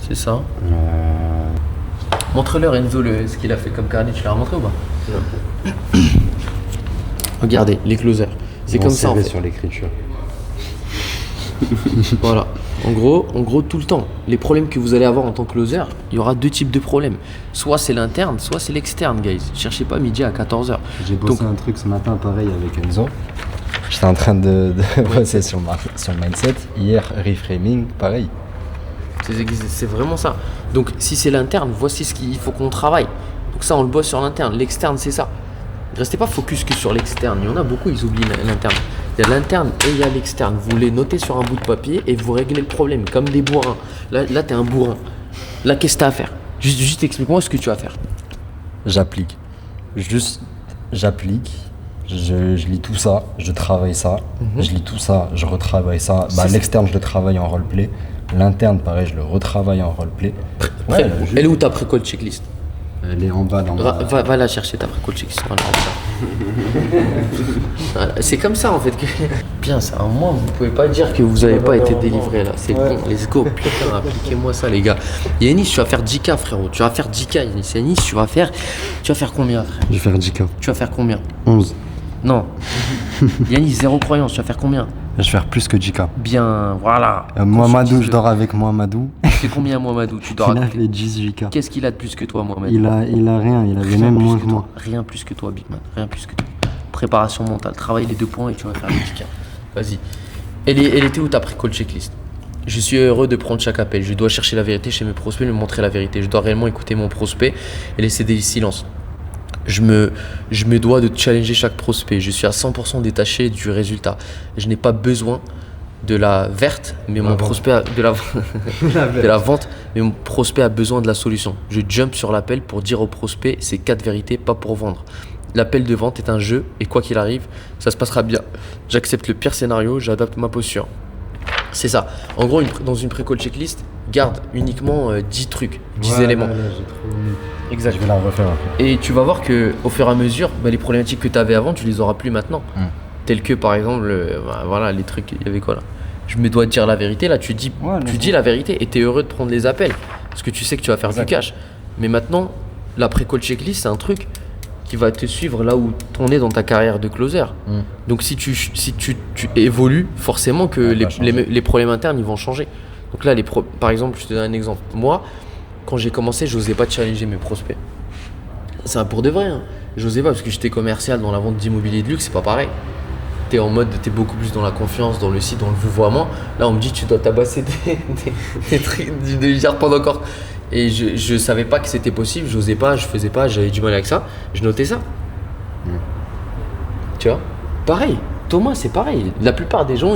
C'est ça. Montre-leur Enzo ce qu'il a fait comme carnet, tu l'as montré ou pas? Regardez, les closers. C'est comme ça en fait. Sur l'écriture. Voilà. En gros, tout le temps, les problèmes que vous allez avoir en tant que closer, il y aura 2 types de problèmes. Soit c'est l'interne, soit c'est l'externe, guys. Cherchez pas midi à 14h. J'ai bossé un truc ce matin pareil avec Enzo. J'étais en train de bosser sur le mindset. Hier, reframing, pareil. C'est vraiment ça. Donc si c'est l'interne, voici ce qu'il faut qu'on travaille. Donc ça, on le bosse sur l'interne. L'externe, c'est ça. Restez pas focus que sur l'externe. Il y en a beaucoup, ils oublient l'interne. Il y a l'interne et il y a l'externe. Vous les notez sur un bout de papier et vous réglez le problème comme des bourrins. Là t'es un bourrin. Là, qu'est-ce que t'as à faire? Juste explique-moi ce que tu vas faire. J'applique. J'applique. Je lis tout ça, je travaille ça. Je lis tout ça, je retravaille ça. L'externe, je le travaille en roleplay. L'interne, pareil, je le retravaille en roleplay. Elle est où ta pré-call checklist? Elle est en bas dans va la chercher ta pré-call checklist. Voilà, c'est comme ça en fait. Bien, ça, au moins vous pouvez pas dire que vous avez pas été délivré là. C'est bon, let's go. Putain, appliquez-moi ça les gars. Yanis, tu vas faire 10K frérot. Tu vas faire 10K Yanis. Tu vas faire combien frère? Je vais faire 10K. Tu vas faire combien? 11. Non. Yanis, 0 croyance. Tu vas faire combien? Je vais faire plus que 10K. Bien, voilà. Mohamedou, je dors avec Mohamedou. C'est combien Mohamedou? Tu dors Il a fait 18K. Qu'est-ce qu'il a de plus que toi Mohamedou? Il a rien, il avait même moins que moi. Rien plus que toi Big Man, rien plus que toi. Préparation mentale, travaille les 2 points et tu vas faire les 10K. Vas-y. Elle était où ta pré-call checklist? Je suis heureux de prendre chaque appel. Je dois chercher la vérité chez mes prospects, lui montrer la vérité. Je dois réellement écouter mon prospect et laisser des silences. Je me dois de challenger chaque prospect. Je suis à 100% détaché du résultat. Je n'ai pas besoin de la verte, mais mon prospect a, de la vente, mais mon prospect a besoin de la solution. Je jump sur l'appel pour dire au prospect ces 4 vérités, pas pour vendre. L'appel de vente est un jeu et quoi qu'il arrive, ça se passera bien. J'accepte le pire scénario, j'adapte ma posture. C'est ça. En gros, dans une pré-call checklist, garde uniquement 10 trucs, 10 éléments. Exact. Je vais la refaire après. Et tu vas voir qu'au fur et à mesure, les problématiques que tu avais avant, tu les auras plus maintenant. Telles que par exemple, voilà, les trucs, il y avait quoi là? Je me dois te dire la vérité, là tu dis la vérité et tu es heureux de prendre les appels parce que tu sais que tu vas faire du cash. Mais maintenant, la pré-call checklist, c'est un truc qui va te suivre là où tu en es dans ta carrière de closer. Donc si tu évolues, forcément que les problèmes internes ils vont changer. Donc là, par exemple, je te donne un exemple. Moi, quand j'ai commencé, j'osais pas challenger mes prospects. C'est pour de vrai. Hein. J'osais pas parce que j'étais commercial dans la vente d'immobilier de luxe, c'est pas pareil. T'es beaucoup plus dans la confiance, dans le site, dans le vouvoiement. Là, on me dit tu dois tabasser des trucs, des pendant encore Et je savais pas que c'était possible, j'osais pas, je faisais pas, j'avais du mal avec ça. Je notais ça. Tu vois? Pareil. Thomas, c'est pareil. La plupart des gens,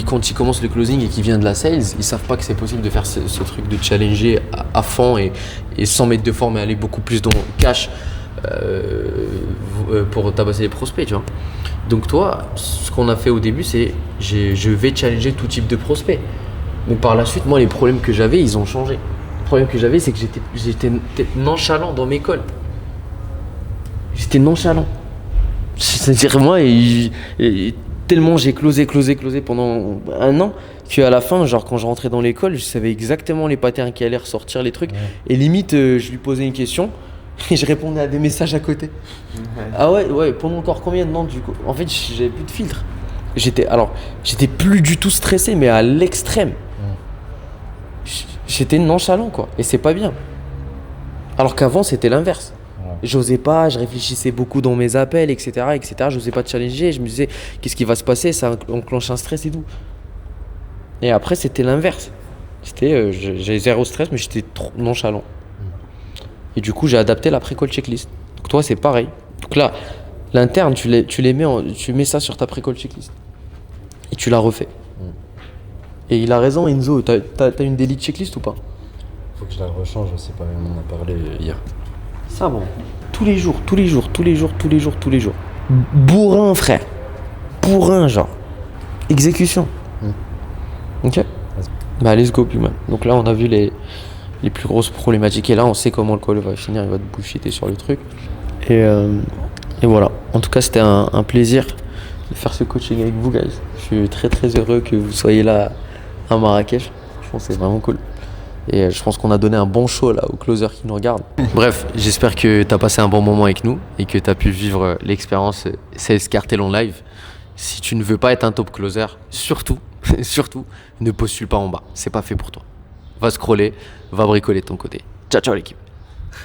quand ils commencent le closing et qu'ils viennent de la sales, ils savent pas que c'est possible de faire ce truc de challenger à fond et sans mettre de forme et aller beaucoup plus dans le cash pour tabasser les prospects, tu vois. Donc toi, ce qu'on a fait au début, c'est je vais challenger tout type de prospects. Mais par la suite, moi, les problèmes que j'avais, ils ont changé. Le problème que j'avais, c'est que j'étais nonchalant dans mes calls. J'étais nonchalant. C'est-à-dire moi, tellement j'ai closé pendant un an qu'à la fin, genre quand je rentrais dans l'école, je savais exactement les patterns qui allaient ressortir, les trucs. Et limite, je lui posais une question et je répondais à des messages à côté. Ah ouais, pendant encore combien de temps du coup? En fait, j'avais plus de filtre. J'étais plus du tout stressé, mais à l'extrême. J'étais nonchalant, quoi. Et c'est pas bien. Alors qu'avant, c'était l'inverse. J'osais pas, je réfléchissais beaucoup dans mes appels, etc. J'osais pas te challenger, je me disais qu'est-ce qui va se passer, ça enclenche un stress et tout. Et après, c'était l'inverse. J'avais zéro stress, mais j'étais trop nonchalant. Et du coup, j'ai adapté la pré-call checklist. Donc toi, c'est pareil. Donc là, l'interne, tu mets ça sur ta pré-call checklist. Et tu la refais. Et il a raison, Enzo, t'as une daily checklist ou pas? Faut que je la rechange, je sais pas, on en a parlé hier. Ça, bon. Tous les jours. Bourrin, frère. Bourrin, genre. Exécution. Ok? Bah, let's go, Puma. Donc là, on a vu les plus grosses problématiques. Et là, on sait comment le call va finir. Il va te bullshiter sur le truc. Et voilà. En tout cas, c'était un plaisir de faire ce coaching avec vous, guys. Je suis très, très heureux que vous soyez là à Marrakech. Je pense que c'est vraiment cool. Et je pense qu'on a donné un bon show là aux closers qui nous regardent. Bref, j'espère que tu as passé un bon moment avec nous et que tu as pu vivre l'expérience Sales Cartel en live. Si tu ne veux pas être un top closer, surtout, ne postule pas en bas. C'est pas fait pour toi. Va scroller, va bricoler de ton côté. Ciao, ciao l'équipe.